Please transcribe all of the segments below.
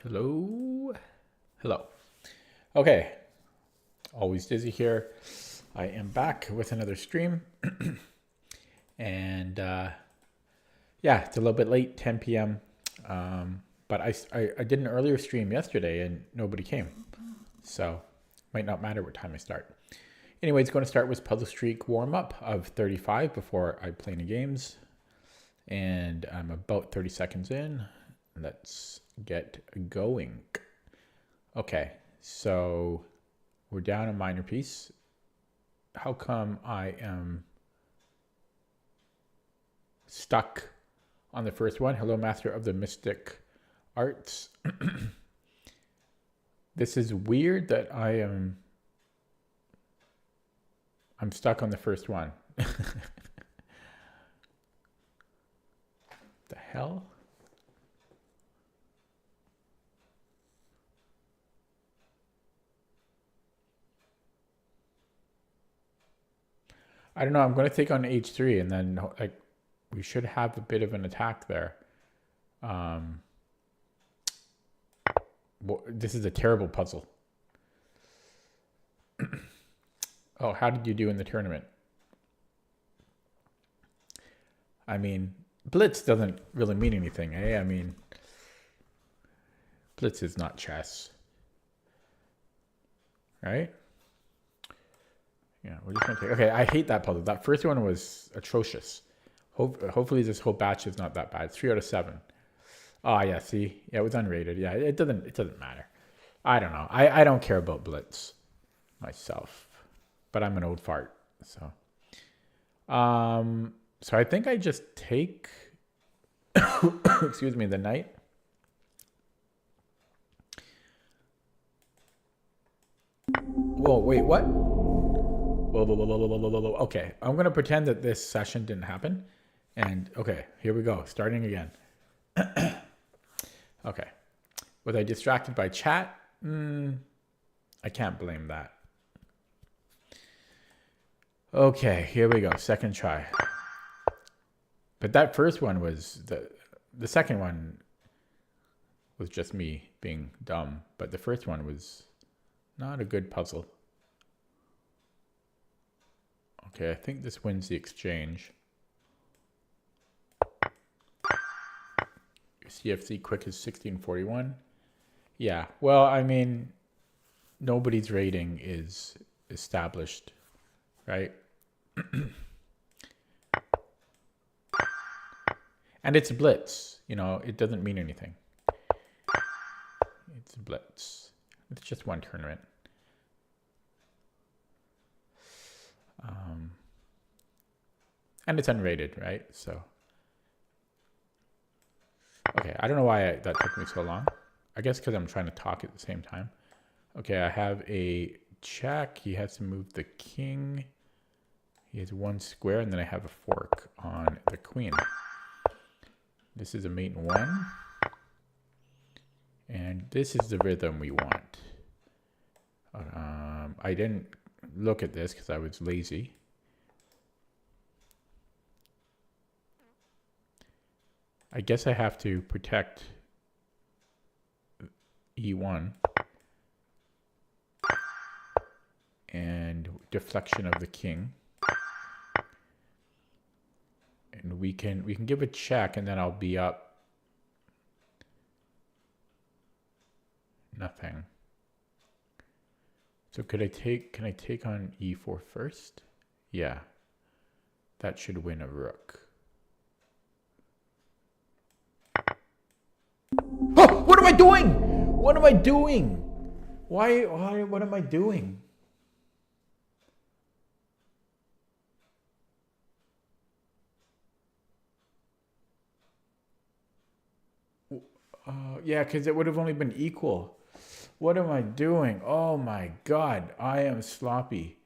Hello. Hello. Okay. Always Dizzy here. I am back with another stream. and yeah, it's a little bit late, 10 p.m. But I did an earlier stream yesterday and nobody came. So might not matter what time I start. Anyway, it's going to start with Puzzle Streak warm up of 35 before I play any games. And I'm about 30 seconds in. Let's get going. Okay, so we're down a minor piece. How come I am stuck on the first one? Hello, Master of the Mystic Arts. This is weird that I'm stuck on the first one. The hell? I don't know. I'm going to take on H3 and then like we should have a bit of an attack there. Well, this is a terrible puzzle. Oh, how did you do in the tournament? I mean, Blitz doesn't really mean anything, eh? I mean, Blitz is not chess. Right? Yeah, we're just going to take... Okay, I hate that puzzle. That first one was atrocious. Hopefully this whole batch is not that bad. It's 3 out of 7. Oh, yeah, see? Yeah, it was unrated. Yeah, it doesn't matter. I don't know. I don't care about Blitz myself. But I'm an old fart, so... So I think I just take... excuse me, the knight. Whoa, wait, what? Whoa. Okay, I'm going to pretend that this session didn't happen. And, okay, here we go. Starting again. Okay. Was I distracted by chat? I can't blame that. Okay, here we go. Second try. But that first one was... The second one was just me being dumb. But the first one was not a good puzzle. Okay, I think this wins the exchange. CFC quick is 1641. Yeah, well, I mean, nobody's rating is established, right? And it's Blitz, you know, it doesn't mean anything. It's Blitz. It's just one tournament. And it's unrated, right? So, okay, I don't know why that took me so long. I guess because I'm trying to talk at the same time. Okay, I have a check. He has to move the king. He has one square, and then I have a fork on the queen. This is a mate in 1. And this is the rhythm we want. I didn't look at this because I was lazy. I guess I have to protect E1 and deflection of the king. And we can give a check and then I'll be up nothing. So can I take on E4 first? Yeah. That should win a rook. Oh, what am I doing? What am I doing? Why what am I doing? Yeah, because it would have only been equal. What am I doing? Oh my God, I am sloppy.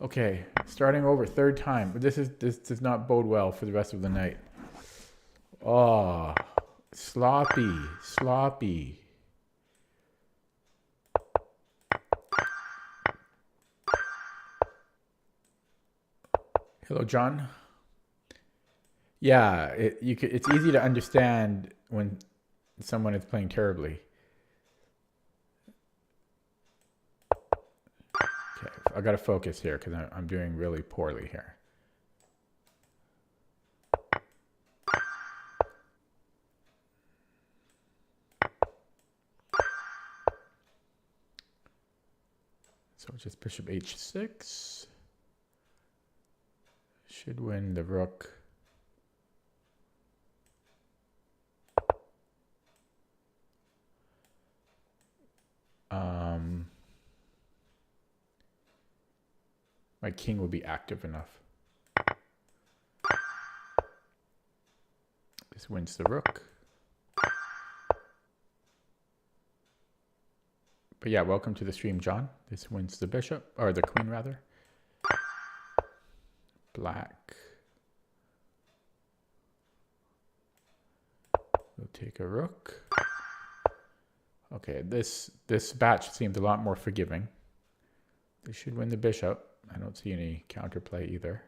Okay, starting over, third time. This does not bode well for the rest of the night. Oh, sloppy. Hello, John. Yeah, it's easy to understand when someone is playing terribly. gotta focus here because I'm doing really poorly here. So just bishop h6 should win the rook. My king would be active enough. This wins the rook. But yeah, welcome to the stream, John. This wins the bishop, or the queen rather. Black. We'll take a rook. Okay, this batch seemed a lot more forgiving. They should win the bishop. I don't see any counterplay either.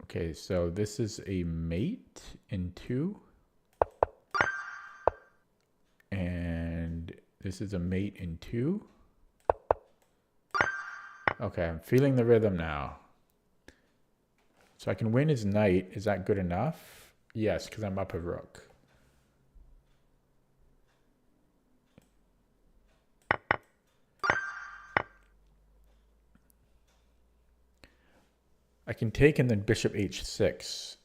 Okay, so this is a mate in 2. And this is a mate in 2. Okay, I'm feeling the rhythm now. So I can win his knight. Is that good enough? Yes, because I'm up a rook. I can take and then bishop h6.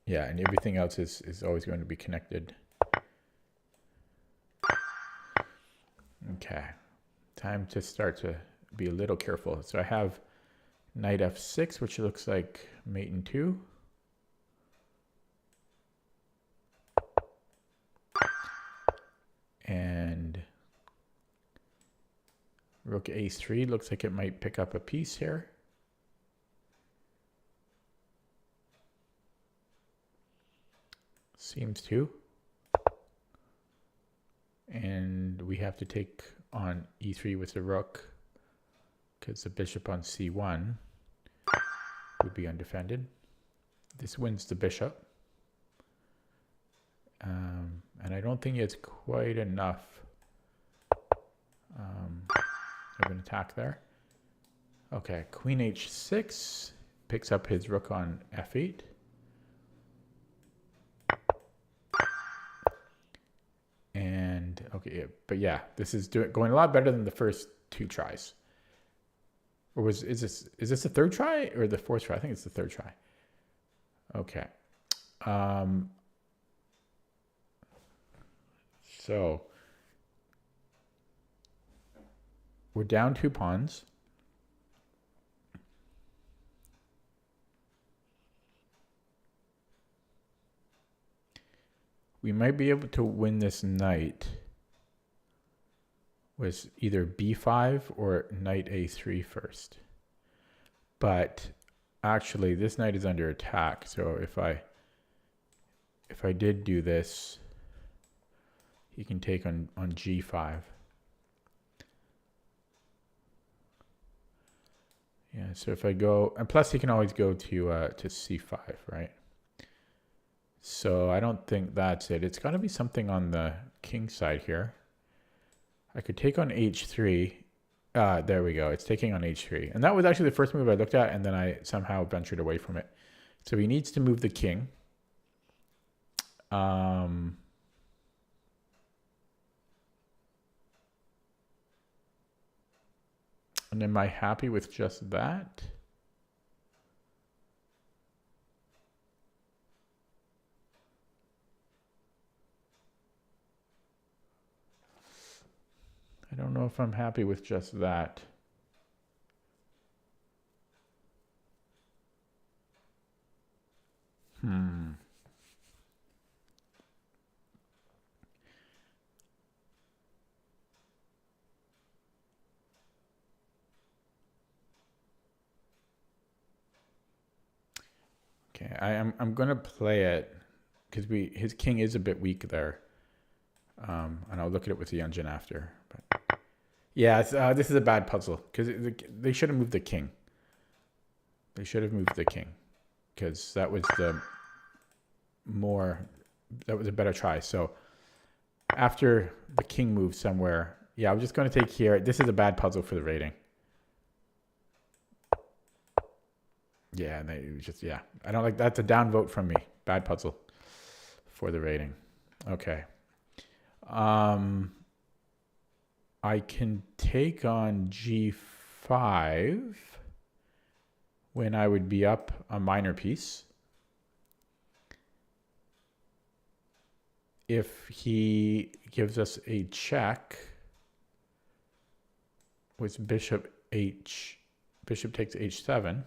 Yeah, and everything else is always going to be connected. Okay, time to start to be a little careful. So I have knight f6, which looks like mate in 2. And rook a3 looks like it might pick up a piece here. Seems to. And we have to take on e3 with the rook because the bishop on c1 would be undefended. This wins the bishop. And I don't think it's quite enough of an attack there. Okay, queen h6 picks up his rook on f8. And okay, but yeah, this is going a lot better than the first 2 tries. Or is this the 3rd try or the 4th try? I think it's the 3rd try. Okay. So we're down 2 pawns. We might be able to win this knight with either b5 or knight a3 first. But actually this knight is under attack. So if I did do this, he can take on g5. Yeah, so if I go, and plus he can always go to c5, right? So I don't think that's it. It's got to be something on the king side here. I could take on h3. There we go. It's taking on h3. And that was actually the first move I looked at, and then I somehow ventured away from it. So he needs to move the king. And am I happy with just that? I don't know if I'm happy with just that. Okay, I'm gonna play it because his king is a bit weak there, and I'll look at it with the engine after. But yeah, this is a bad puzzle because they should have moved the king. They should have moved the king. because that was a better try. So after the king moves somewhere, yeah, I'm just going to take here. This is a bad puzzle for the rating. Yeah, and they just, yeah. I don't like, that's a down vote from me. Bad puzzle for the rating. Okay. I can take on G5 when I would be up a minor piece. If he gives us a check with bishop takes H7,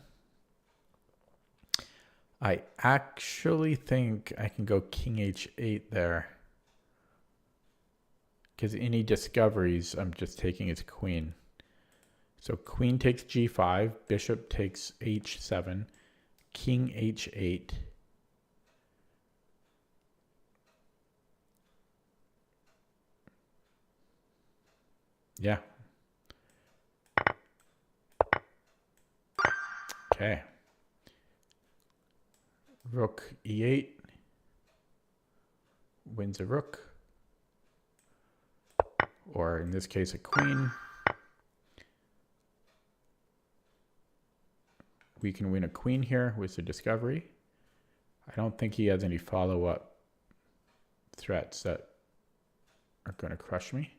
I actually think I can go king H8 there. Because any discoveries, I'm just taking his queen. So queen takes G5, bishop takes H7, king H8. Yeah. Okay. Rook E8 wins a rook. Or in this case, a queen. We can win a queen here with the discovery. I don't think he has any follow-up threats that are going to crush me.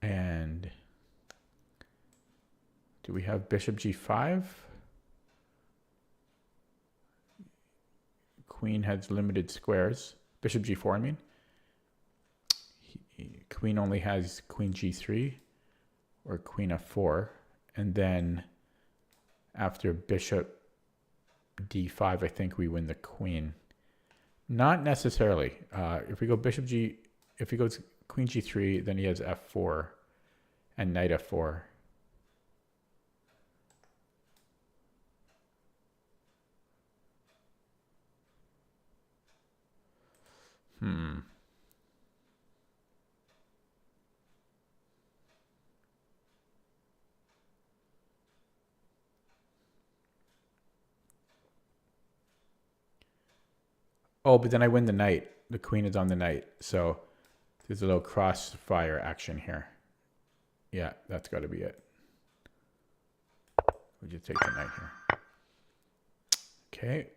And do we have bishop G5? Queen has limited squares. Bishop G4, I mean. Queen only has queen G3 or queen F4. And then after bishop D5, I think we win the queen. Not necessarily. If he goes queen G3, then he has F4 and knight F4. Oh, but then I win the knight. The queen is on the knight. So there's a little crossfire action here. Yeah, that's got to be it. We just take the knight here. Okay.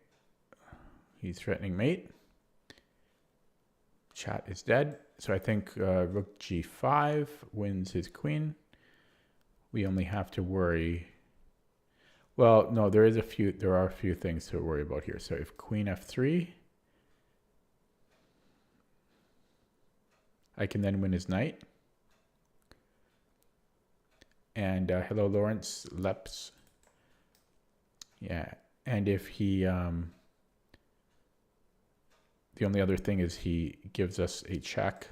He's threatening mate. Chat is dead. So I think rook G5 wins his queen. We only have to worry. Well, no, there are a few things to worry about here. So if queen F3, I can then win his knight. And hello, Lawrence Leps. Yeah, and if he, the only other thing is he gives us a check.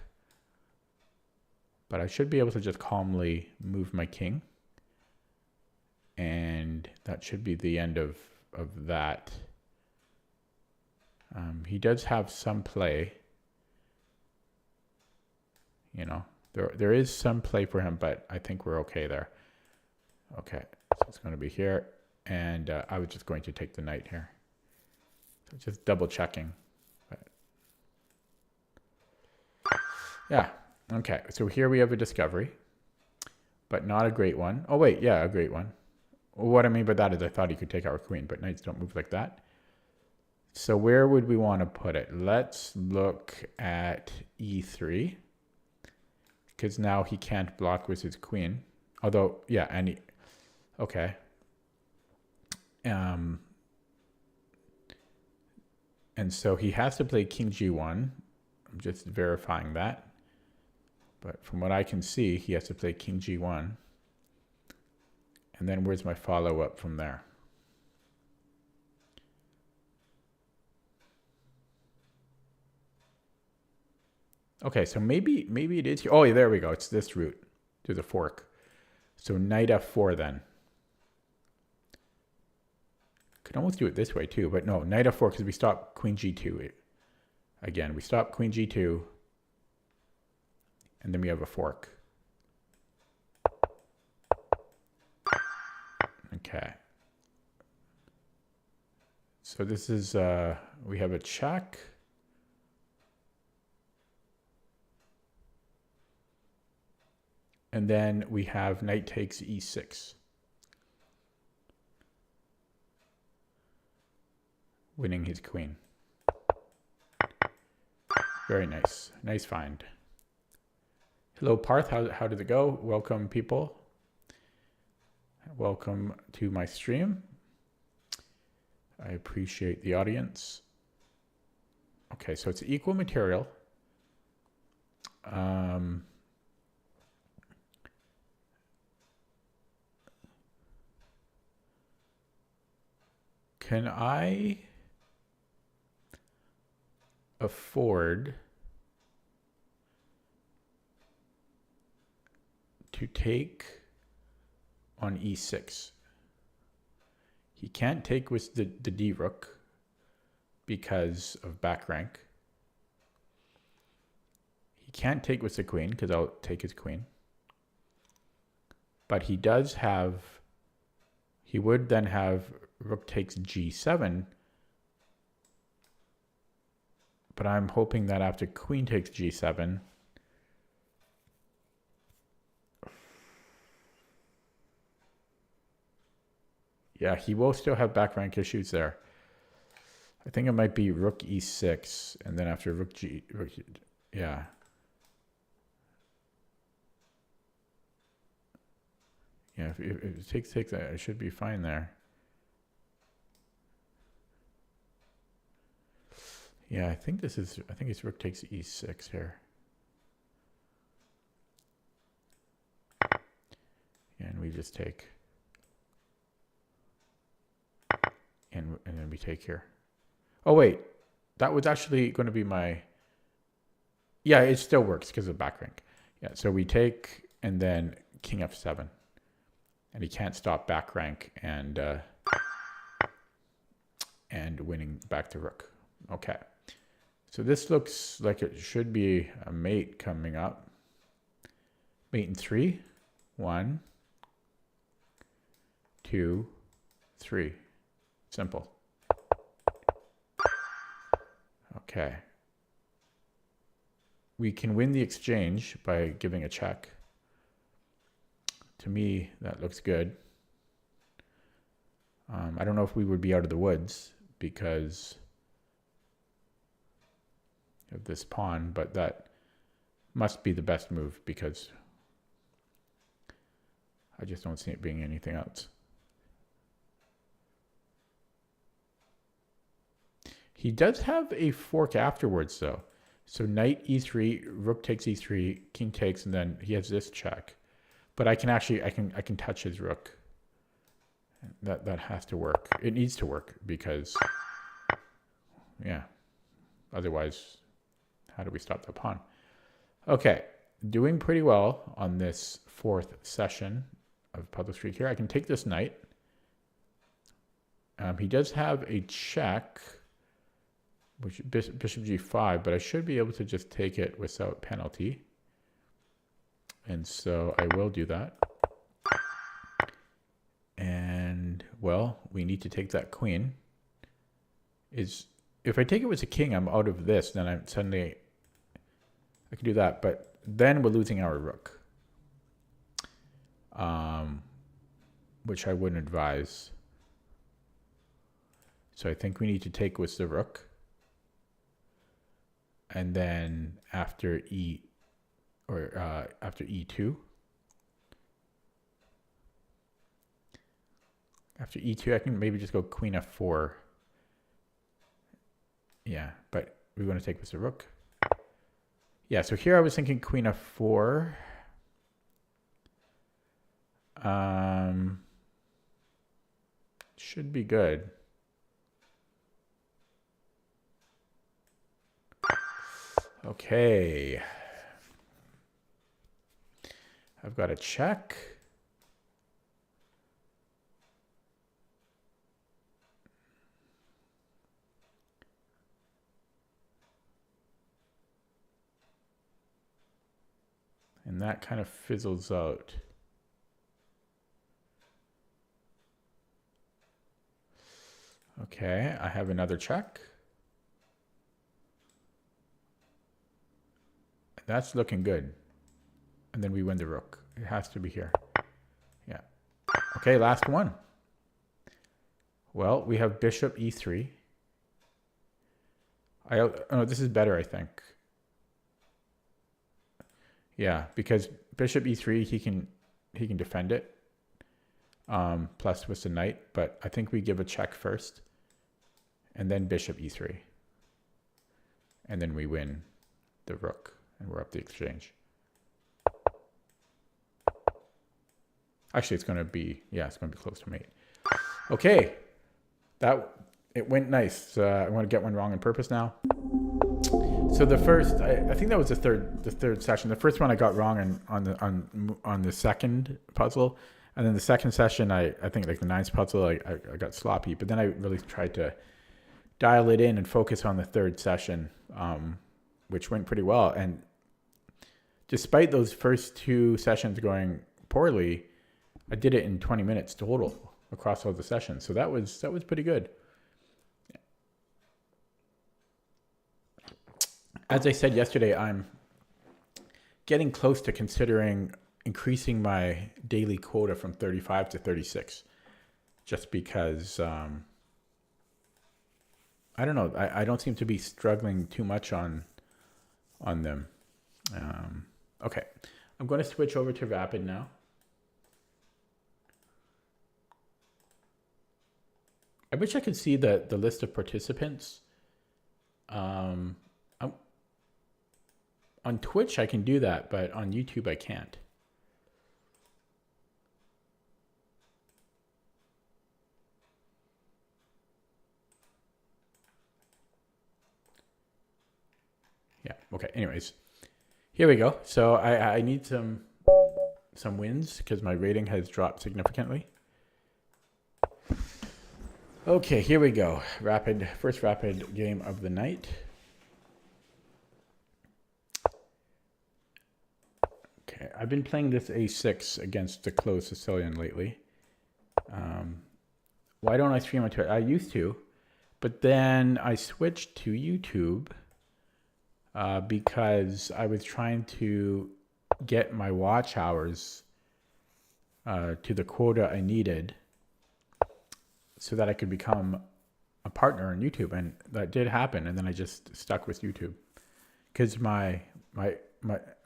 But I should be able to just calmly move my king. And that should be the end of that. He does have some play. You know, there is some play for him, but I think we're okay there. Okay, so it's going to be here. And I was just going to take the knight here. So just double checking. But yeah, okay. So here we have a discovery, but not a great one. Oh, wait, yeah, a great one. What I mean by that is I thought he could take our queen, but knights don't move like that. So where would we want to put it? Let's look at E3. Because now he can't block with his queen. Although, yeah, okay. And so he has to play king G1. I'm just verifying that. But from what I can see, he has to play king G1. And then where's my follow-up from there? Okay, so maybe it is here. Oh, yeah, there we go. It's this route to the fork. So knight F4 then. Could almost do it this way too, but no, knight F4 because we stop queen G2. Again, we stop queen G2. And then we have a fork. Okay. So this is, we have a check. And then we have knight takes e6. Winning his queen. Very nice. Nice find. Hello, Parth. How did it go? Welcome, people. Welcome to my stream. I appreciate the audience. Okay, so it's equal material. Can I afford to take on e6? He can't take with the d rook because of back rank. He can't take with the queen because I'll take his queen. But he does have, he would then have rook takes g7. But I'm hoping that after queen takes g7, yeah, he will still have back rank issues there. I think it might be rook e6, and then after rook yeah. Yeah, if it takes, I should be fine there. Yeah, I think it's rook takes e6 here. And we just take. And then we take here. Oh, wait. That was actually going to be my... Yeah, it still works because of back rank. Yeah, so we take and then king f7. And he can't stop back rank and winning back to rook. Okay. So this looks like it should be a mate coming up. Mate in 3. 1, 2, 3. Simple. Okay. We can win the exchange by giving a check. To me, that looks good. I don't know if we would be out of the woods because of this pawn, but that must be the best move because I just don't see it being anything else. He does have a fork afterwards though. So knight e3, rook takes e3, king takes, and then he has this check. But I can actually, I can touch his rook. That has to work. It needs to work because, yeah, otherwise, how do we stop the pawn? Okay, doing pretty well on this 4th session of Public Streak here. I can take this knight. He does have a check, which bishop g5, but I should be able to just take it without penalty. And so I will do that. And, well, we need to take that queen. If I take it with a king, I'm out of this, then I'm suddenly... I can do that, but then we're losing our rook. Which I wouldn't advise. So I think we need to take with the rook. And then after after e2. After e2, I can maybe just go queen f4. Yeah, but we want to take with the rook. Yeah, so here I was thinking queen f4. Should be good. Okay. I've got a check. And that kind of fizzles out. Okay, I have another check. That's looking good. And then we win the rook. It has to be here. Yeah. Okay, last one. Well, we have bishop e3. Oh, this is better, I think. Yeah, because bishop e3, he can defend it. Plus with the knight, but I think we give a check first, and then bishop e3, and then we win the rook, and we're up the exchange. Actually, it's going to be close to mate. Okay, it went nice. I want to get one wrong on purpose now. So the first, I think that was the third session. The first one I got wrong on the second puzzle, and then the second session, I think like the ninth puzzle, I got sloppy. But then I really tried to dial it in and focus on the third session, which went pretty well. And despite those first two sessions going poorly, I did it in 20 minutes total across all the sessions. So that was pretty good. As I said yesterday, I'm getting close to considering increasing my daily quota from 35 to 36, just because I don't know. I don't seem to be struggling too much on them. Okay, I'm going to switch over to Rapid now. I wish I could see the list of participants. On Twitch, I can do that, but on YouTube, I can't. Yeah, okay, anyways. Here we go. So I need some wins because my rating has dropped significantly. Okay, here we go. First rapid game of the night. Okay, I've been playing this a6 against the closed Sicilian lately. Why don't I stream on Twitch? I used to, but then I switched to YouTube because I was trying to get my watch hours to the quota I needed so that I could become a partner on YouTube, and that did happen. And then I just stuck with YouTube because my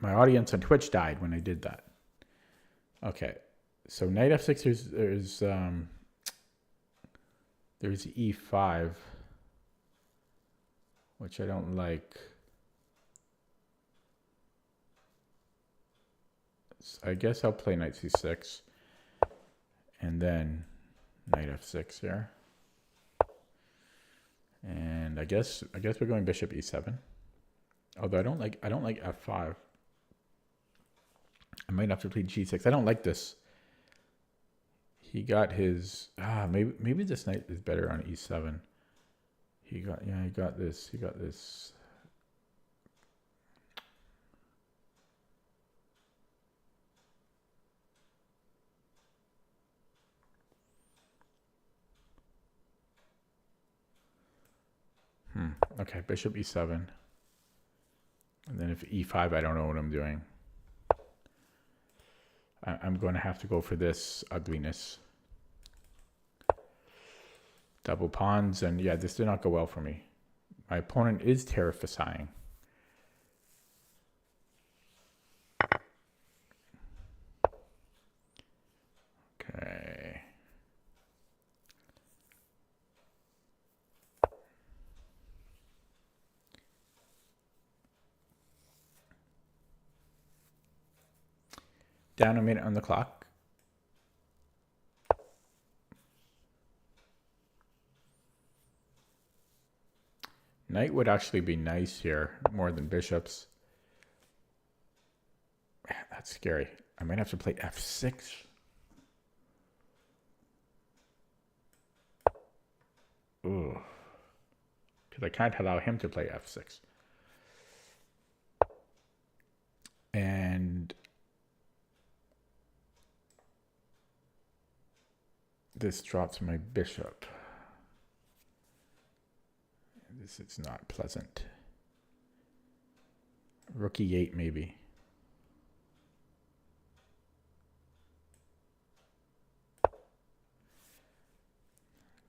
audience on Twitch died when I did that. Okay, so knight f6. There's e5, which I don't like. So I guess I'll play knight c6, and then knight f6 here. And I guess we're going bishop e7. Although I don't like f5. I might have to play g6. I don't like this. He got his maybe this knight is better on e7. He got this. Okay, bishop e7. And then if e5, I don't know what I'm doing. I'm going to have to go for this ugliness. Double pawns, and yeah, this did not go well for me. My opponent is terrifying. Okay. Down a minute on the clock. Knight would actually be nice here, more than bishops. Man, that's scary. I might have to play f6. Ooh. Because I can't allow him to play f6. And this drops my bishop. This is not pleasant. Rook e8 maybe.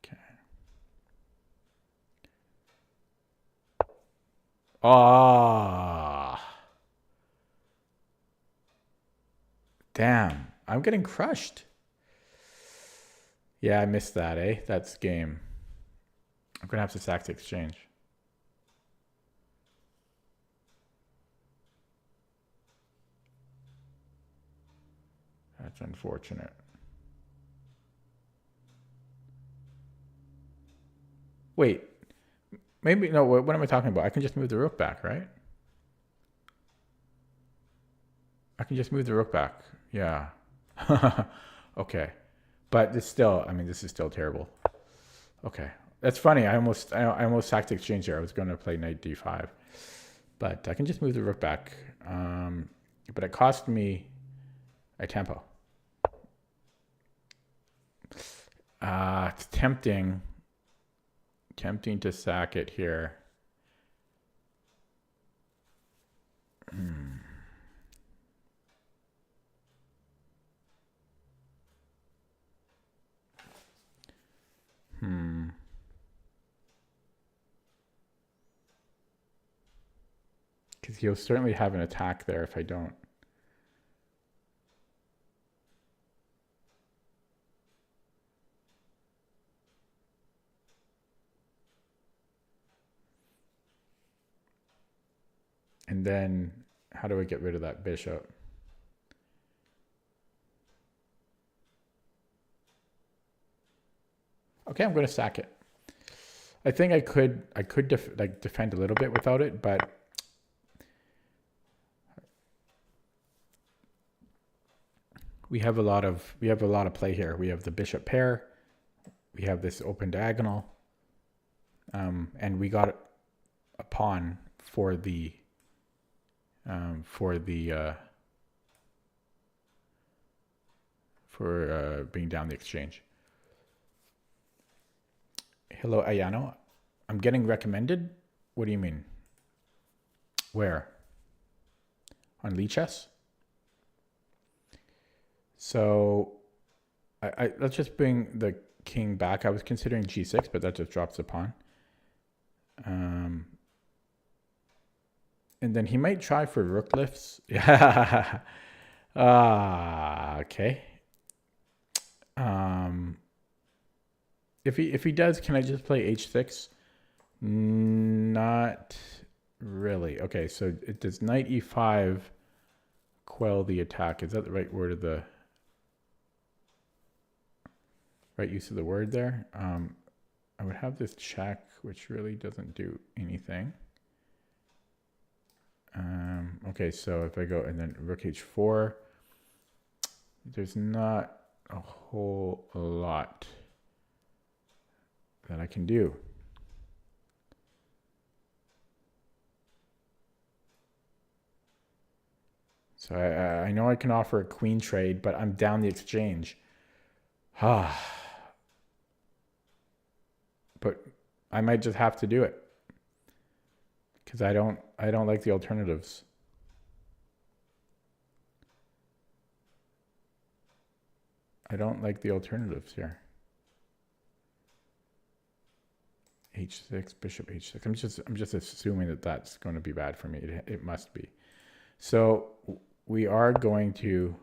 Okay. Ah. Damn. I'm getting crushed. Yeah, I missed that, eh? That's game. I'm going to have to sack to exchange. That's unfortunate. Wait. Maybe, no, what am I talking about? I can just move the rook back, right? I can just move the rook back. Yeah. Okay. But this still, I mean, this is still terrible. Okay. That's funny. I almost sacked the exchange here. I was going to play knight d5. But I can just move the rook back. But it cost me a tempo. It's tempting to sack it here. Because he'll certainly have an attack there if I don't. And then how do I get rid of that bishop? Okay, I'm going to sack it. I think I could defend a little bit without it, but we have a lot of play here. We have the bishop pair. We have this open diagonal, and we got a pawn for being down the exchange. Hello, Ayano. I'm getting recommended? What do you mean? Where? On Lichess? So let's just bring the king back. I was considering g6, but that just drops the pawn. And then he might try for rook lifts. Yeah. Okay. If he does, can I just play h6? Not really. Okay, so it does knight e5 quell the attack. Is that the right word of the right use of the word there? I would have this check, which really doesn't do anything. Okay, so if I go and then rook h4, there's not a whole lot that I can do. So I know I can offer a queen trade, but I'm down the exchange. But I might just have to do it because I don't like the alternatives. I don't like the alternatives here. h6, bishop h6. I'm just assuming that that's going to be bad for me. It must be. So we are going to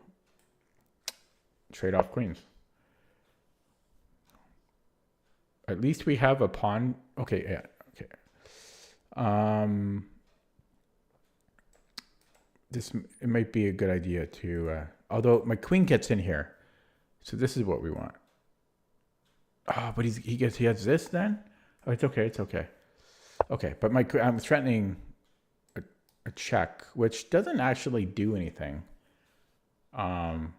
trade off queens. At least we have a pawn. Okay, yeah, okay. It might be a good idea to, although my queen gets in here. So this is what we want. But he has this then? Oh, it's okay. It's okay. Okay, but I'm threatening a check, which doesn't actually do anything. But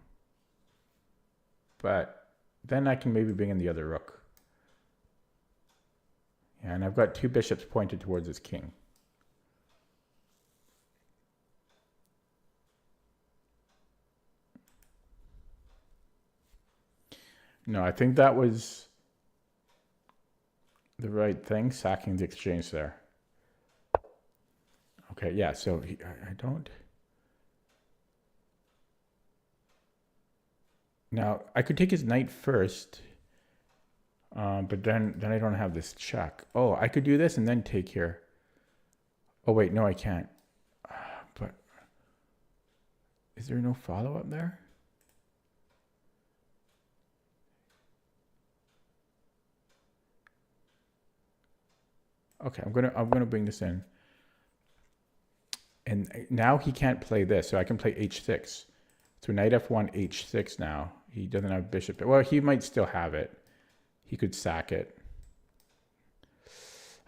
then I can maybe bring in the other rook. Yeah, and I've got two bishops pointed towards his king. No, I think that was the right thing, sacking the exchange there. Okay, yeah, so I don't... Now, I could take his knight first, but then I don't have this check. Oh, I could do this and then take here. Oh, wait, no, I can't. But is there no follow-up there? Okay, I'm gonna bring this in. And now he can't play this, so I can play h6. So knight f1, h6 now. He doesn't have bishop. Well, he might still have it. He could sack it.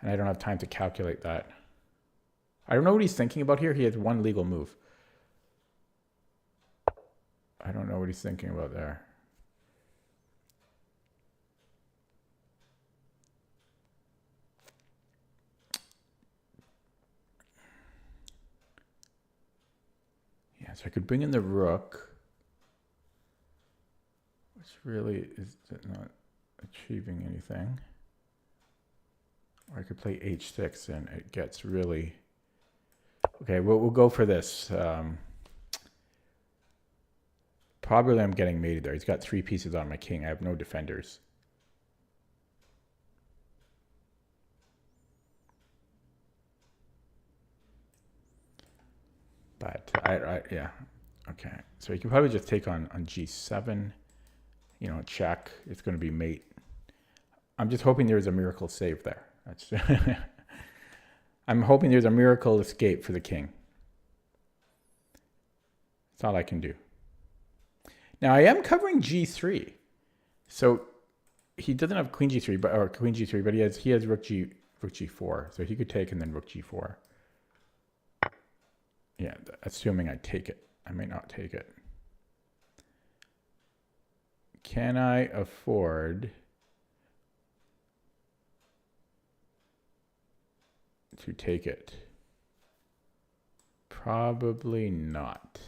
And I don't have time to calculate that. I don't know what he's thinking about here. He has one legal move. I don't know what he's thinking about there. Yeah, so I could bring in the rook, which really is not achieving anything. Or I could play h6 and it gets really... Okay, we'll go for this. Probably I'm getting mated there. He's got 3 pieces on my king. I have no defenders. But yeah. Okay, so you can probably just take on g7. You know, check. It's going to be mate. I'm just hoping there's a miracle save there. That's I'm hoping there's a miracle escape for the king. That's all I can do. Now I am covering g3, so he doesn't have queen g3, or queen g3, but he has rook g4, so he could take and then rook g4. Yeah, assuming I take it. I may not take it. Can I afford to take it? Probably not.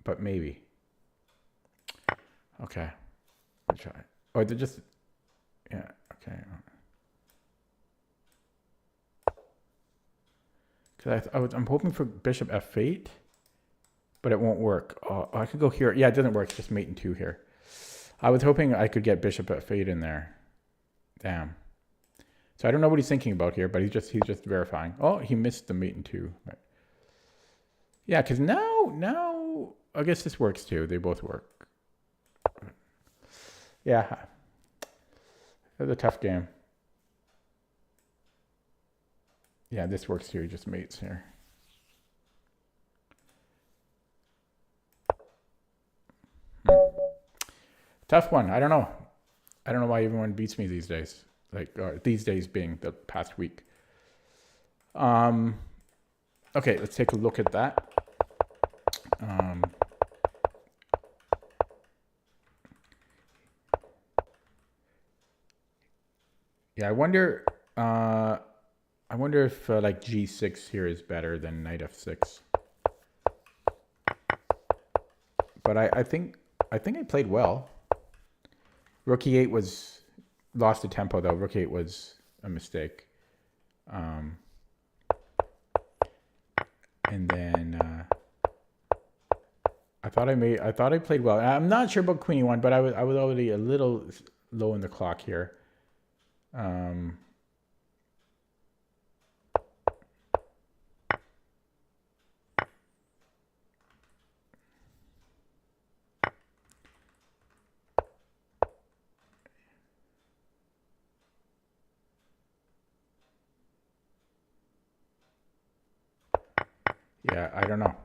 But maybe. Okay. I'll try. Oh, they're just... Yeah, okay. Because I'm hoping for bishop f8, but it won't work. Oh, I could go here. Yeah, it doesn't work. It's just mate in 2 here. I was hoping I could get bishop f8 in there. Damn. So I don't know what he's thinking about here, but he's just verifying. Oh, he missed the mate in 2. Right. Yeah, because now I guess this works too. They both work. Yeah, it was a tough game. Yeah, this works here. Just mates here. Tough one. I don't know. I don't know why everyone beats me these days. Like these days being the past week. Okay, let's take a look at that. Yeah, I wonder if like g6 here is better than knight f6. But I think I played well. Rook e8 was lost the tempo though. Rook 8 was a mistake. And then I thought I played well. I'm not sure about queen e1, but I was already a little low in the clock here. Yeah, I don't know.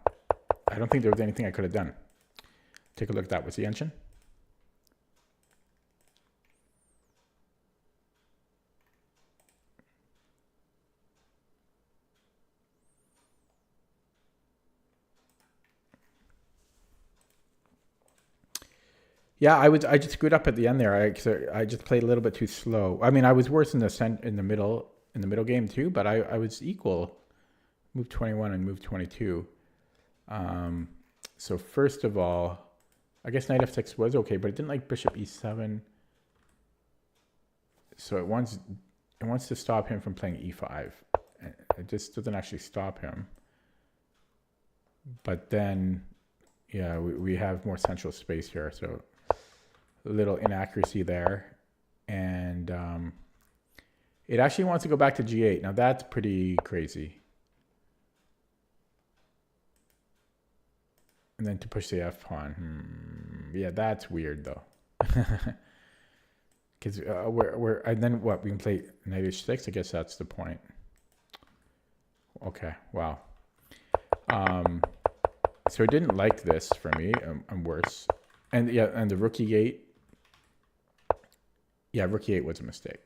I don't think there was anything I could have done. Take a look at that. What's the engine? Yeah, I just screwed up at the end there. I just played a little bit too slow. I mean, I was worse in the middle game too, but I was equal. Move 21 and move 22. So first of all, I guess knight f6 was okay, but it didn't like bishop e7. So it wants to stop him from playing e5. It just doesn't actually stop him. But then, yeah, we have more central space here. So a little inaccuracy there. And it actually wants to go back to g8. Now that's pretty crazy. And then to push the f pawn. Yeah, that's weird though. Because and then what? We can play knight h6. I guess that's the point. Okay. Wow. So it didn't like this for me. I'm worse. And yeah, and the rook e8. Yeah, rook e8 was a mistake.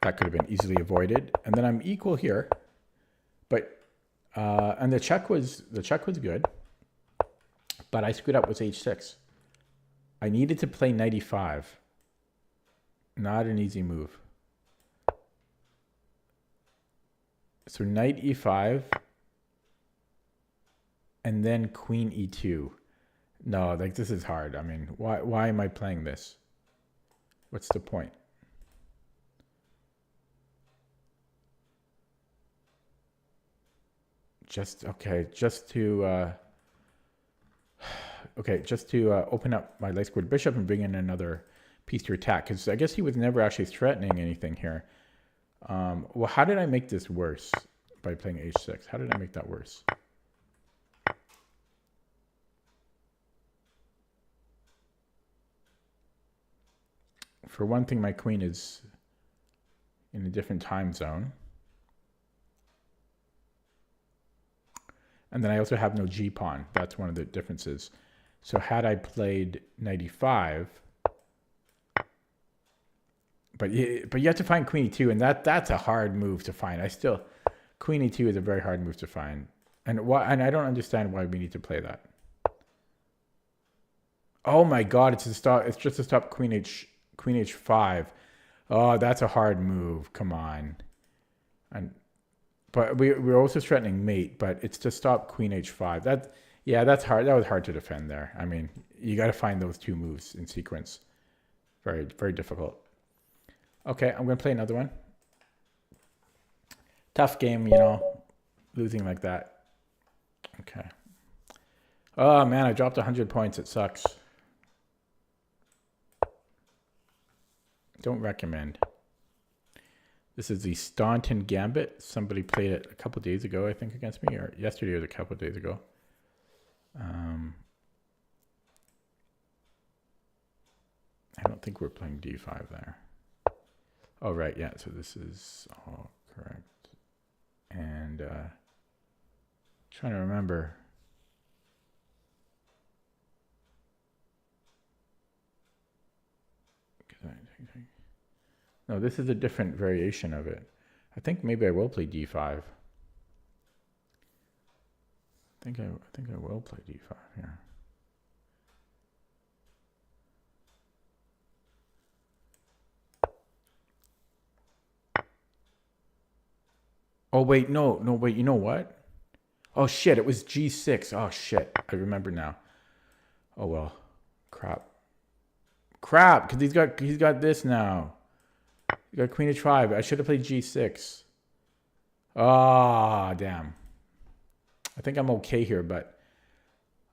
That could have been easily avoided. And then I'm equal here, but and the check was good, but I screwed up with h6. I needed to play knight e5. Not an easy move. So knight e5 and then queen e2. No, like this is hard. I mean, why am I playing this? What's the point? Just to open up my light squared bishop and bring in another piece to attack, because I guess he was never actually threatening anything here. Well, how did I make this worse by playing h6? How did I make that worse? For one thing, my queen is in a different time zone. And then I also have no g-pawn. That's one of the differences. So had I played knight e5, but you have to find queen e2, and that's a hard move to find. Queen e2 is a very hard move to find. And I don't understand why we need to play that. Oh my god, it's just to stop queen h5. Oh, that's a hard move. Come on. But we're also threatening mate, but it's to stop queen h5. That's hard. That was hard to defend there. I mean, you got to find those two moves in sequence. Very, very difficult. Okay, I'm going to play another one. Tough game, losing like that. Okay. Oh man, I dropped 100 points. It sucks. Don't recommend. This is the Staunton Gambit. Somebody played it a couple days ago, I think, against me, or yesterday or a couple days ago. I don't think we're playing d5 there. Oh, right, yeah, so this is all correct. And trying to remember. No, this is a different variation of it. I think maybe I will play d5. I think I will play d5 here. Oh wait, no, wait, you know what? Oh shit, it was g6. Oh shit, I remember now. Oh well, crap, because he's got this now. You got queen h5. I should have played g6. Ah, damn. I think I'm okay here, but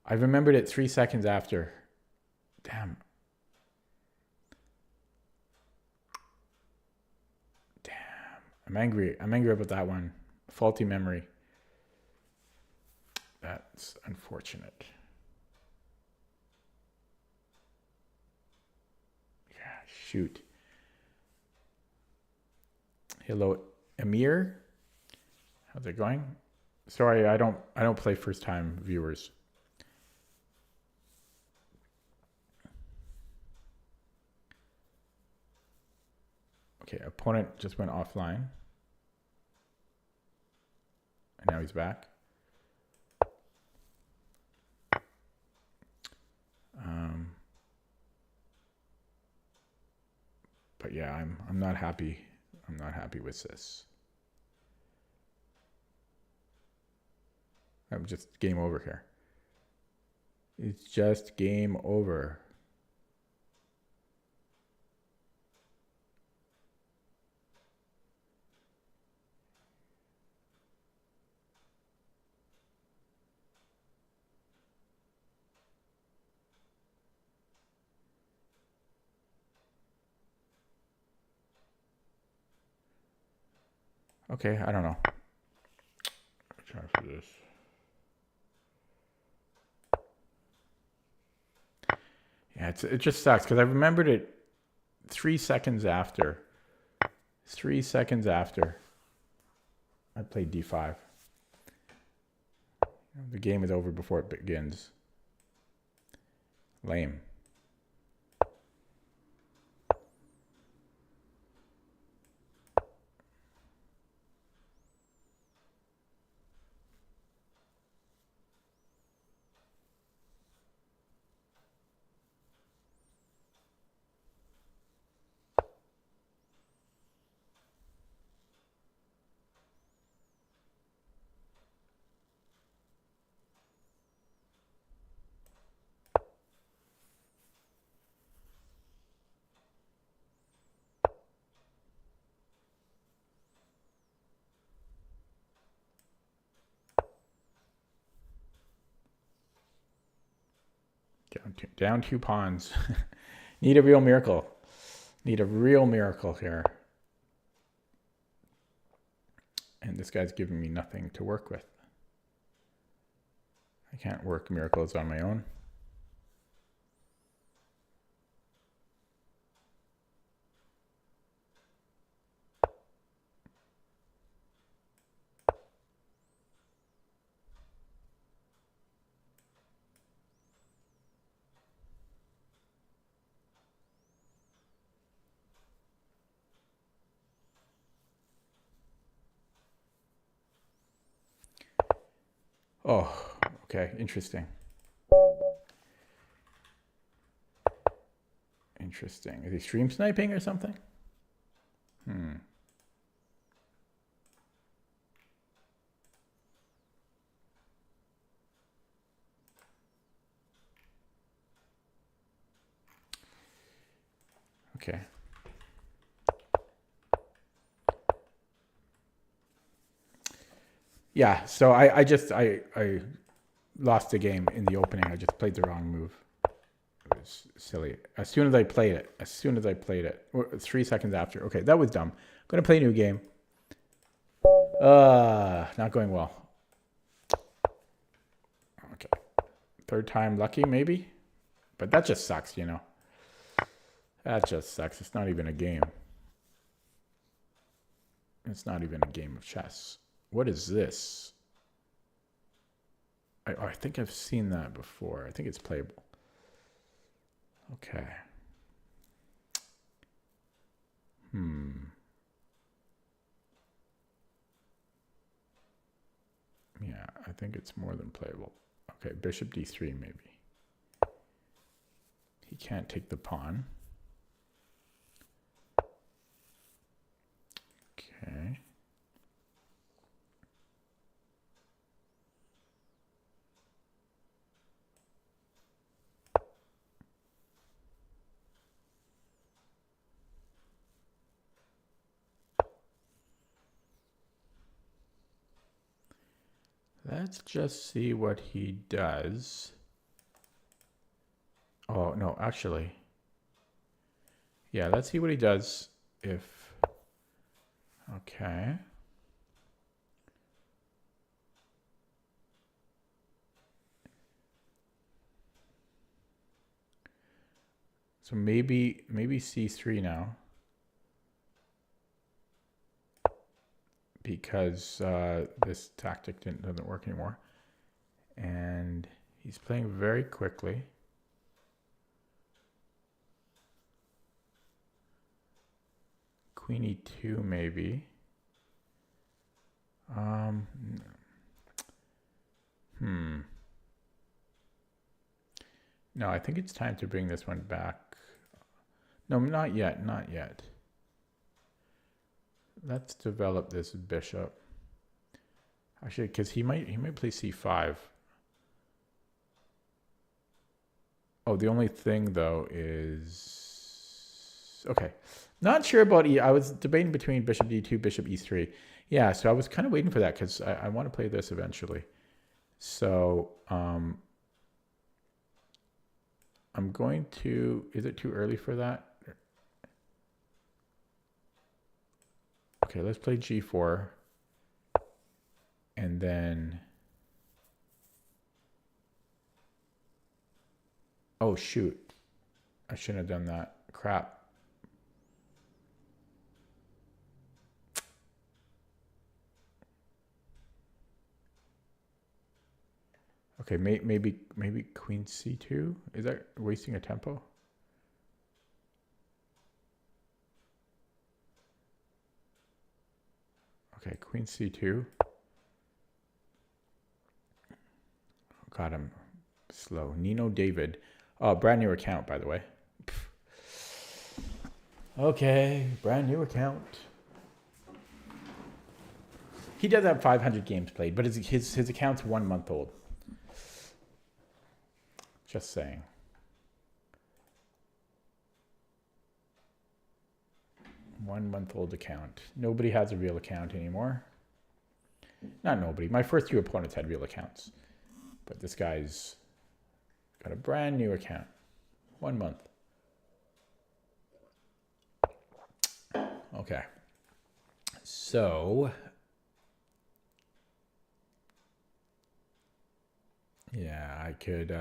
I remembered it 3 seconds after. Damn. I'm angry about that one. Faulty memory. That's unfortunate. Yeah, shoot. Hello, Amir. How's it going? Sorry, I don't play first time viewers. Okay, opponent just went offline. And now he's back. But yeah, I'm not happy. I'm not happy with this. I'm just game over here. It's just game over. Okay, I don't know. Try for this. Yeah, it just sucks because I remembered it 3 seconds after. 3 seconds after I played d5. The game is over before it begins. Lame. Down 2 pawns. Need a real miracle. Need a real miracle here. And this guy's giving me nothing to work with. I can't work miracles on my own. Oh, okay, interesting. Interesting. Is he stream sniping or something? Okay. Yeah, so I lost the game in the opening. I just played the wrong move. It was silly. As soon as I played it, 3 seconds after. Okay, that was dumb. I'm going to play a new game. Not going well. Okay. Third time lucky, maybe? But that just sucks, you know. That just sucks. It's not even a game. It's not even a game of chess. What is this? I think I've seen that before. I think it's playable. Okay. Yeah, I think it's more than playable. Okay, bishop d3 maybe. He can't take the pawn. Okay. Let's just see what he does. Oh, no, actually. Yeah, let's see what he does if... Okay. So maybe c3 now. Because this tactic doesn't work anymore. And he's playing very quickly. Queen e2 maybe. No, I think it's time to bring this one back. No, not yet, not yet. Let's develop this bishop. Actually, because he might play c5. Oh, the only thing though is okay. Not sure about I was debating between bishop d2, bishop e3. Yeah, so I was kind of waiting for that because I want to play this eventually. So I'm going to. Is it too early for that? Okay, let's play g4. And then, oh shoot, I shouldn't have done that. Crap. Okay, maybe queen c2. Is that wasting a tempo? Okay, queen c2. God, I'm slow. Nino David. Oh, brand new account, by the way. Okay, brand new account. He does have 500 games played, but his account's 1 month old. Just saying. One-month-old account. Nobody has a real account anymore. Not nobody. My first 2 opponents had real accounts. But this guy's got a brand new account. 1 month. Okay. So, yeah, I could...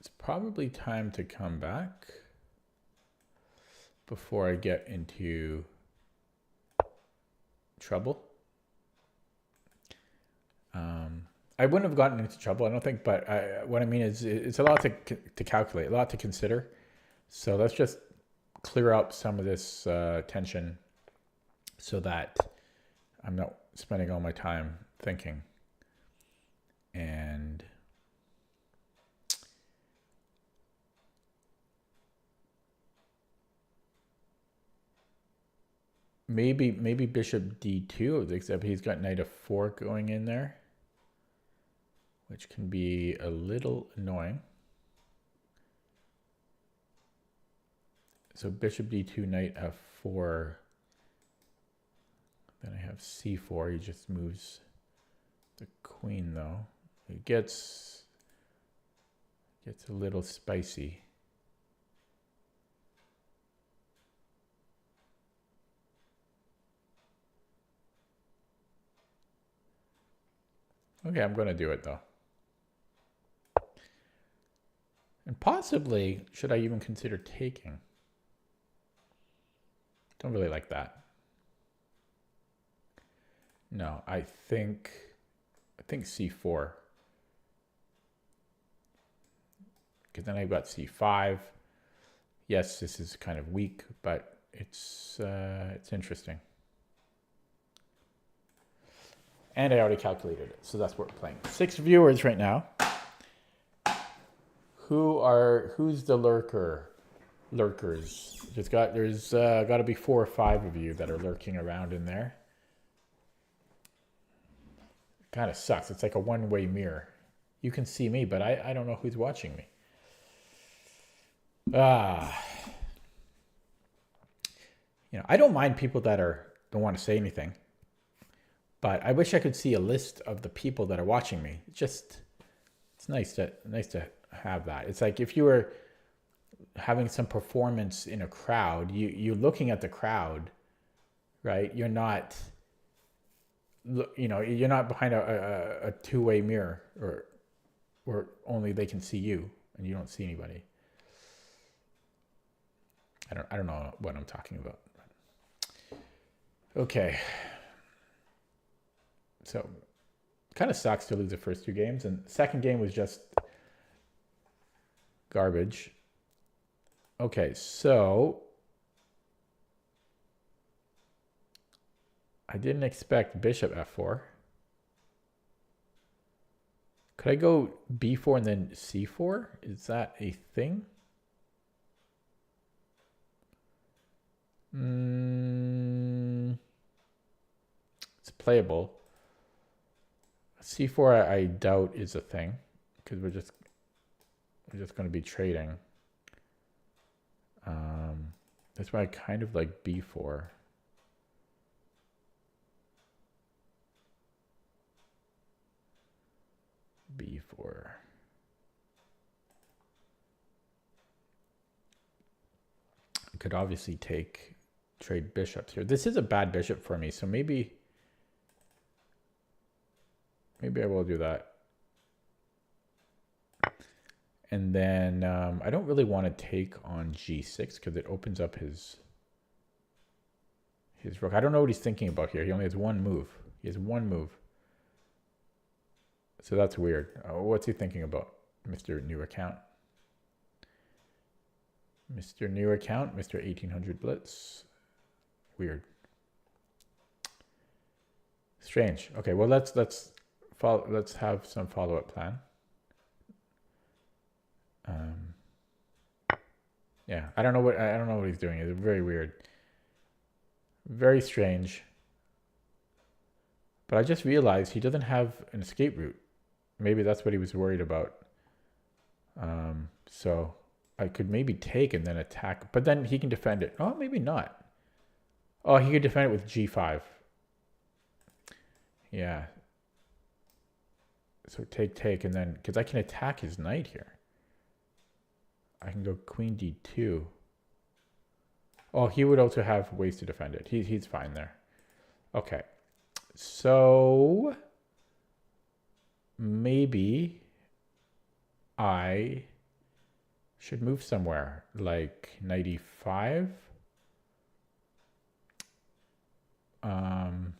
it's probably time to come back before I get into trouble. I wouldn't have gotten into trouble, I don't think, but what I mean is it's a lot to calculate, a lot to consider. So let's just clear up some of this tension so that I'm not spending all my time thinking. And maybe bishop d2, except he's got knight f4 going in there, which can be a little annoying. So bishop d2, knight f4. Then I have c4. He just moves the queen, though. It gets a little spicy. Okay, I'm going to do it, though. And possibly, should I even consider taking? Don't really like that. No, I think c4. Because then I've got c5. Yes, this is kind of weak, but it's interesting. And I already calculated it, so that's what we're playing. 6 viewers right now. Who's the lurkers? There's got to be 4 or 5 of you that are lurking around in there. Kind of sucks. It's like a one-way mirror. You can see me, but I don't know who's watching me. I don't mind people that don't want to say anything, but I wish I could see a list of the people that are watching me. It's nice to have that. It's like if you were having some performance in a crowd, you're looking at the crowd, right? You're not behind a two-way mirror or only they can see you and you don't see anybody. I don't know what I'm talking about. Okay. So kind of sucks to lose the first 2 games, and the second game was just garbage. Okay, so I didn't expect bishop f4. Could I go b4 and then c4? Is that a thing? It's playable. c4 I doubt is a thing because we're just going to be trading. That's why I kind of like b4. b4. I could obviously take trade bishops here. This is a bad bishop for me, so maybe I will do that. And then I don't really want to take on g6 because it opens up his rook. I don't know what he's thinking about here. He only has one move. He has one move. So that's weird. What's he thinking about, Mr. New Account? Mr. New Account, Mr. 1800 Blitz. Weird. Strange. Okay, well let's have some follow-up plan. Yeah, I don't know what he's doing. It's very weird. Very strange. But I just realized he doesn't have an escape route. Maybe that's what he was worried about. So I could maybe take and then attack, but then he can defend it. Oh, maybe not. Oh, he could defend it with g5. Yeah. So take, and then, because I can attack his knight here. I can go queen d2. Oh, he would also have ways to defend it. He's fine there. Okay. So maybe I should move somewhere like knight e5. I'm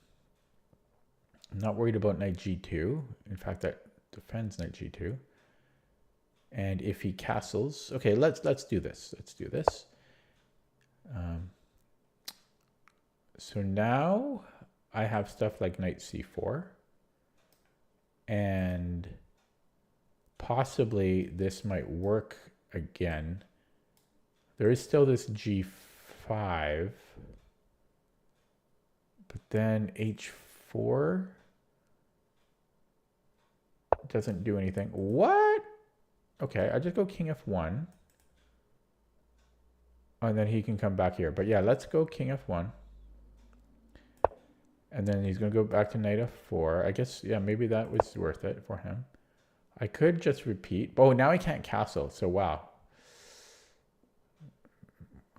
not worried about knight g2. In fact, that defends knight g2. And if he castles, okay, let's do this. Let's do this. So now I have stuff like knight c4, and possibly this might work again. There is still this g5, but then h4 doesn't do anything. What? Okay, I just go king f1. And then he can come back here. But yeah, let's go king f1. And then he's going to go back to knight f4. I guess, yeah, maybe that was worth it for him. I could just repeat. Oh, now he can't castle. So, wow.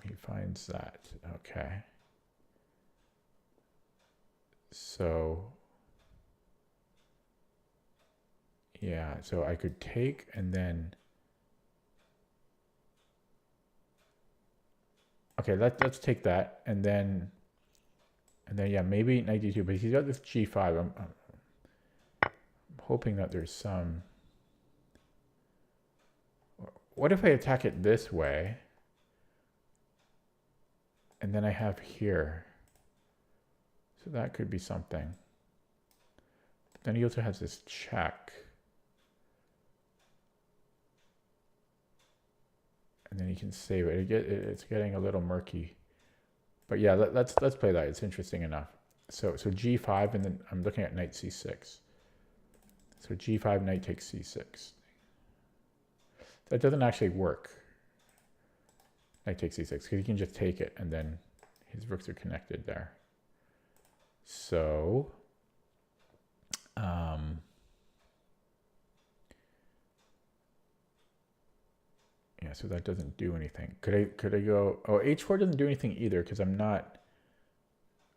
He finds that. Okay. So, yeah, so I could take and then... Okay, let's take that, and then yeah, maybe knight d2, but he's got this g5. I'm hoping that there's some... What if I attack it this way, and then I have here? So that could be something. But then he also has this check. And then he can save it. It's getting a little murky. But yeah, let's play that. It's interesting enough. So g5, and then I'm looking at knight c6. So g5, knight takes c6. That doesn't actually work. Knight takes c6, because he can just take it, and then his rooks are connected there. So, yeah, so that doesn't do anything. Could I go... Oh, h4 doesn't do anything either, because I'm not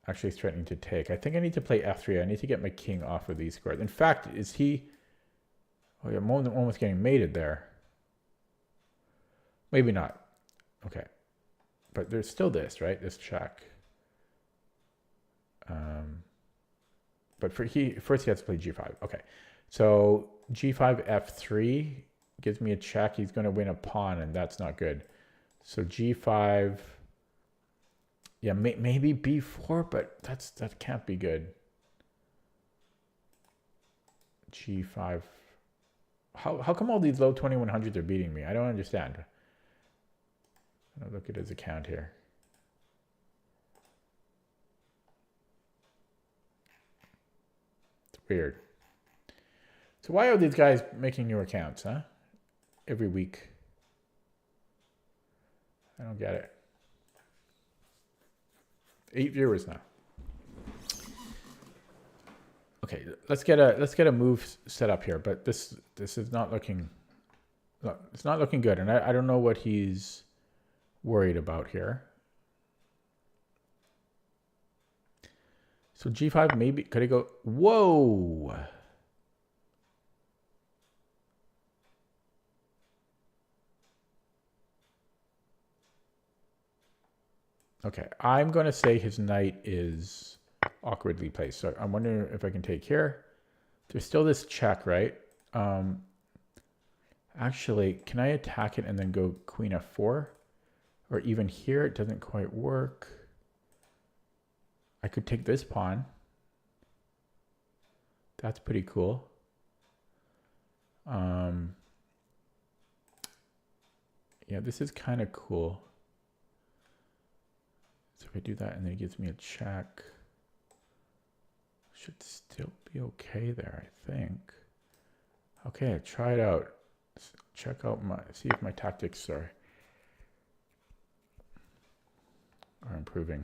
actually threatening to take. I think I need to play f3. I need to get my king off of these squares. In fact, is he... Oh, yeah, I'm almost getting mated there. Maybe not. Okay. But there's still this, right? This check. But first he has to play g5. Okay. So g5, f3 gives me a check. He's going to win a pawn, and that's not good. So g5... Yeah, maybe b4, but that can't be good. g5. How come all these low 2100s are beating me? I don't understand. I'll look at his account here. It's weird. So why are these guys making new accounts, huh? Every week. I don't get it. 8 viewers now. Okay, let's get a move set up here, but this is not looking... It's not looking good, and I don't know what he's worried about here. So G5 maybe, could I go, whoa. Okay, I'm going to say his knight is awkwardly placed. So I'm wondering if I can take here. There's still this check, right? Actually, can I attack it and then go queen f4? Or even here, it doesn't quite work. I could take this pawn. That's pretty cool. Yeah, this is kind of cool. So if I do that and then it gives me a check, should still be okay there, I think. Okay, try it out. Check out see if my tactics are improving.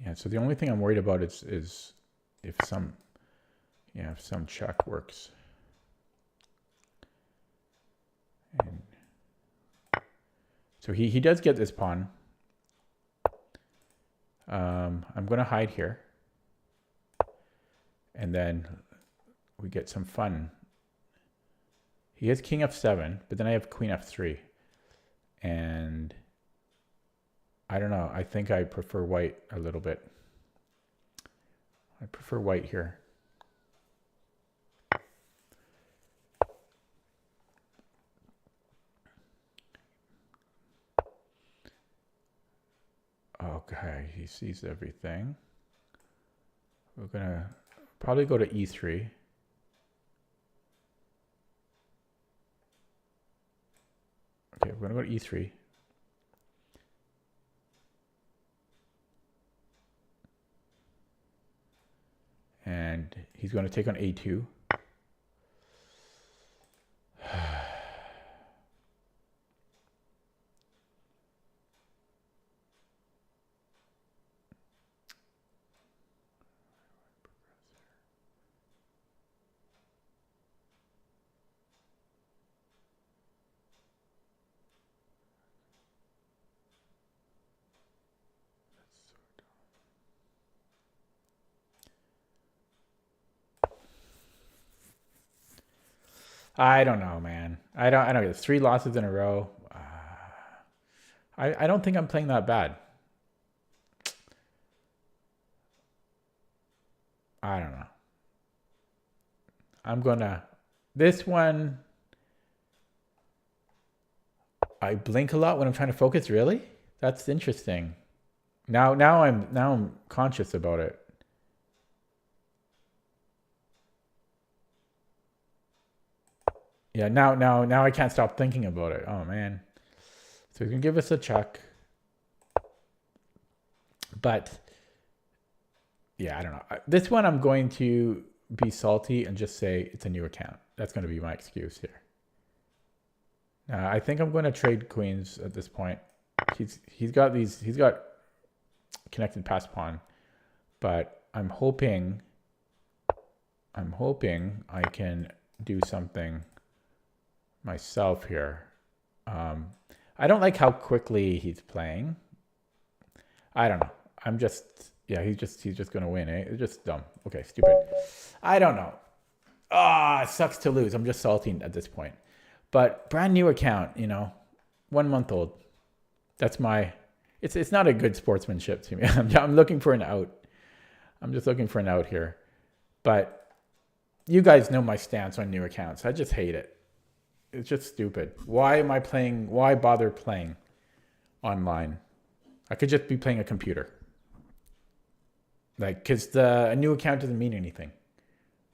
Yeah, so the only thing I'm worried about is if some check works. And so he does get this pawn. I'm going to hide here. And then we get some fun. He has king f7, but then I have queen f3. And I don't know. I think I prefer white a little bit. I prefer white here. Okay, he sees everything. We're going to probably go to e3. Okay, we're going to go to e3. And he's going to take on a2. I don't know, man. I don't get 3 losses in a row. I don't think I'm playing that bad. I don't know. I'm gonna this one. I blink a lot when I'm trying to focus. Really? That's interesting. Now I'm conscious about it. Yeah, now I can't stop thinking about it. Oh man. So he's gonna give us a check. But yeah, I don't know. This one I'm going to be salty and just say it's a new account. That's going to be my excuse here. I think I'm going to trade queens at this point. He's got connected pass pawn, but I'm hoping I can do something myself here. I don't like how quickly he's playing. I don't know. He's just gonna win, eh? It's just dumb. Okay, stupid. I don't know. It sucks to lose. I'm just salty at this point. But brand new account, 1 month old. That's it's not a good sportsmanship to me. I'm looking for an out. I'm just looking for an out here. But you guys know my stance on new accounts. I just hate it. It's just stupid. Why bother playing online? I could just be playing a computer. Because a new account doesn't mean anything,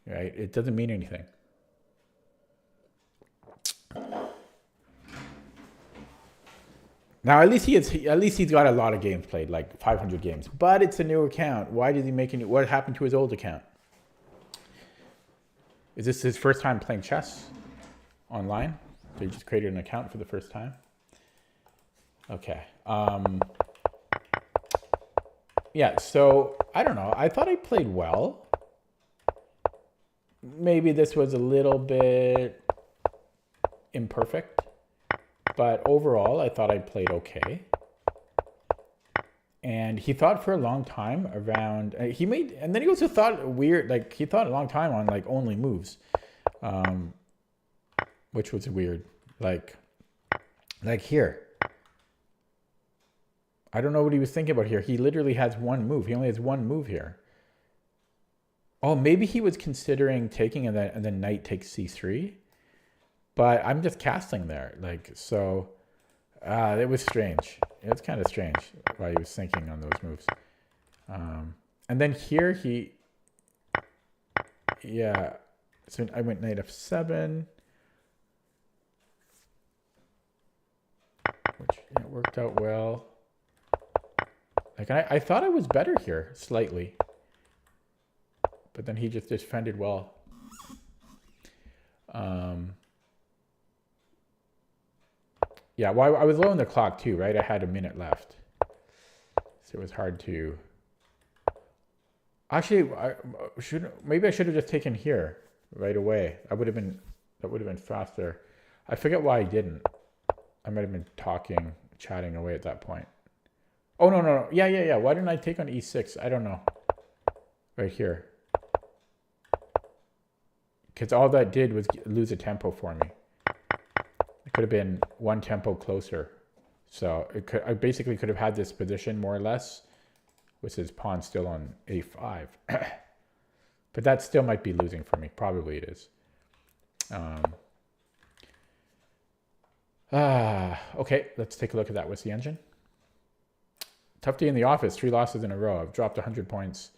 right? It doesn't mean anything. Now, at least he's got a lot of games played, like 500 games. But it's a new account. Why did he make it? What happened to his old account? Is this his first time playing chess online? So he just created an account for the first time? Okay. Yeah, so I don't know. I thought I played well. maybe this was a little bit imperfect, but overall I thought I played okay. And he thought for a long time around, and then he also thought weird, like he thought a long time on like only moves, which was weird. Like here, I don't know what he was thinking about here. He literally has one move. He only has one move here. Oh, maybe he was considering taking and then knight takes c3, but I'm just casting there. Like, so it was strange. It's kind of strange why he was thinking on those moves. And then here so I went knight f7, which worked out well. Like I thought I was better here slightly, but then he just defended well. Yeah, well, I was low on the clock too, right? I had a minute left, so it was hard to. Actually, maybe I should have just taken here right away. That would have been faster. I forget why I didn't. I might have been chatting away at that point. Oh no. Yeah. Why didn't I take on e6? I don't know. Right here, because all that did was lose a tempo for me. It could have been one tempo closer. So I basically could have had this position more or less with his pawn still on a5. But that still might be losing for me. Probably it is. Okay, let's take a look at that. What's the engine? Tough day in the office. 3 losses in a row. I've dropped 100 points.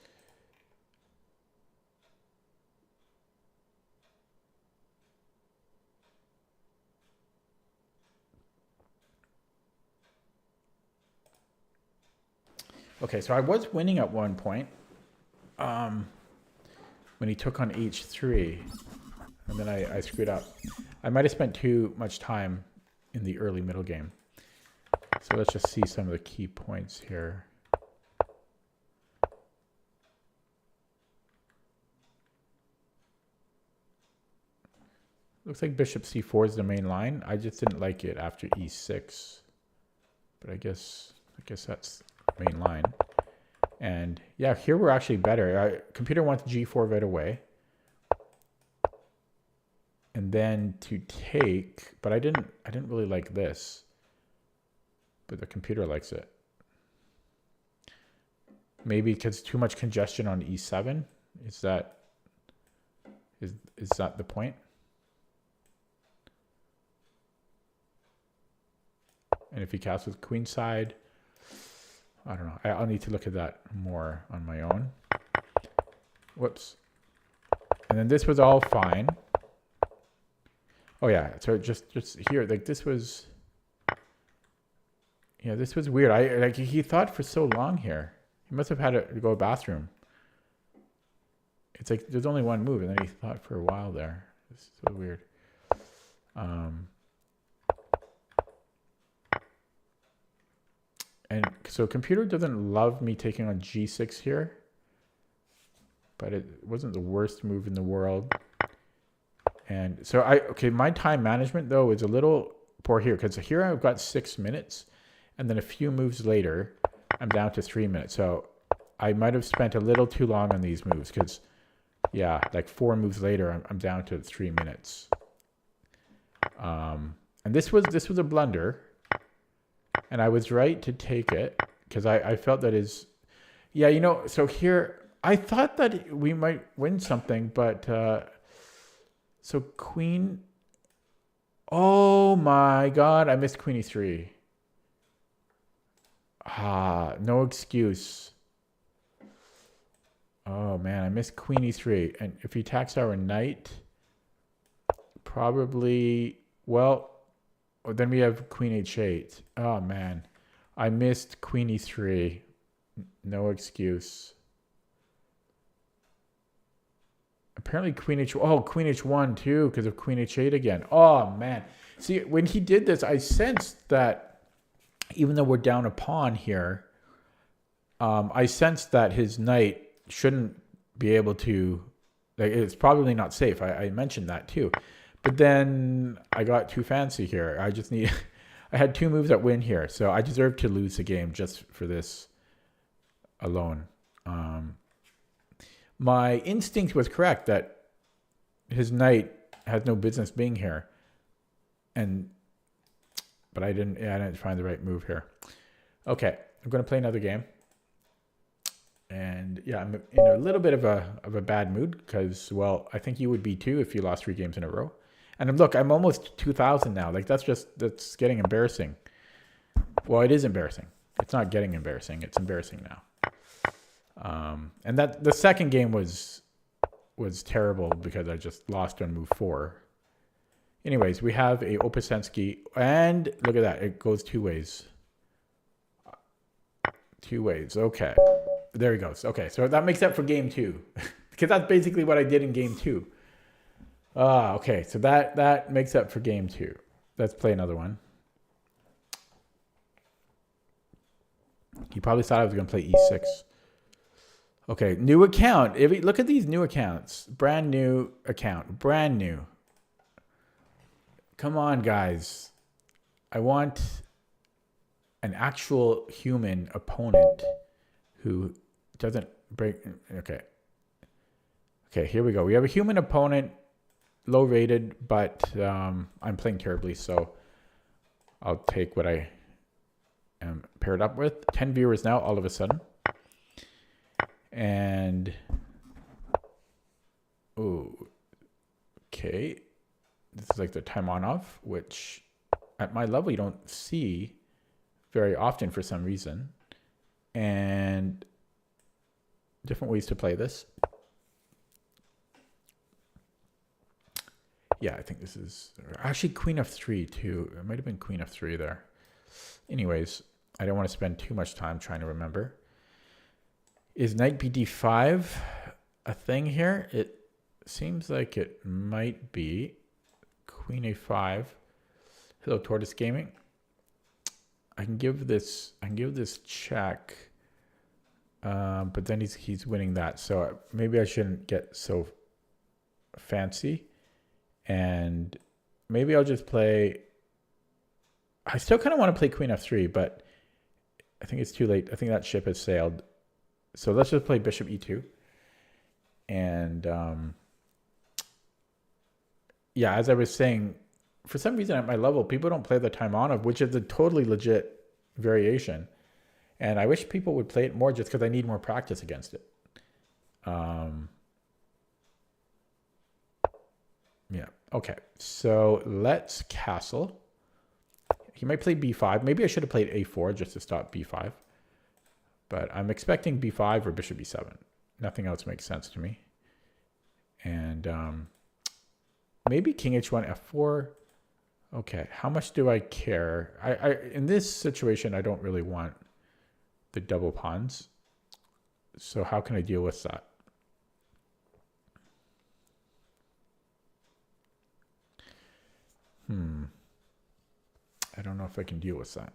Okay, so I was winning at one point when he took on h3, and then I screwed up. I might have spent too much time in the early middle game. So let's just see some of the key points here. Looks like bishop c4 is the main line. I just didn't like it after e6, but I guess that's main line. And yeah, here we're actually better. Computer wants g4 right away, and then to take, but I didn't really like this, but the computer likes it. Maybe because too much congestion on e7. Is that the point? And if he castles queenside, I don't know. I'll need to look at that more on my own. Whoops. And then this was all fine. Oh yeah, so just here, like this was, yeah, this was weird. He thought for so long here. He must have had to go to the bathroom. It's like there's only one move, and then he thought for a while there. It's so weird. And so computer doesn't love me taking on g6 here, but it wasn't the worst move in the world. And so my time management though is a little poor here, because here I've got 6 minutes, and then a few moves later, I'm down to 3 minutes. So I might have spent a little too long on these moves, because yeah, like 4 moves later, I'm down to 3 minutes. And this was a blunder. And I was right to take it, because I felt that yeah, so here, I thought that we might win something, but, so queen, oh my God, I missed queen e3. No excuse. Oh man, I missed queen e3. And if he attacks our knight, probably, well, then we have queen h8. Oh man, I missed queen e3. No excuse. Apparently queen h1 too, because of queen h8 again. Oh man. See, when he did this, I sensed that even though we're down a pawn here, I sensed that his knight shouldn't be able to Like, it's probably not safe. I mentioned that too. But then I got too fancy here. I just need I had 2 moves that win here. So I deserve to lose the game just for this alone. My instinct was correct that his knight has no business being here. But I didn't find the right move here. Okay, I'm going to play another game. And yeah, I'm in a little bit of a bad mood because, well, I think you would be too if you lost 3 games in a row. And look, I'm almost 2,000 now. Like, that's getting embarrassing. Well, it is embarrassing. It's not getting embarrassing. It's embarrassing now. And that the second game was terrible because I just lost on move 4. Anyways, we have a Opasensky, and look at that. It goes 2 ways. 2 ways. Okay. There he goes. Okay, so that makes up for game 2. Because that's basically what I did in game 2. Okay, so that makes up for game 2. Let's play another one. He probably thought I was going to play e6. Okay, new account. Look at these new accounts. Brand new account. Brand new. Come on, guys. I want an actual human opponent who doesn't break. Okay. Okay, here we go. We have a human opponent, low rated, but I'm playing terribly, so I'll take what I am paired up with. 10 viewers now, all of a sudden. And, okay. This is like the time on off, which at my level you don't see very often for some reason. And different ways to play this. Yeah, I think this is actually queen f3 too. It might have been queen f3 there. Anyways, I don't want to spend too much time trying to remember. Is knight bd5 a thing here? It seems like it might be. Queen a5. Hello, Tortoise Gaming. I can give this check, but then he's winning that. So maybe I shouldn't get so fancy, and maybe I'll just play. I still kind of want to play queen f3, but I think it's too late. I think that ship has sailed. So let's just play bishop e2. And yeah, as I was saying, for some reason at my level, people don't play the Taimanov, which is a totally legit variation. And I wish people would play it more just because I need more practice against it. Yeah, okay. So let's castle. He might play b5. Maybe I should have played a4 just to stop b5. But I'm expecting b5 or bishop b7. Nothing else makes sense to me. And maybe king h1, f4. Okay, how much do I care? I in this situation, I don't really want the double pawns. So how can I deal with that? I don't know if I can deal with that.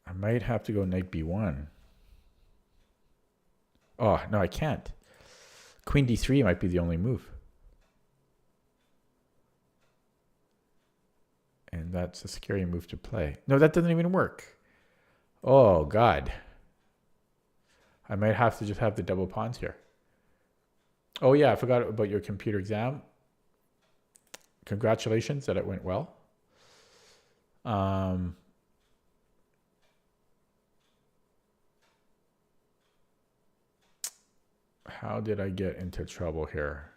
I might have to go knight b1. Oh, no, I can't. Queen d3 might be the only move. And that's a scary move to play. No, that doesn't even work. Oh, God. I might have to just have the double pawns here. Oh, yeah, I forgot about your computer exam. Congratulations that it went well. How did I get into trouble here?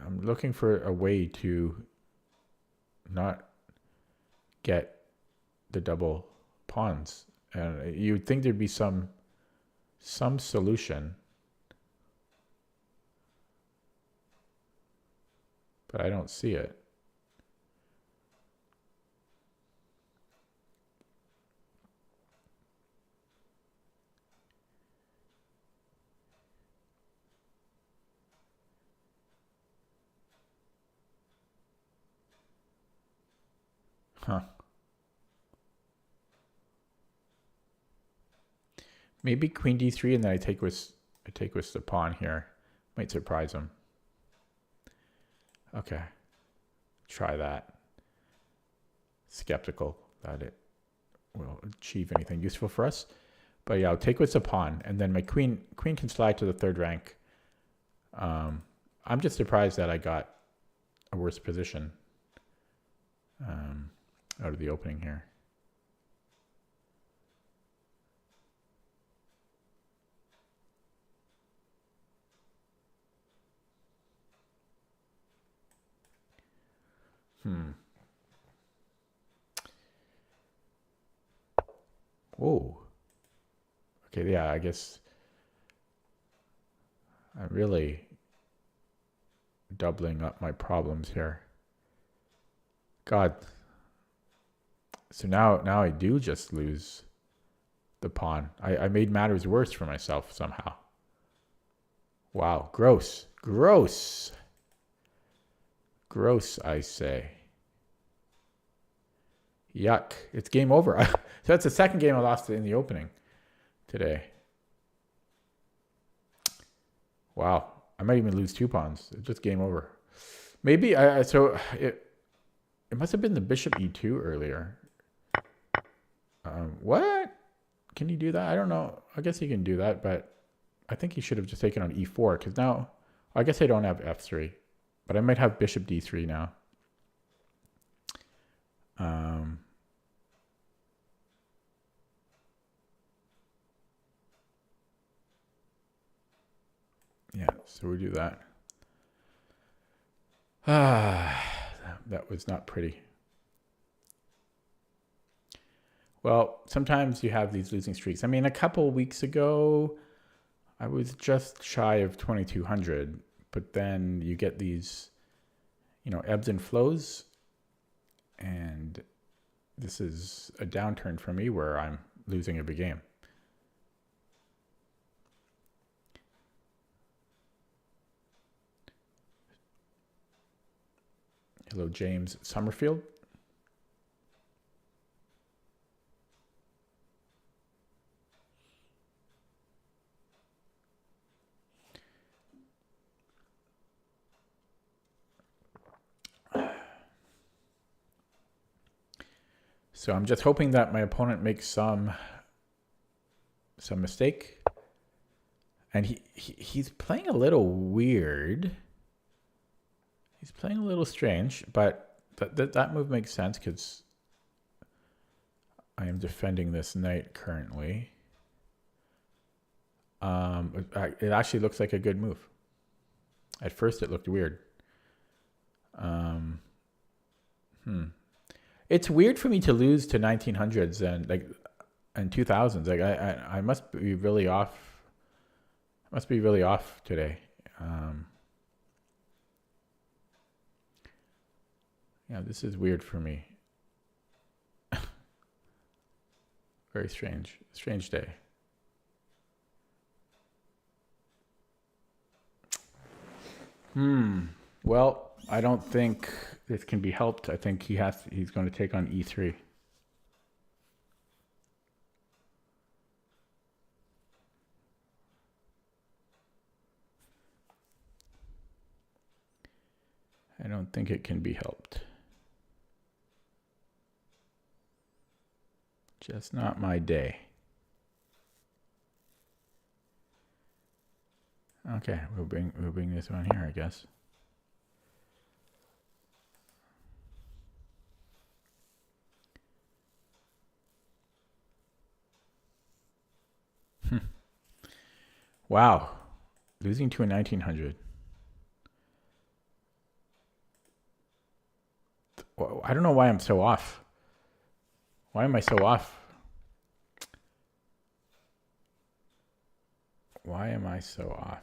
I'm looking for a way to not get the double pawns. And you'd think there'd be some solution. But I don't see it. Huh. Maybe queen d3 and then I take with the pawn here. Might surprise him. Okay. Try that. Skeptical that it will achieve anything useful for us. But yeah, I'll take with the pawn, and then my queen can slide to the third rank. I'm just surprised that I got a worse position out of the opening here. Whoa. Okay, yeah, I guess I'm really doubling up my problems here. God. So now I do just lose the pawn. I made matters worse for myself somehow. Wow, gross. Gross. Gross, I say. Yuck. It's game over. So that's the second game I lost in the opening today. Wow. I might even lose 2 pawns. It's just game over. Maybe it must have been the bishop e2 earlier. What? Can you do that? I don't know. I guess he can do that, but I think he should have just taken on e4 because now I guess I don't have f3, but I might have bishop d3 now. Yeah, so we do that. That was not pretty. Well, sometimes you have these losing streaks. I mean, a couple weeks ago, I was just shy of 2,200, but then you get these, ebbs and flows. And this is a downturn for me where I'm losing every game. Hello, James Summerfield. So I'm just hoping that my opponent makes some mistake. And he's playing a little weird. He's playing a little strange, but that move makes sense because I am defending this knight currently. It actually looks like a good move. At first it looked weird. It's weird for me to lose to 1900s and 2000s. Like I must be really off. I must be really off today. Yeah, this is weird for me. Very strange. Strange day. Well, I don't think this can be helped. I think he's going to take on e3. I don't think it can be helped. Just not my day. Okay, we'll bring this one here, I guess. Wow, losing to a 1900. I don't know why I'm so off. Why am I so off? Why am I so off?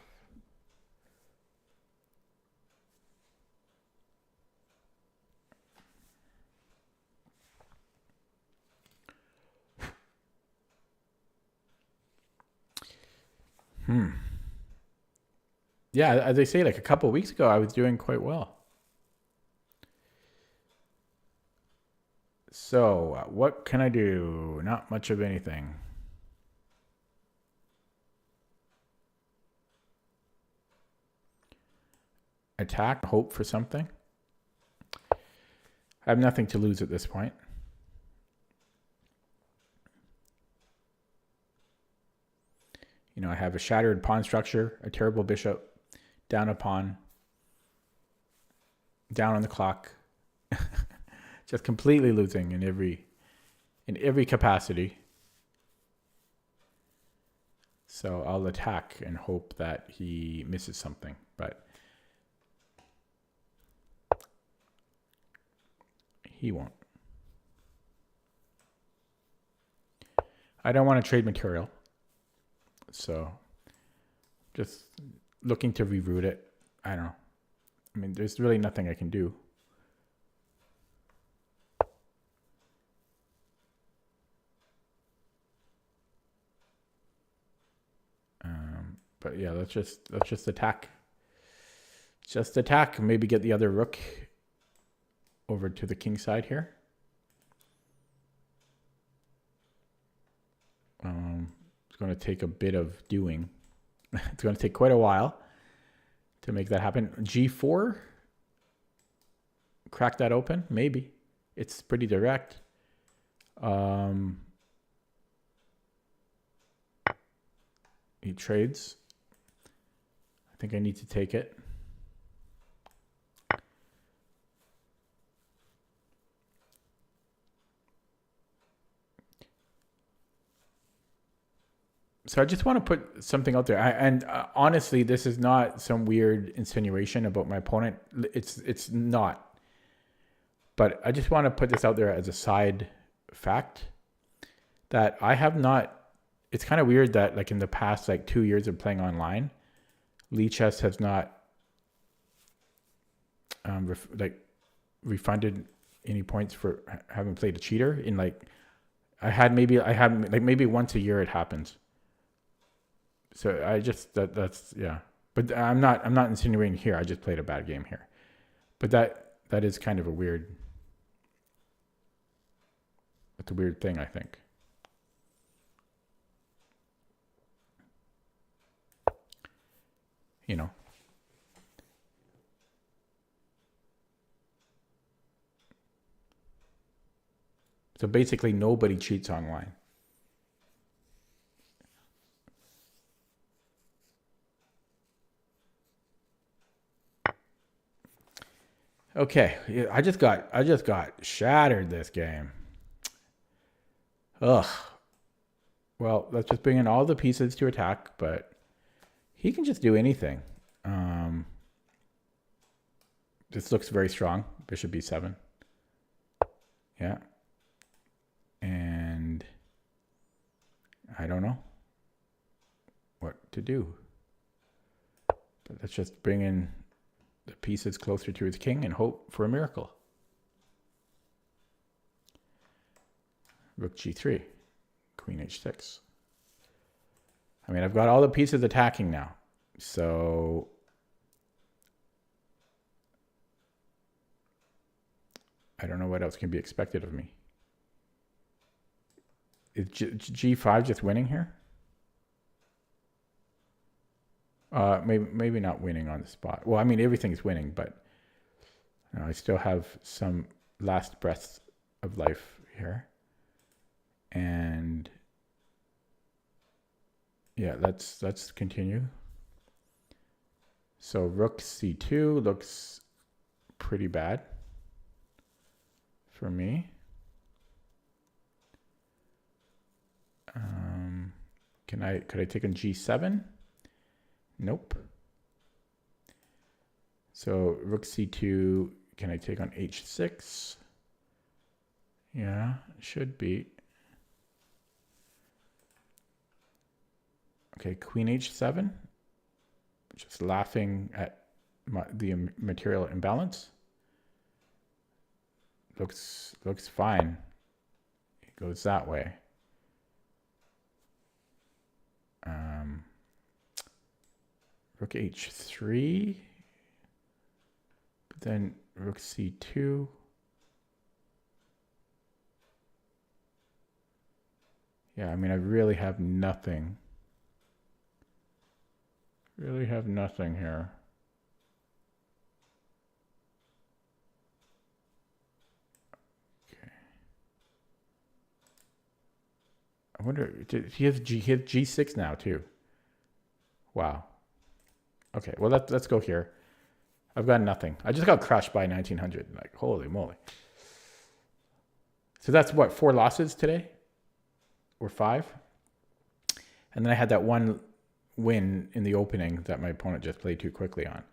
Yeah, as I say, like a couple of weeks ago, I was doing quite well. So, what can I do? Not much of anything. attack, hope for something. I have nothing to lose at this point. You know, I have a shattered pawn structure, a terrible bishop, down a pawn, down on the clock, just completely losing in every capacity. So I'll attack and hope that he misses something, but he won't. I don't want to trade material, so just looking to reroute it. I don't know. I mean, there's really nothing I can do. But yeah, let's just attack. Just attack. Maybe get the other rook over to the king side here. It's going to take a bit of doing. It's going to take quite a while to make that happen. G4. Crack that open? Maybe. It's pretty direct. He trades. I think I need to take it. So I just want to put something out there. Honestly, this is not some weird insinuation about my opponent. It's not. But I just want to put this out there as a side fact that I have not. It's kind of weird that like in the past like 2 years of playing online, Lichess has not refunded any points for having played a cheater. In like I have maybe once a year it happens. So I just that's yeah. But I'm not insinuating here. I just played a bad game here. But that is kind of a weird. It's a weird thing, I think. You know. So basically nobody cheats online. Okay, I just got shattered this game. Ugh. Well, let's just bring in all the pieces to attack, but he can just do anything. This looks very strong. Bishop b7. Yeah. And I don't know what to do. But let's just bring in the pieces closer to his king and hope for a miracle. Rook g3, queen h6. I mean, I've got all the pieces attacking now. So I don't know what else can be expected of me. Is g5 just winning here? Maybe not winning on the spot. Well, I mean, everything's winning, but I still have some last breaths of life here. And yeah, let's continue. So rook c2 looks pretty bad for me. Could I take on g7? Nope. So rook c2, can I take on h6? Yeah, should be. Okay, queen h7. Just laughing at the material imbalance. Looks fine. It goes that way. Rook h3, but then rook c2. Yeah, I mean, I really have nothing. Really have nothing here. I wonder, he has G6 now too. Wow. Okay, well, let's go here. I've got nothing. I just got crushed by 1900. Like, holy moly. So that's what, 4 losses today? Or 5? And then I had that one win in the opening that my opponent just played too quickly on.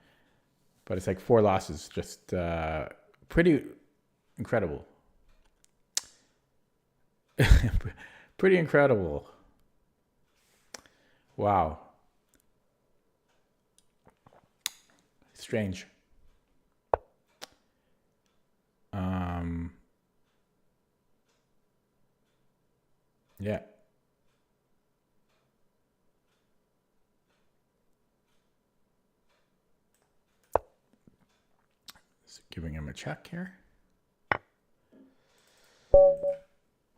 But it's like 4 losses, just pretty incredible. Pretty incredible. Wow. Strange. Yeah. Just giving him a check here.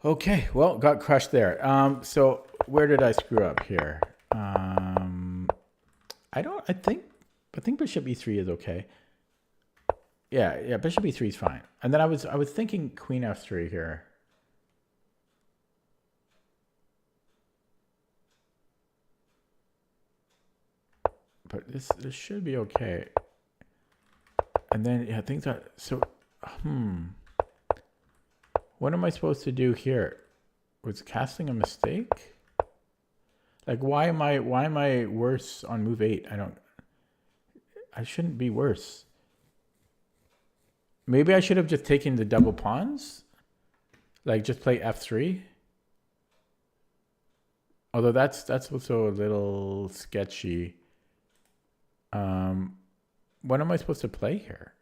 Okay, well, got crushed there. So where did I screw up here? I think bishop e3 is okay. Yeah, bishop e3 is fine. And then I was thinking queen f3 here. But this should be okay. And then yeah, things are so what am I supposed to do here? Was casting a mistake? Like why am I worse on move 8? I shouldn't be worse. Maybe I should have just taken the double pawns? Like just play f3? Although that's also a little sketchy. What am I supposed to play here?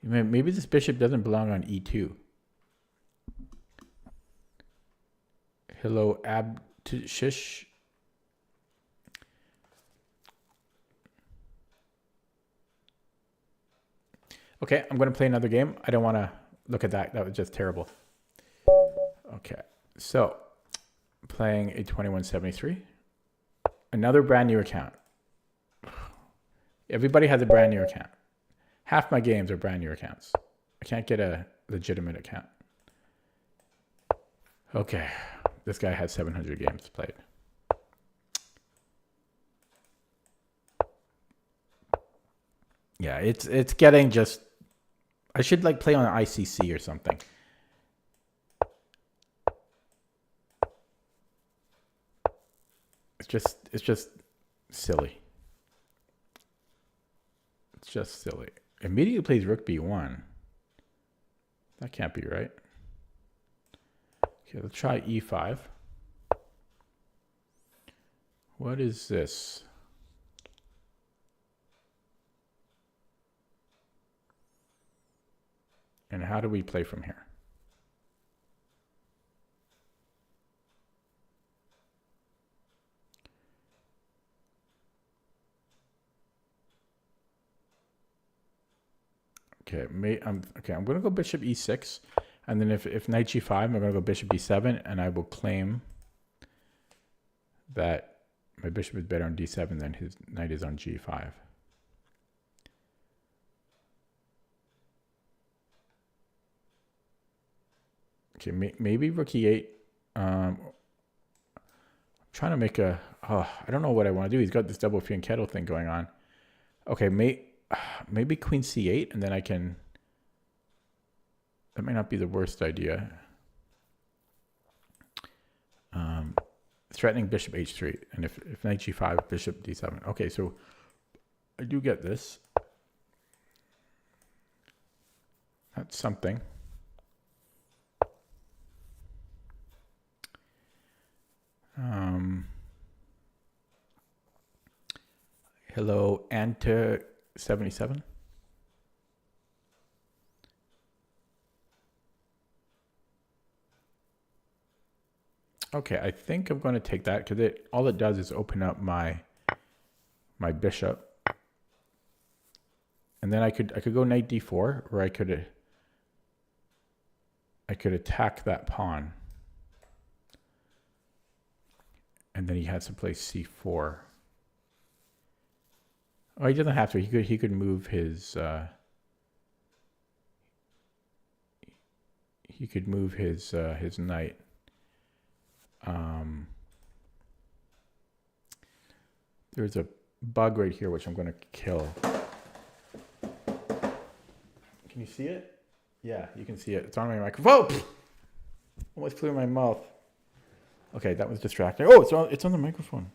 Maybe this bishop doesn't belong on e2. Hello, Shish. Okay, I'm going to play another game. I don't want to look at that. That was just terrible. Okay, so playing a 2173. Another brand new account. Everybody has a brand new account. Half my games are brand new accounts. I can't get a legitimate account. Okay, this guy has 700 games played. Yeah, it's getting just. I should like play on ICC or something. It's just silly. It's just silly. Immediately plays rook b1. That can't be right. Okay, let's try e5. What is this? And how do we play from here? Okay, I'm going to go bishop e6, and then if knight g5, I'm going to go bishop e7, and I will claim that my bishop is better on d7 than his knight is on g5. Okay, maybe rook e8. I'm trying to make a. Oh, I don't know what I want to do. He's got this double fianchetto thing going on. Okay, maybe queen c8, and then I can. That may not be the worst idea. Threatening bishop h3, and if knight g5, bishop d7. Okay, so I do get this. That's something. Hello, Anta77. Okay, I think I'm going to take that because all it does is open up my bishop, and then I could go knight d4, or I could attack that pawn, and then he has to play c4. Oh, he doesn't have to. He could move his. he could move his knight. There's a bug right here which I'm going to kill. Can you see it? Yeah, you can see it. It's on my microphone. Oh! Almost flew in my mouth. Okay, that was distracting. Oh, it's on the microphone.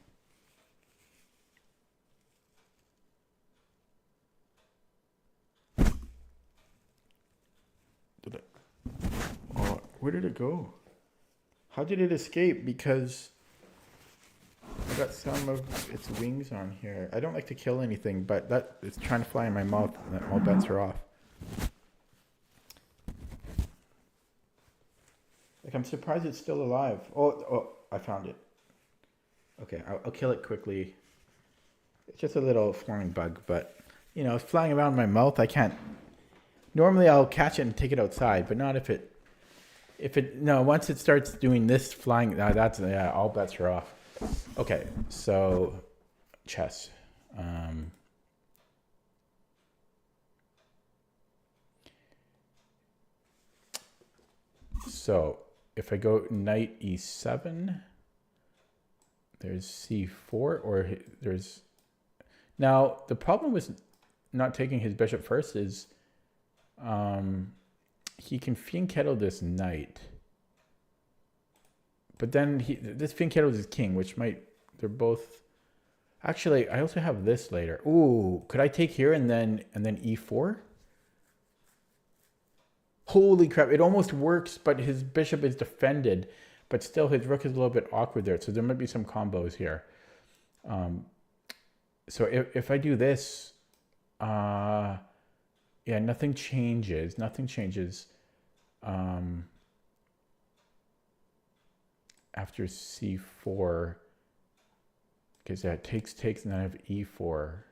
Oh, where did it go? How did it escape? Because I got some of its wings on here. I don't like to kill anything, but it's trying to fly in my mouth, and all bets are off. Like, I'm surprised it's still alive. Oh, I found it. Okay, I'll kill it quickly. It's just a little flying bug, but, you know, it's flying around my mouth. I can't. Normally, I'll catch it and take it outside, but not if it. No, once it starts doing this flying, all bets are off. Okay, so chess. So if I go knight e7, there's c4, or there's... Now, the problem with not taking his bishop first is he can fianchetto this knight. But then this fianchettos his king, which might... They're both... Actually, I also have this later. Ooh, could I take here and then e4? Holy crap, it almost works, but his bishop is defended. But still, his rook is a little bit awkward there. So there might be some combos here. So if I do this... yeah, nothing changes. Nothing changes. After c4, because that takes, and then I have e4.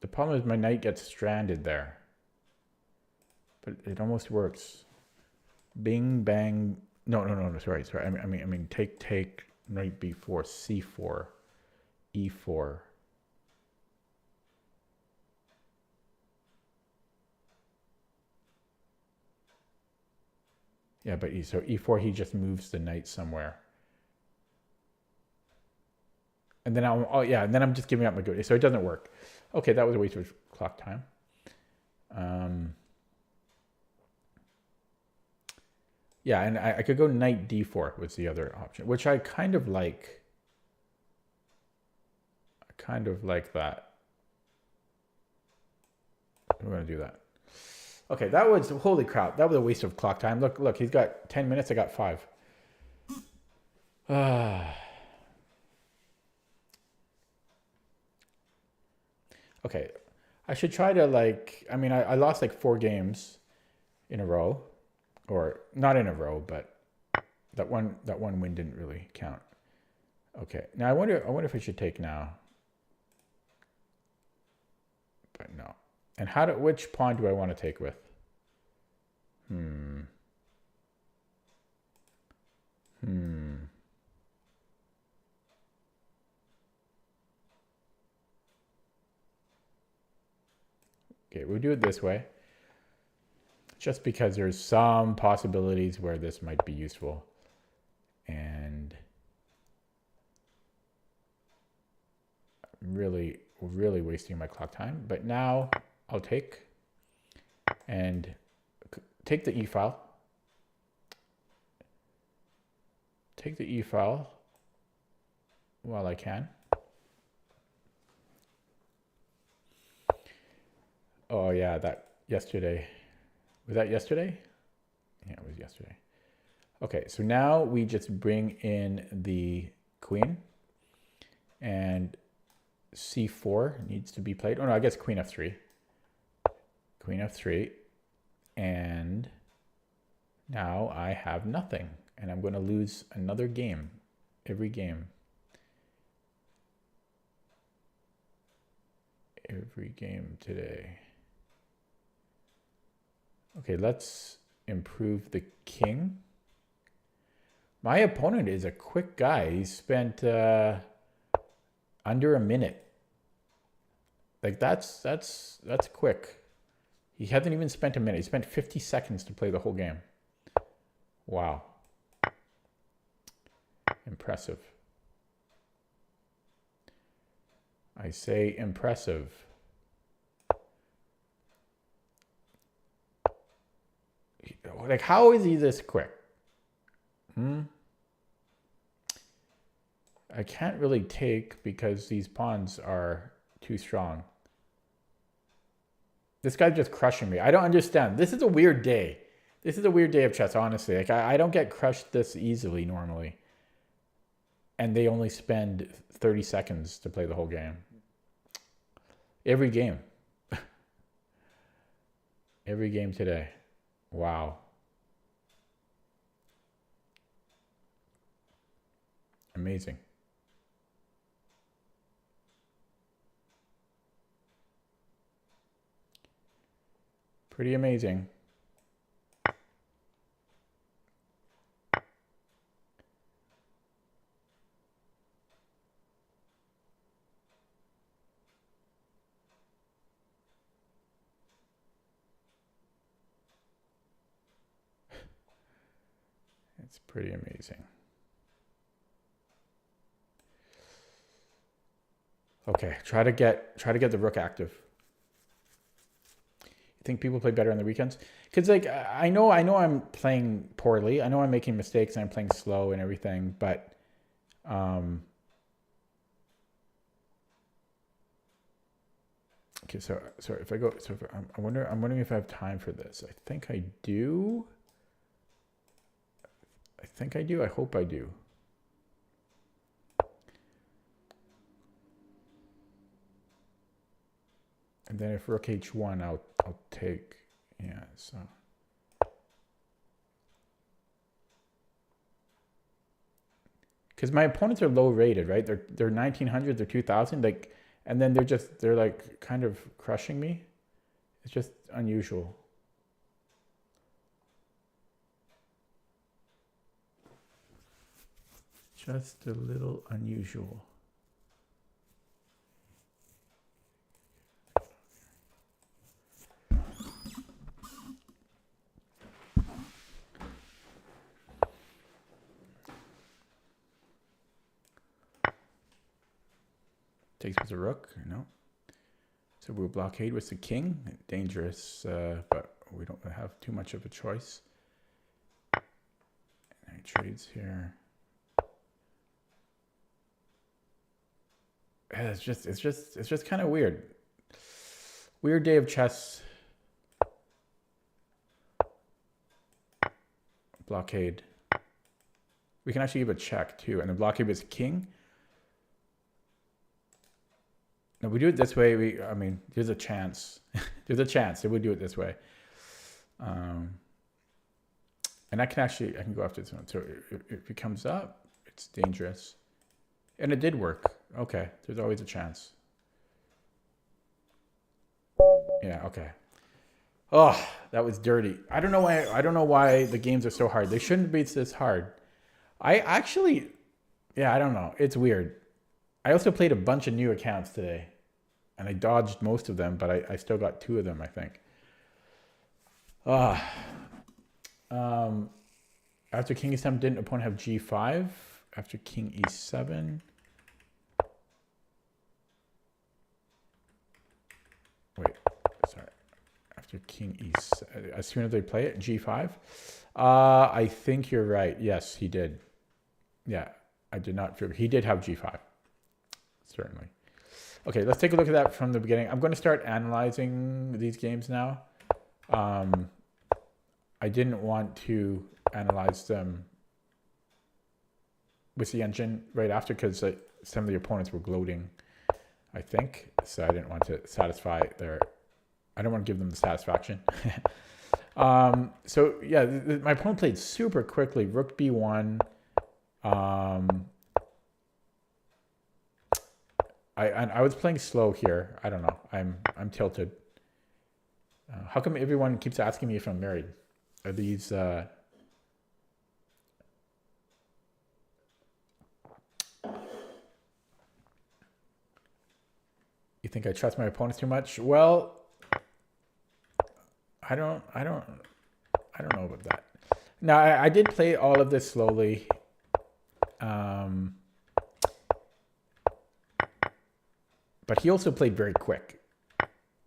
The problem is my knight gets stranded there, but it almost works. Bing bang. No. Sorry. I mean, take. Knight b4, c4, e4. Yeah, but so e4, he just moves the knight somewhere. And then and then I'm just giving up my good. So it doesn't work. Okay, that was a waste of clock time. Yeah, and I could go knight d4 was the other option, which I kind of like. I kind of like that. We're going to do that. Okay, that was, holy crap, that was a waste of clock time. Look, he's got 10 minutes, I got 5. Okay, I should try to I lost like 4 games in a row, or not in a row, but that one win didn't really count. Okay, now I wonder if I should take now. But no. And which pawn do I want to take with? Okay, we'll do it this way. Just because there's some possibilities where this might be useful. And I'm really wasting my clock time. But now I'll take the e-file. Take the e-file while I can. Oh yeah, that yesterday. Was that yesterday? Yeah, it was yesterday. Okay, so now we just bring in the queen, and c4 needs to be played. Oh no, I guess queen f3. Queen f3, and now I have nothing, and I'm going to lose another game, every game. Every game today. Okay, let's improve the king. My opponent is a quick guy. He spent under a minute. Like that's quick. He hasn't even spent a minute. He spent 50 seconds to play the whole game. Wow. Impressive. I say impressive. Like, how is he this quick? I can't really take because these pawns are too strong. This guy's just crushing me. I don't understand. This is a weird day. This is a weird day of chess, honestly. Like, I don't get crushed this easily normally. And they only spend 30 seconds to play the whole game. Every game. Every game today. Wow. Amazing. Pretty amazing. It's pretty amazing. Okay, try to get the rook active. You think people play better on the weekends? Because like I know I'm playing poorly. I know I'm making mistakes and I'm playing slow and everything, but okay, so if I go, so if I'm wondering if I have time for this. I think I do. I hope I do. And then if rook h1, I'll take, yeah, so. Because my opponents are low rated, right? They're 1900, they're 2000, like, and then they're like kind of crushing me. It's just unusual. Just a little unusual. Takes with the rook, no. So we'll blockade with the king. Dangerous, but we don't have too much of a choice. And he trades here. Yeah, it's just kind of weird. Weird day of chess. Blockade. We can actually give a check too, and the blockade was king. No, we do it this way. I mean, there's a chance. There's a chance that we do it this way. And I can go after this one. So if it comes up, it's dangerous. And it did work. Okay, there's always a chance. Yeah, okay. Oh, that was dirty. I don't know why the games are so hard. They shouldn't be this hard. I actually, yeah, I don't know. It's weird. I also played a bunch of new accounts today, and I dodged most of them, but I still got 2 of them, I think. After king e7, didn't opponent have g5? After king e7. Wait, sorry. After king e7, as soon as they play it, g5. I think you're right. Yes, he did. Yeah, I did not figure. He did have g5. Certainly. Okay, let's take a look at that from the beginning. I'm going to start analyzing these games now. I didn't want to analyze them with the engine right after because some of the opponents were gloating, I think. So I didn't want to satisfy I don't want to give them the satisfaction. So yeah, my opponent played super quickly. Rook b1. I was playing slow here. I don't know. I'm tilted. How come everyone keeps asking me if I'm married? Are these You think I trust my opponents too much? Well, I don't know about that. Now, I did play all of this slowly. But he also played very quick.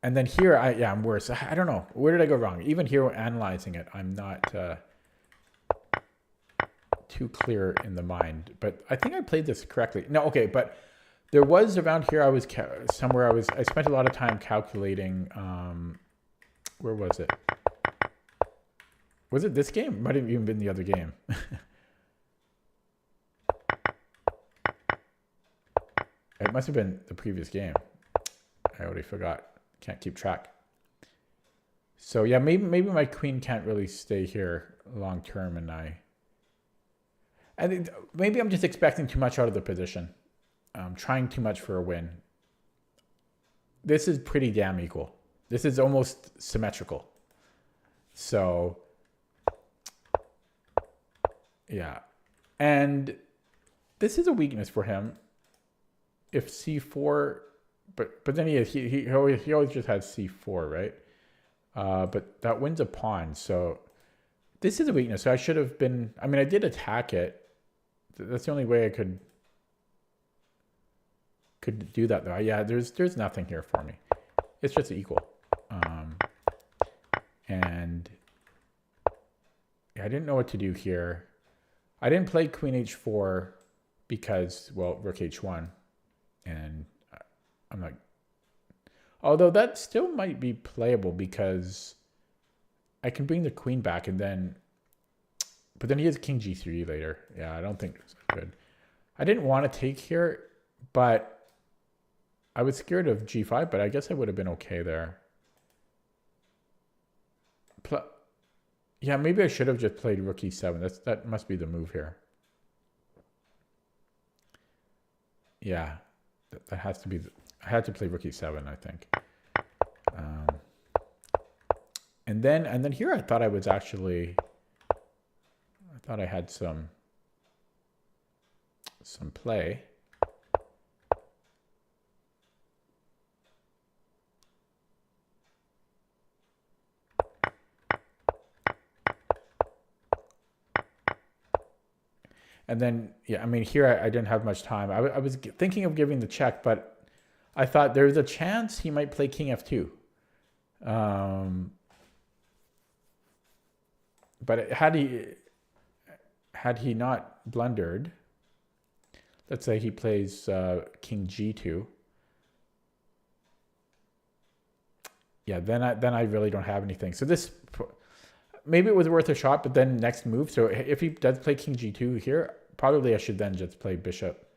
And then here, I'm worse. I don't know. Where did I go wrong? Even here, analyzing it, I'm not too clear in the mind. But I think I played this correctly. No, okay, but there was around here, I spent a lot of time calculating, where was it? Was it this game? Might have even been the other game. It must have been the previous game. I already forgot. Can't keep track. So yeah, maybe my queen can't really stay here long term, and I think maybe I'm just expecting too much out of the position. Trying too much for a win. This is pretty damn equal. This is almost symmetrical. So yeah, and this is a weakness for him. If c4, but then he always just has c4, right? But that wins a pawn, so this is a weakness. So I should have been. I mean, I did attack it. That's the only way I could do that, though. Yeah, there's nothing here for me. It's just equal, and yeah, I didn't know what to do here. I didn't play queen h4 because, well, rook h1. And I'm not, although that still might be playable because I can bring the queen back and then, but then he has king g3 later. Yeah, I don't think it's good. I didn't want to take here, but I was scared of g5, but I guess I would have been okay there. Yeah, maybe I should have just played rook e7. That must be the move here. Yeah. That has to be. I had to play rook e7, I think. And then here, I thought I was actually. I thought I had some play. And then, yeah, I mean, here I didn't have much time. I was thinking of giving the check, but I thought there's a chance he might play king f2. But had he not blundered, let's say he plays king g2. Yeah, then I really don't have anything. So this, maybe it was worth a shot, but then next move. So if he does play king g2 here, probably I should then just play bishop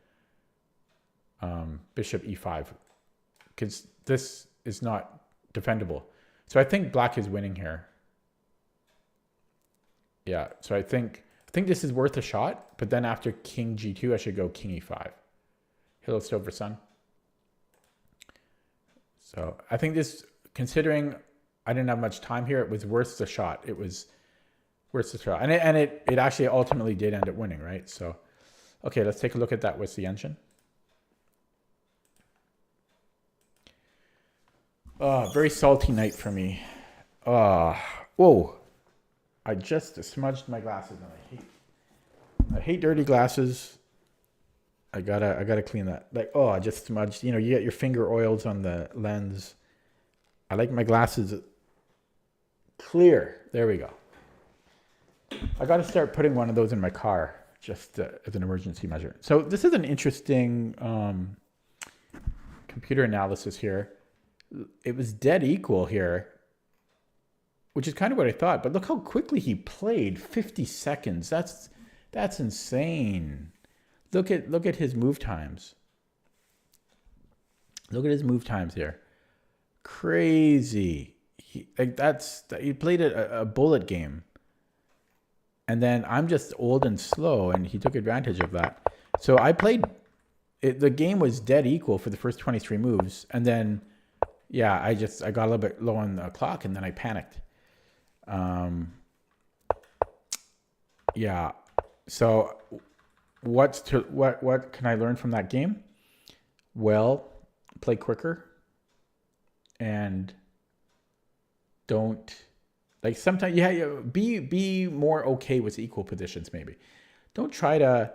e5, because this is not defendable. So I think black is winning here. Yeah, so I think this is worth a shot, but then after king g2, I should go king e5. Hello, Silver Sun. So I think this, considering I didn't have much time here, it was worth the shot. It was worth the shot. And it actually ultimately did end up winning, right? So, okay, let's take a look at that with the engine. Very salty night for me. Whoa. I just smudged my glasses, and I hate dirty glasses. I gotta clean that. Like, I just smudged. You know, you get your finger oils on the lens. I like my glasses clear. There we go. I got to start putting one of those in my car, just as an emergency measure. So this is an interesting computer analysis here. It was dead equal here, which is kind of what I thought. But look how quickly he played. 50 seconds. That's insane. Look at his move times. Look at his move times here. Crazy. He played a bullet game. And then I'm just old and slow, and he took advantage of that. So I played it. The game was dead equal for the first 23 moves, and then yeah, I got a little bit low on the clock, and then I panicked. Yeah. So what can I learn from that game? Well, play quicker. and don't like sometimes be more okay with equal positions maybe. Don't try to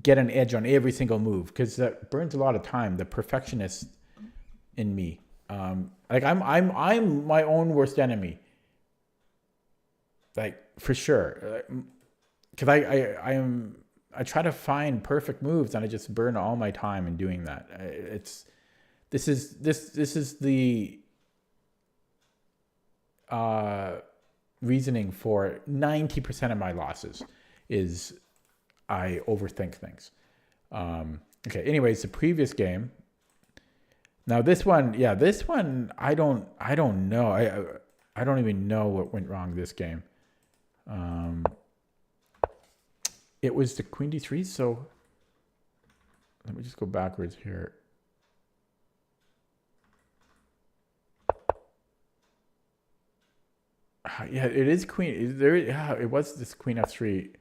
get an edge on every single move because that burns a lot of time. The perfectionist in me, like I'm my own worst enemy, like for sure. Because I try to find perfect moves and I just burn all my time in doing that. This is the reasoning for 90% of my losses is I overthink things. Okay. Anyways, the previous game. Now this one, I don't know. I don't even know what went wrong this game. It was the queen d3. So let me just go backwards here. Yeah, it is queen. It was this queen f3.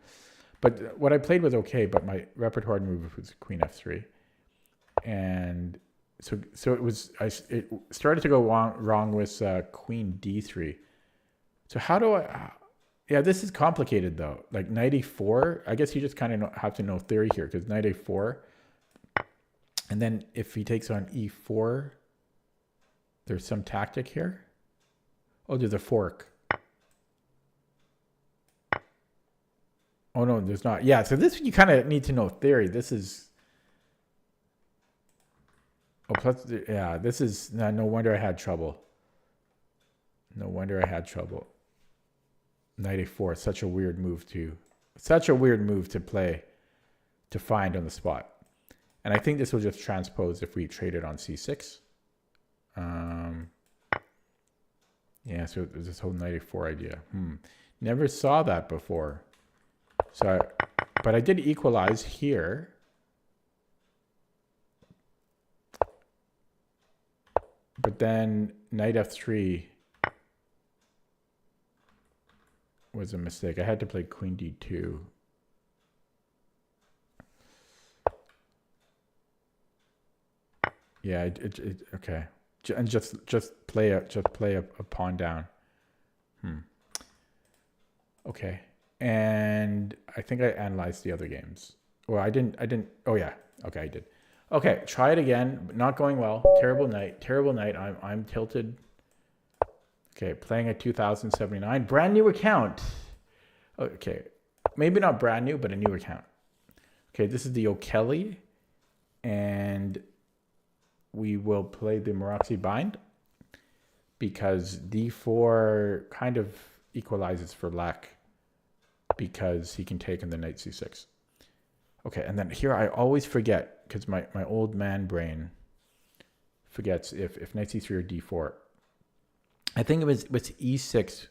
But what I played was okay, but my repertoire move was queen f3. And so it started to go wrong with queen d3. So how do I... Yeah, this is complicated though. Like knight e4, I guess you just kind of have to know theory here because knight a4. And then if he takes on e4, there's some tactic here. Oh, there's a fork. Oh no, there's not. Yeah, so this you kind of need to know theory. This is... Oh, plus, yeah, this is... No wonder I had trouble. No wonder I had trouble. Knight a4, such a weird move to play, to find on the spot. And I think this will just transpose if we traded on c6. Yeah, so there's this whole knight a4 idea. Never saw that before. But I did equalize here. But then knight f3 was a mistake. I had to play queen d2. Yeah, okay. And just play a pawn down. Okay. And I think I analyzed the other games. Well, I didn't. Oh yeah. Okay, I did. Okay, try it again. Not going well. Terrible night. I'm tilted. Okay, playing at 2079. Brand new account. Okay, maybe not brand new, but a new account. Okay, this is the O'Kelly. And we will play the Maroczy bind. Because d4 kind of equalizes for Lack. Because he can take in the knight c6. Okay, and then here I always forget, because my old man brain forgets if knight c3 or d4. I think it was e6.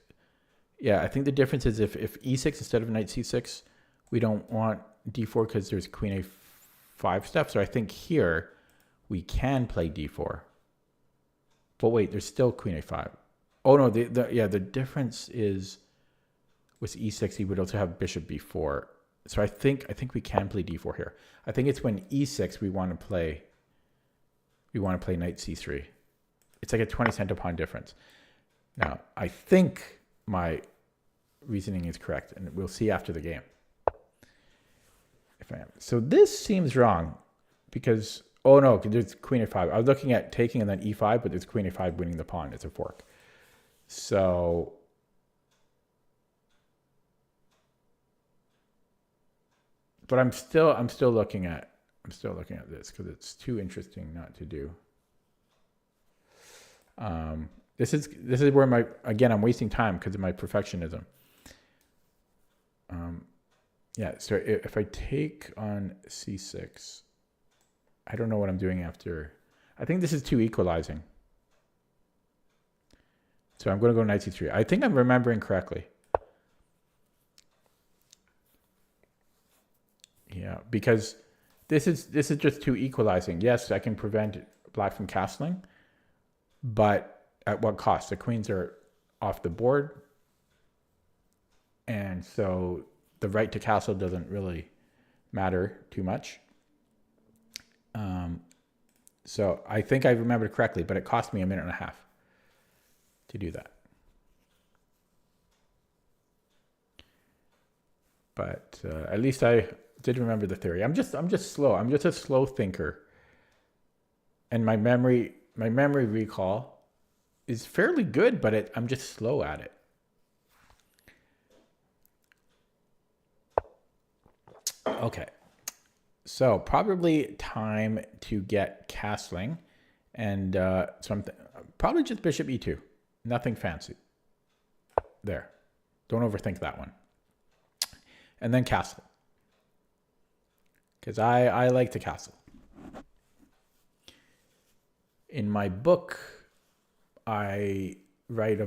Yeah, I think the difference is if e6 instead of knight c6, we don't want d4 because there's queen a5 stuff. So I think here we can play d4. But wait, there's still queen a5. Oh no, the difference is with e6 he would also have bishop b4. So I think we can play d4 here. I think it's when e6 we want to play knight c3. It's like a 20 cent pawn difference. Now, I think my reasoning is correct, and we'll see after the game if I am. So this seems wrong because, oh no, there's queen a5. I was looking at taking and then e5, but there's queen a5 winning the pawn. It's a fork. So but I'm still looking at this because it's too interesting not to do. This is where I'm wasting time because of my perfectionism. Yeah, so if I take on c6, I don't know what I'm doing after. I think this is too equalizing. So I'm going to go knight c3. I think I'm remembering correctly. Yeah, because this is just too equalizing. Yes, I can prevent black from castling, but at what cost? The queens are off the board, and so the right to castle doesn't really matter too much. So I think I remembered correctly, but it cost me a minute and a half to do that. But at least I did remember the theory. I'm just slow. I'm just a slow thinker, and my memory recall is fairly good, but I'm just slow at it. Okay, so probably time to get castling, and so probably just bishop e2. Nothing fancy. There, don't overthink that one. And then castle, because I like to castle. In my book, I write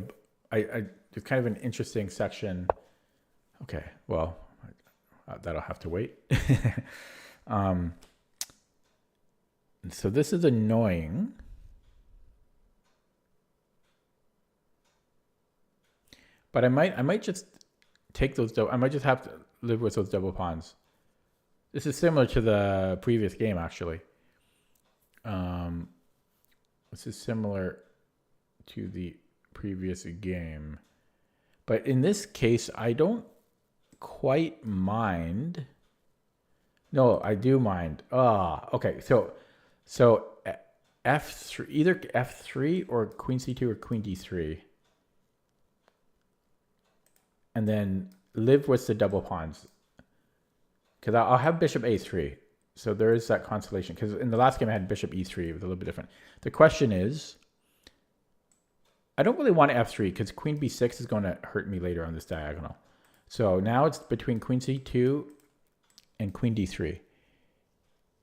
there's kind of an interesting section. Okay, well, that'll have to wait. So this is annoying. But I might just take those. I might just have to live with those double pawns. This is similar to the previous game, actually. This is similar to the previous game, but in this case, I don't quite mind. No, I do mind. Okay. So F3, either F3 or Queen C2 or Queen D3. And then live with the double pawns. Because I'll have bishop A3. So there is that consolation. Because in the last game I had bishop E3. It was a little bit different. The question is, I don't really want F3 because Queen B6 is going to hurt me later on this diagonal. So now it's between Queen C2 and Queen D3.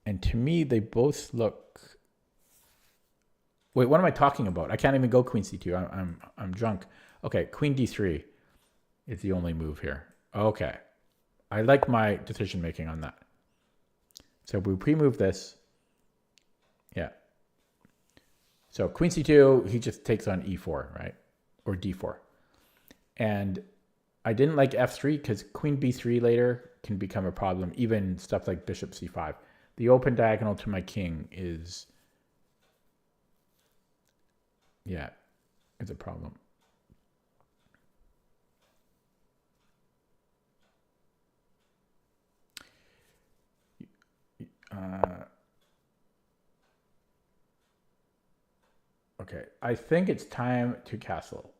And to me, they both look... Wait, what am I talking about? I can't even go Queen C2. I'm drunk. Okay, Queen D3 is the only move here. Okay. I like my decision making on that. So we pre-move this. Yeah. So Queen C2, he just takes on E4, right? Or D4. And I didn't like F3 because Queen B3 later can become a problem. Even stuff like Bishop C5. The open diagonal to my king is... Yeah, it's a problem. Okay, I think it's time to castle.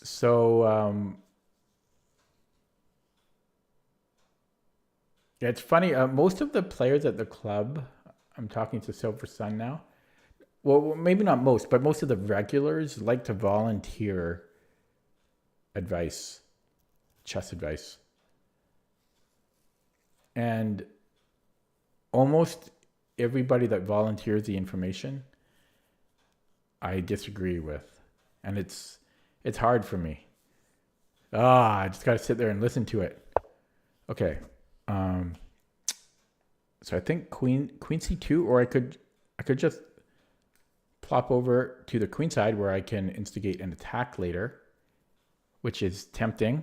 So, yeah, it's funny. Most of the players at the club, I'm talking to Silver Sun now. Well, maybe not most, but most of the regulars like to volunteer advice, chess advice. And almost everybody that volunteers the information, I disagree with. And it's hard for me. I just got to sit there and listen to it. Okay. So I think Queen C2, or I could just plop over to the queen side where I can instigate an attack later, which is tempting.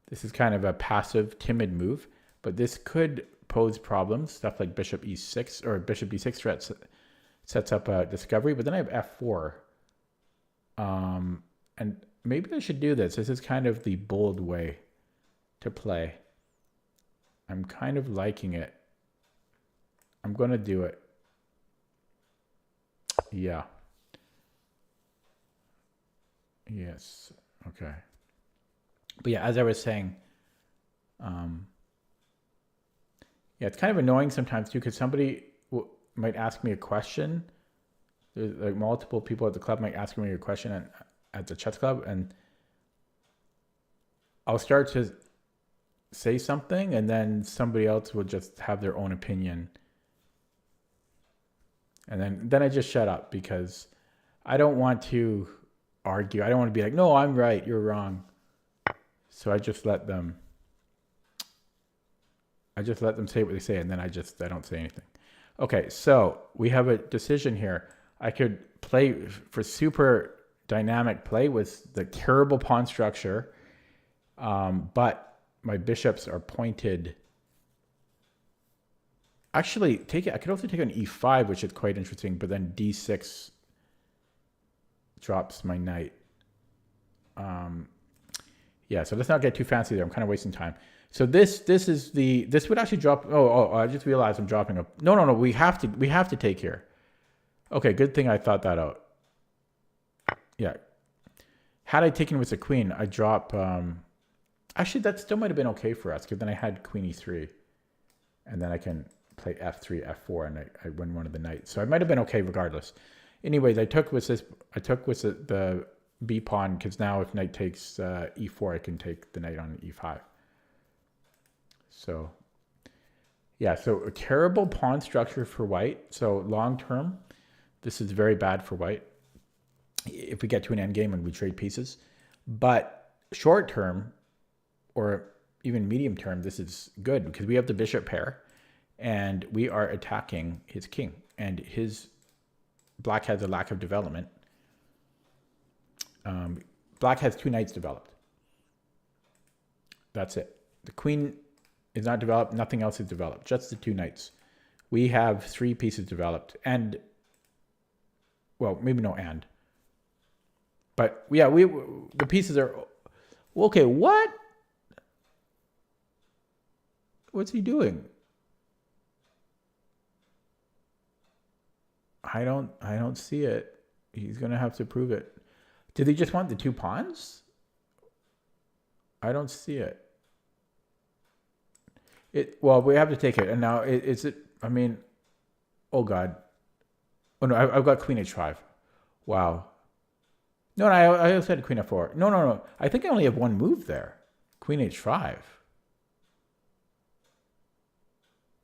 This is kind of a passive, timid move, but this could pose problems. Stuff like Bishop E6 or Bishop D6 sets up a discovery, but then I have F4. And maybe I should do this. This is kind of the bold way to play. I'm kind of liking it. I'm going to do it. Yeah. Yes. Okay. But yeah, as I was saying, yeah, it's kind of annoying sometimes too, because somebody might ask me a question. There's like multiple people at the club might ask me a question at the chess club, and I'll start to say something, and then somebody else will just have their own opinion. And then I just shut up because I don't want to argue. I don't want to be like, no, I'm right, you're wrong. So I just let them say what they say, and then I don't say anything. Okay, so we have a decision here. I could play for super dynamic play was the terrible pawn structure, but my bishops are pointed. Actually, I could also take an e5, which is quite interesting, but then d6 drops my knight. Yeah, so let's not get too fancy there. I'm kind of wasting time. So this would actually drop. Oh, I just realized I'm dropping a. No. We have to take here. Okay, good thing I thought that out. Yeah, had I taken with the queen, I drop. Actually, that still might have been okay for us because then I had queen e3, and then I can play f3, f4, and I win one of the knights. So I might have been okay regardless. Anyways, I took with the b pawn because now if knight takes e4, I can take the knight on e5. So yeah, so a terrible pawn structure for white. So long term, this is very bad for white if we get to an end game and we trade pieces. But short term or even medium term, this is good because we have the bishop pair and we are attacking his king, and his black has a lack of development. Black has 2 knights developed. That's it. The queen is not developed. Nothing else is developed. Just the 2 knights. We have 3 pieces developed, and well, maybe no and. But yeah, the pieces are okay. What? What's he doing? I don't see it. He's gonna have to prove it. Did he just want the 2 pawns? I don't see it. Well, we have to take it. And now is it? I mean, oh god. Oh no, I've got queen h5. Wow. No, I also had queen f4. No. I think I only have one move there. Queen h5.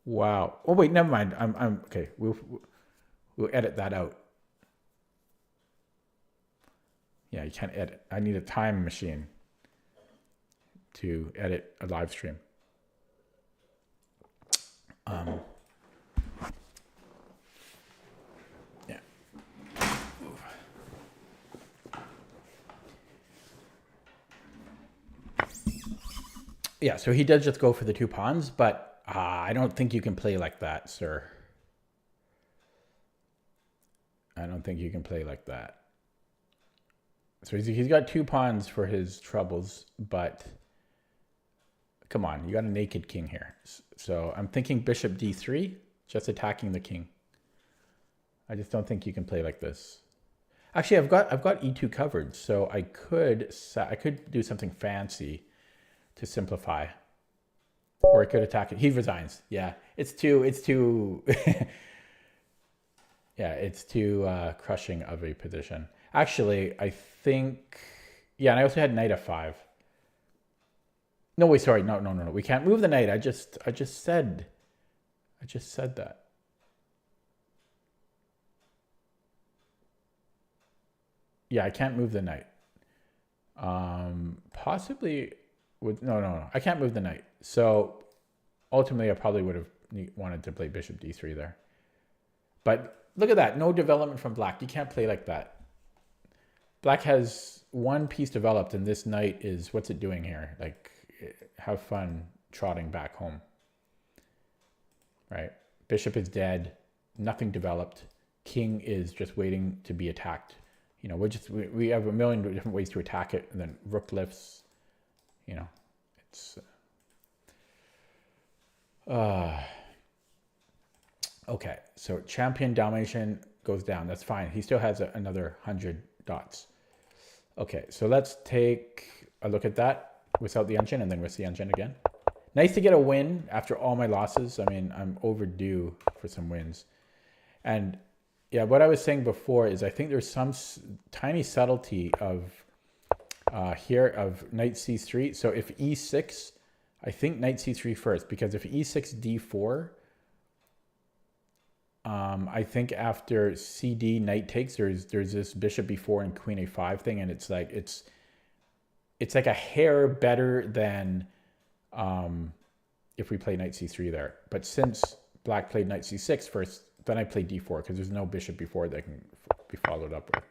Wow. Oh wait, never mind. I'm okay. We'll edit that out. Yeah, you can't edit. I need a time machine to edit a live stream. Yeah. Yeah, so he does just go for the 2 pawns, but I don't think you can play like that, sir. I don't think you can play like that. So he's got 2 pawns for his troubles, but come on, you got a naked king here. So I'm thinking bishop d3, just attacking the king. I just don't think you can play like this. Actually, I've got e2 covered, so I could do something fancy to simplify, or I could attack it. He resigns. Yeah, it's too yeah, it's too crushing of a position. Actually, I think, yeah, and I also had knight f5. No, wait, sorry, no. We can't move the knight. I just said that. Yeah, I can't move the knight. Possibly with no. I can't move the knight. So ultimately, I probably would have wanted to play bishop d3 there. But look at that, no development from black. You can't play like that. Black has 1 piece developed, and this knight is, what's it doing here? Like, have fun trotting back home, right? Bishop is dead, nothing developed. King is just waiting to be attacked. You know, we have a million different ways to attack it, and then rook lifts. You know, it's okay. So champion domination goes down. That's fine. He still has another 100 dots. Okay, so let's take a look at that without the engine and then with the engine again. Nice to get a win after all my losses. I mean, I'm overdue for some wins. And yeah, what I was saying before is I think there's some tiny subtlety of here of knight c3. So if e6, I think knight c3 first, because if e6 d4, I think after cd knight takes, there's this bishop b4 and queen a5 thing, and it's like a hair better than if we play knight c3 there. But since black played knight c6 first, then I played d4 because there's no bishop b4 that can be followed up with.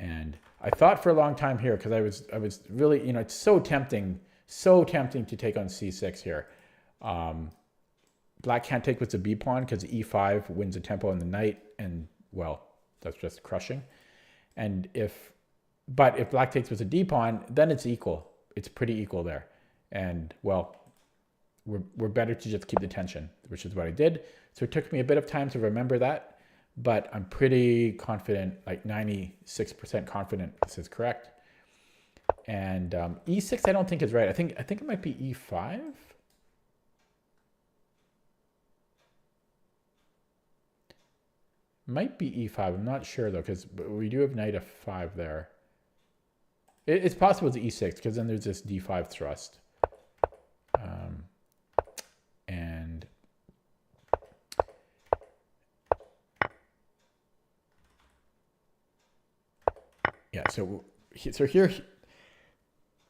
And I thought for a long time here, because I was really, you know, it's so tempting to take on c6 here. Black can't take with the b pawn because e5 wins the tempo on the knight, and well, that's just crushing. And but if black takes with a d pawn, then it's equal. It's pretty equal there. And well, we're better to just keep the tension, which is what I did. So it took me a bit of time to remember that, but I'm pretty confident, like 96% confident this is correct. And e6 I don't think is right. I think it might be e5. Might be e5. I'm not sure though, because we do have knight f5 there. It's possible it's e6 because then there's this d5 thrust. And yeah, so here,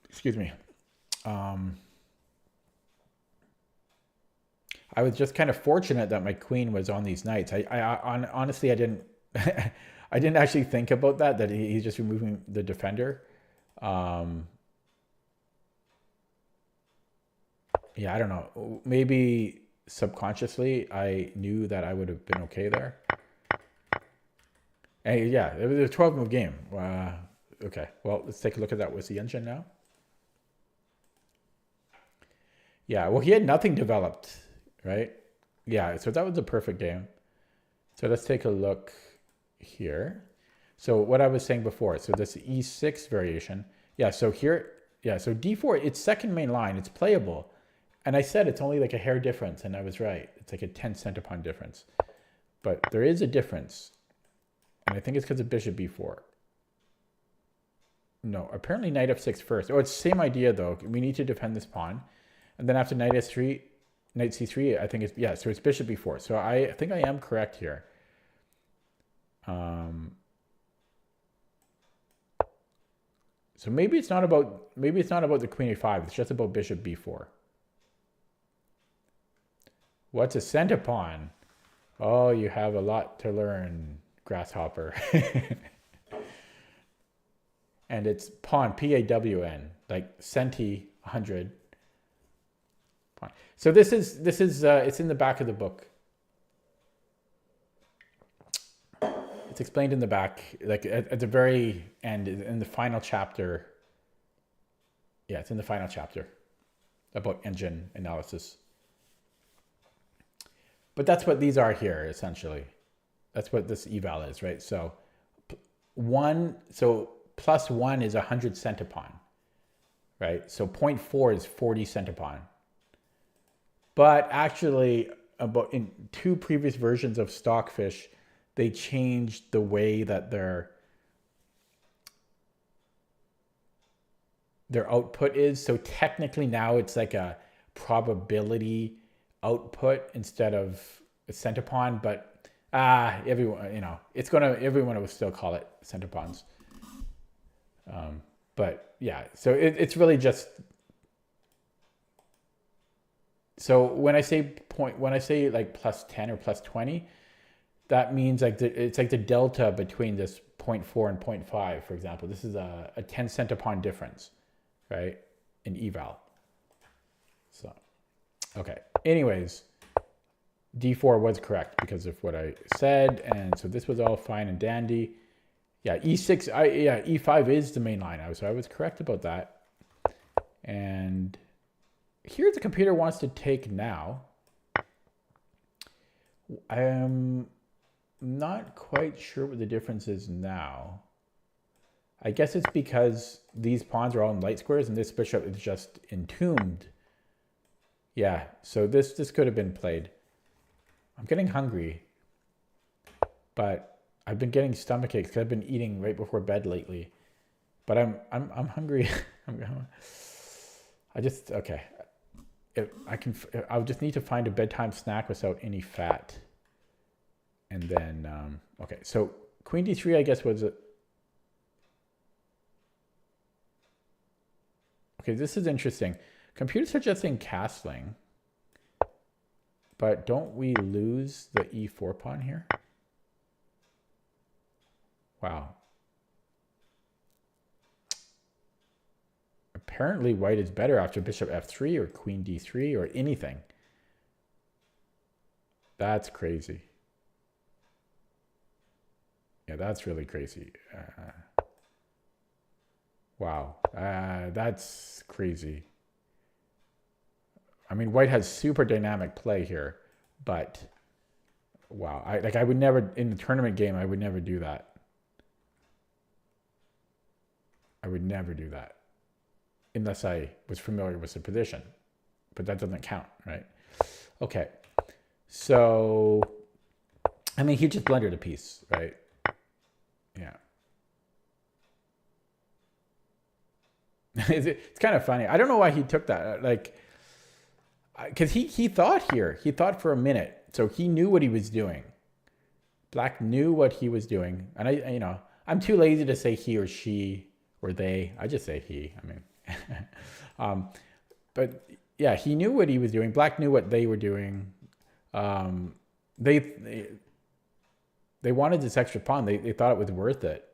excuse me. I was just kind of fortunate that my queen was on these knights. Honestly, I didn't, I didn't actually think about that he's just removing the defender. Yeah, I don't know. Maybe subconsciously I knew that I would have been okay there. And yeah, it was a 12-move game. Okay, well, let's take a look at that with the engine now. Yeah, well, he had nothing developed, right? Yeah, so that was a perfect game. So let's take a look here. So what I was saying before, so this e6 variation. Yeah, so here, yeah, so d4, it's second main line, it's playable. And I said it's only like a hair difference, and I was right. It's like a 10 centipon difference. But there is a difference. And I think it's because of bishop b4. No, apparently knight f6 first. Oh, it's the same idea though. We need to defend this pawn. And then after knight s3, knight c3, I think it's, yeah, so it's bishop b4. So I think I am correct here. So maybe it's not about the queen a5. It's just about bishop b4. What's a centipon? Oh, you have a lot to learn, grasshopper. And it's pawn, P-A-W-N, like centi 100. Pawn. So this is it's in the back of the book. It's explained in the back, like at the very end, in the final chapter. Yeah, it's in the final chapter about engine analysis. But that's what these are here, essentially. That's what this eval is, right? So plus 1 is 100 centipon, right? So 0.4 is 40 centipon. But actually, in 2 previous versions of Stockfish, they changed the way that their output is. So technically now it's like a probability output instead of a centipon, but everyone, you know, everyone will still call it centipons. But yeah, so it's really just, so when I say like plus 10 or plus 20, that means like it's like the delta between this 0.4 and 0.5, for example. This is a 10 centipon difference, right, in eval. So, okay. Anyways, d4 was correct because of what I said, and so this was all fine and dandy. Yeah, e6, e5 is the main line. So I was correct about that. And here the computer wants to take now. I'm not quite sure what the difference is now. I guess it's because these pawns are all in light squares and this bishop is just entombed. Yeah, so this could have been played. I'm getting hungry, but I've been getting stomach aches because I've been eating right before bed lately. But I'm hungry. Okay. I'll just need to find a bedtime snack without any fat. And then okay, so queen d3 I guess was okay, this is interesting. Computers suggesting castling, but don't we lose the e4 pawn here? Wow. apparently white is better after bishop f3 or queen d3 or anything. That's crazy. Yeah, that's really crazy. Wow, that's crazy. I mean, white has super dynamic play here, but wow, I would never, in the tournament game, I would never do that. I would never do that unless I was familiar with the position, but that doesn't count, right? Okay, so, I mean, he just blundered a piece, right? Yeah. It's kind of funny. I don't know why he took that. Like, because he thought here. He thought for a minute. So he knew what he was doing. Black knew what he was doing. And I'm too lazy to say he or she or they. I just say he. I mean, but yeah, he knew what he was doing. Black knew what they were doing. They wanted this extra pawn. They thought it was worth it.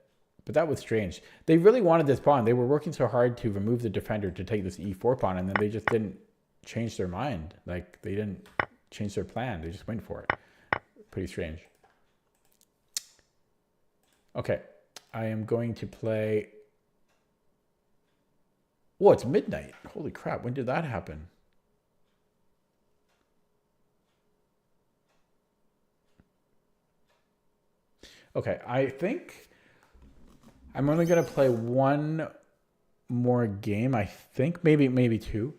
But that was strange. They really wanted this pawn. They were working so hard to remove the defender to take this e4 pawn, and then they just didn't change their mind. Like, they didn't change their plan. They just went for it. Pretty strange. Okay. I am going to play... Whoa, it's midnight. Holy crap. When did that happen? Okay, I think... I'm only going to play one more game, I think. Maybe two.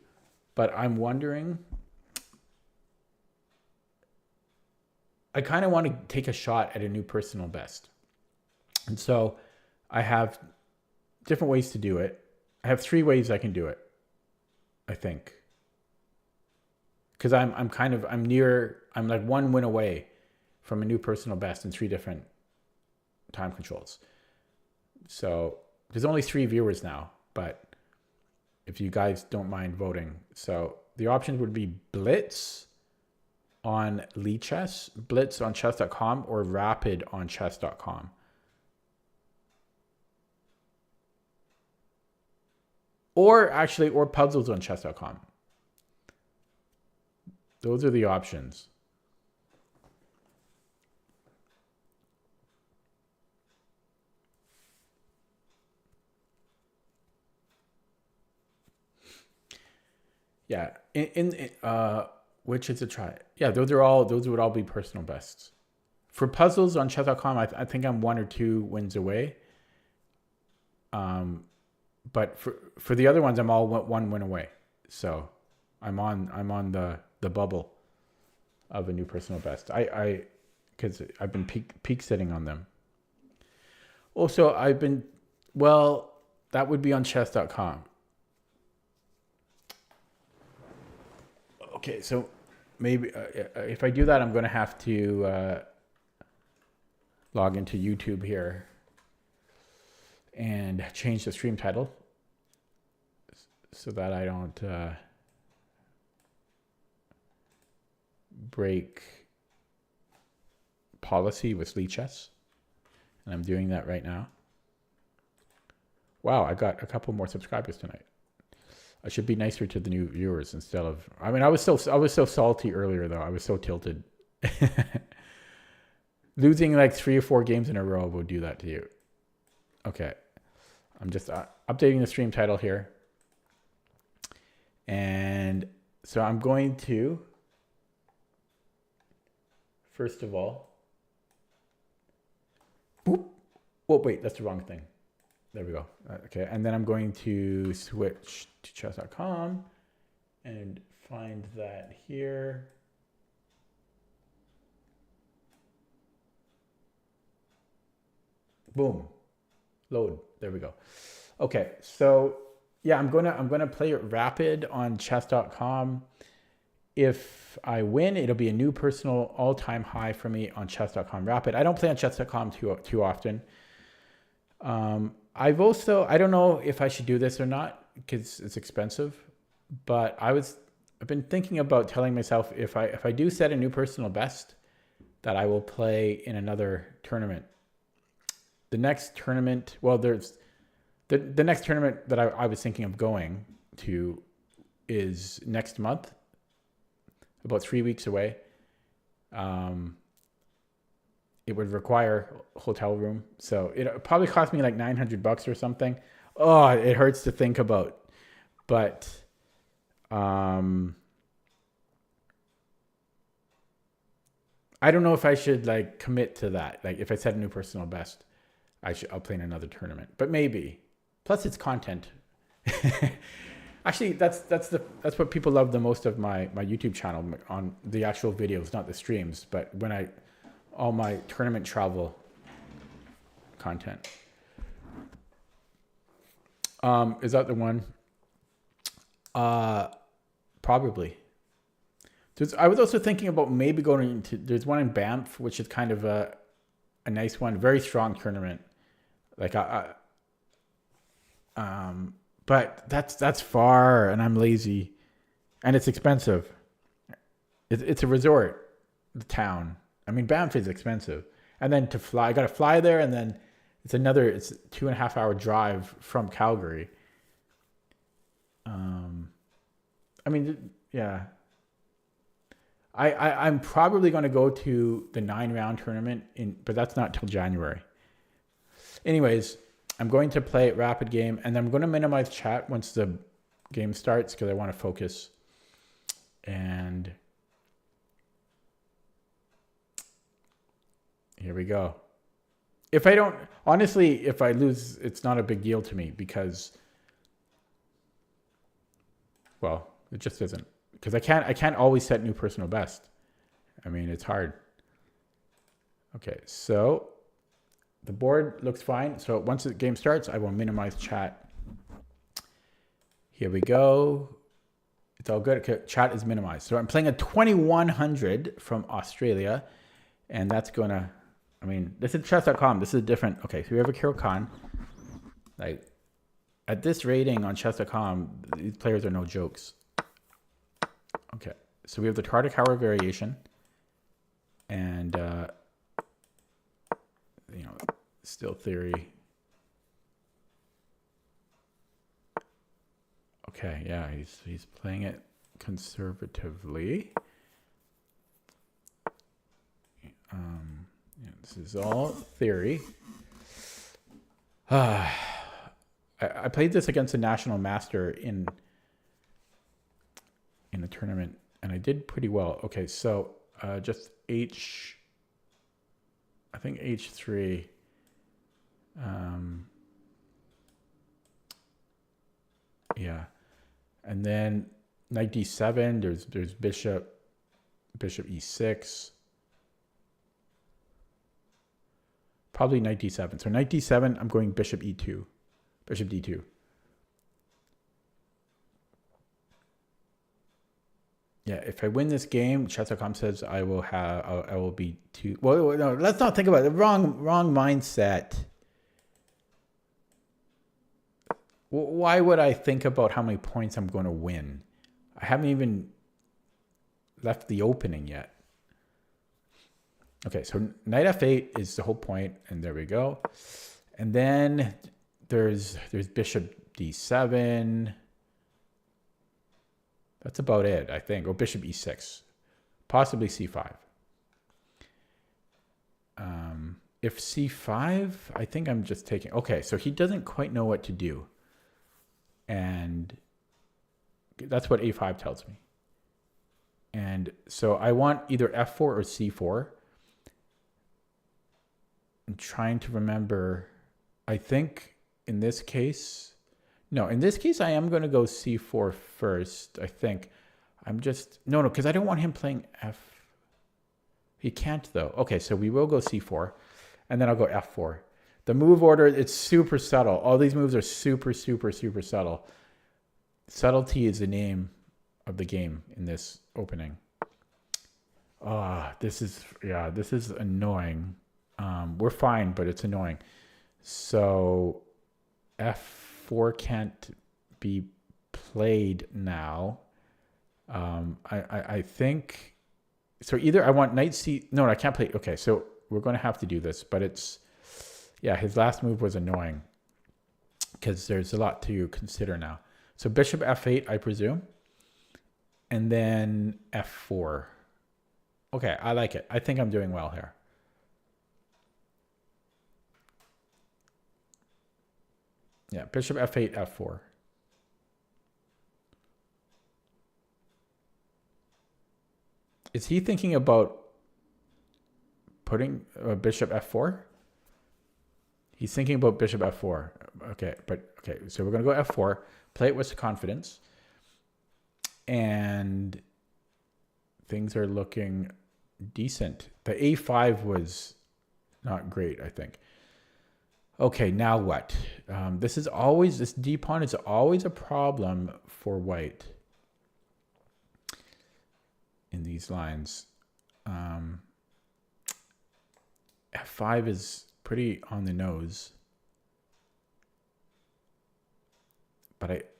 But I'm wondering... I kind of want to take a shot at a new personal best. And so I have different ways to do it. I have 3 ways I can do it, I think. Because I'm like 1 win away from a new personal best in 3 different time controls. So there's only 3 viewers now, but if you guys don't mind voting. So the options would be Blitz on Lichess, Blitz on chess.com, or Rapid on chess.com. Or Puzzles on chess.com. Those are the options. Yeah, which is a try. Yeah, those would all be personal bests. For Puzzles on chess.com, I think I'm 1 or 2 wins away. But for the other ones, I'm all 1 win away. So I'm on the bubble of a new personal best. Because I've been peak sitting on them. Also, that would be on chess.com. Okay, so maybe if I do that, I'm going to have to log into YouTube here and change the stream title so that I don't break policy with Lichess. And I'm doing that right now. Wow, I got a couple more subscribers tonight. I should be nicer to the new viewers instead of... I mean, I was so salty earlier, though. I was so tilted. Losing like 3 or 4 games in a row will do that to you. Okay. I'm just updating the stream title here. And so I'm going to, first of all... Boop. Oh, wait, that's the wrong thing. There we go. Okay, and then I'm going to switch to chess.com and find that here. Boom. Load. There we go. Okay, so yeah, I'm gonna play it rapid on chess.com. If I win, it'll be a new personal all-time high for me on chess.com rapid. I don't play on chess.com too often. I don't know if I should do this or not because it's expensive, but I've been thinking about telling myself if I do set a new personal best that I will play in another tournament. The next tournament, well, there's The next tournament that I was thinking of going to is next month, about 3 weeks away. It would require a hotel room, so it probably cost me like $900 or something. Oh, it hurts to think about, but I don't know if I should like commit to that. Like if I set a new personal best, I'll play in another tournament, but maybe. Plus, it's content. Actually, that's what people love the most of my YouTube channel, on the actual videos, not the streams. But when all my tournament travel content. Is that the one? Probably. I was also thinking about maybe going to. There's one in Banff, which is kind of a nice one, very strong tournament. Like but that's far, and I'm lazy, and it's expensive. It's a resort, the town. I mean, Banff is expensive, and then to fly, I got to fly there, and then it's 2.5 hour drive from Calgary. I mean, yeah. I'm probably going to go to the 9-round tournament but that's not till January. Anyways, I'm going to play Rapid Game, and I'm going to minimize chat once the game starts because I want to focus. And here we go. If I lose, it's not a big deal to me because, well, it just isn't. Because I can't always set new personal best. I mean, it's hard. Okay, so the board looks fine. So once the game starts, I will minimize chat. Here we go. It's all good. Okay, chat is minimized. So I'm playing a 2100 from Australia. And that's going to, I mean, this is chess.com. This is different. Okay, so we have a Kirill Khan. Like, at this rating on chess.com, these players are no jokes. Okay, so we have the Tartakower variation, and still theory. Okay, yeah, he's playing it conservatively. This is all theory. I played this against a national master in the tournament, and I did pretty well. Okay, so just I think H3. Yeah, and then knight D7. There's bishop E6. Probably knight D7. So knight D7. I'm going bishop E2, bishop D2. Yeah, if I win this game, chess.com says I will be two. Well, no, let's not think about it. Wrong mindset. Why would I think about how many points I'm going to win? I haven't even left the opening yet. Okay, so knight F8 is the whole point, and there we go. And then there's bishop D7. That's about it, I think. Or bishop E6. Possibly C5. If C5, I think I'm just taking... Okay, so he doesn't quite know what to do. And that's what A5 tells me. And so I want either F4 or C4. I'm trying to remember. I think in this case... No, in this case, I am going to go C4 first, I think. I'm just... No, because I don't want him playing F... He can't, though. Okay, so we will go C4, and then I'll go F4. The move order, it's super subtle. All these moves are super, super, super subtle. Subtlety is the name of the game in this opening. This is annoying. We're fine, but it's annoying. So F4 can't be played now. I think so. Either I want knight C. No, I can't play. Okay, so we're going to have to do this, but it's, yeah, his last move was annoying. because there's a lot to consider now. So bishop f8, I presume, and then f4. Okay, I like it. I think I'm doing well here. Yeah, bishop f8, f4. Is he thinking about putting bishop f4? He's thinking about bishop f4. Okay, so we're going to go f4, play it with confidence. And things are looking decent. The a5 was not great, I think. Okay, now what? This d pawn is always a problem for white in these lines. F5 is pretty on the nose, but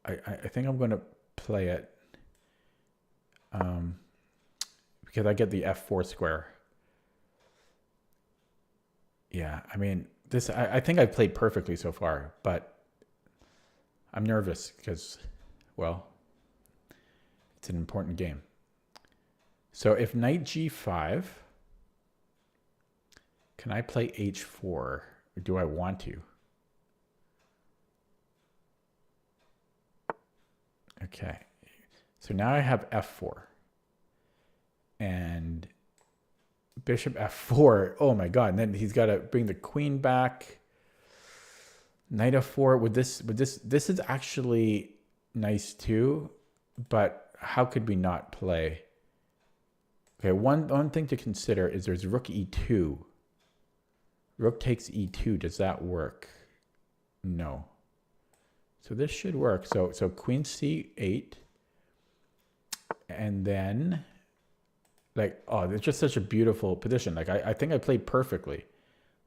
I think I'm going to play it because I get the f4 square. Yeah, I mean, I think I've played perfectly so far, but I'm nervous because, well, it's an important game. So if knight g5, can I play h4, or do I want to? Okay, so now I have f4 and bishop f4. Oh my god! And then he's got to bring the queen back. Knight f4. This is actually nice too, but how could we not play? Okay, one thing to consider is there's rook e2. Rook takes e2. Does that work? No. So this should work. So queen c8, and then like, oh, it's just such a beautiful position. Like I think I played perfectly.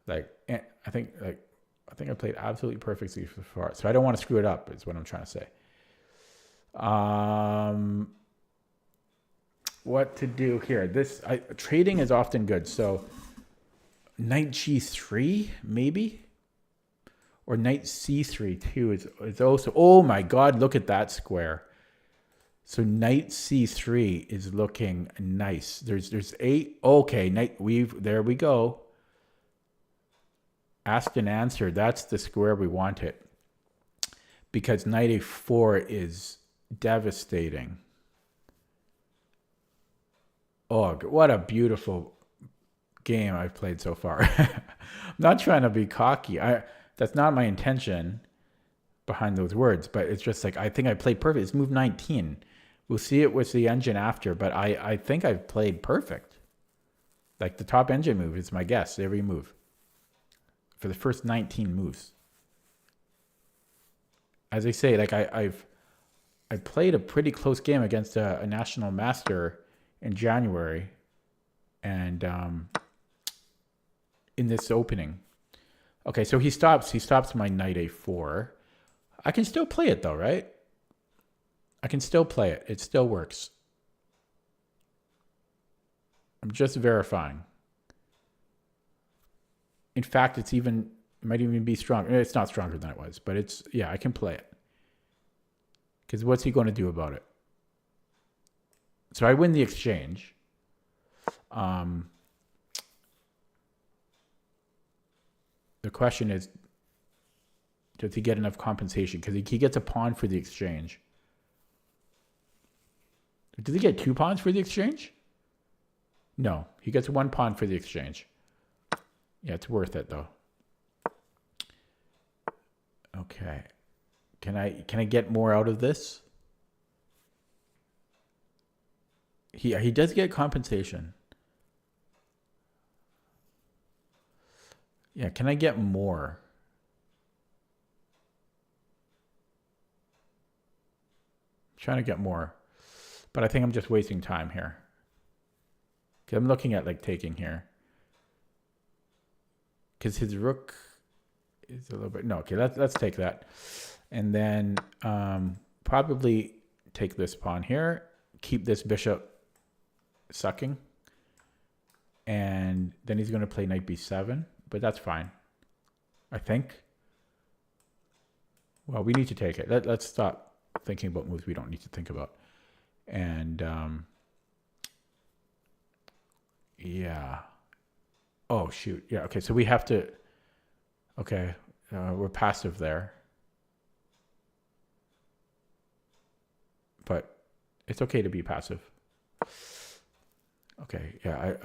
Like I think I played absolutely perfectly so far. So I don't want to screw it up. Is what I'm trying to say. What to do here? Trading is often good. So knight g3 maybe. Or knight c3 too is also, oh my god, look at that square. So knight c3 is looking nice. There's okay, there we go. Asked and answered. That's the square we wanted. Because knight a4 is devastating. Oh, what a beautiful game I've played so far. I'm not trying to be cocky. That's not my intention behind those words, but it's just like, I think I played perfect. It's move 19. We'll see it with the engine after, but I think I've played perfect. Like the top engine move is my guess, every move. For the first 19 moves. As I say, like I played a pretty close game against a national master in January. And in this opening. Okay, so he stops my knight a4. I can still play it though, right? I can still play it. It still works. I'm just verifying. In fact, it might even be stronger. It's not stronger than it was, but yeah, I can play it. Because what's he going to do about it? So I win the exchange. The question is, does he get enough compensation? Because he gets a pawn for the exchange. Does he get 2 pawns for the exchange? No, he gets 1 pawn for the exchange. Yeah, it's worth it though. Okay. Can I get more out of this? He does get compensation. Yeah, can I get more? I'm trying to get more. But I think I'm just wasting time here. Because I'm looking at like taking here. Because his rook is a little bit... No, okay, let's take that. And then probably take this pawn here. Keep this bishop sucking. And then he's going to play knight b7. But that's fine, I think. Well, we need to take it. Let's stop thinking about moves we don't need to think about. And yeah. Oh, shoot. Yeah, okay, so we have to... Okay, we're passive there. But it's okay to be passive. Okay, yeah,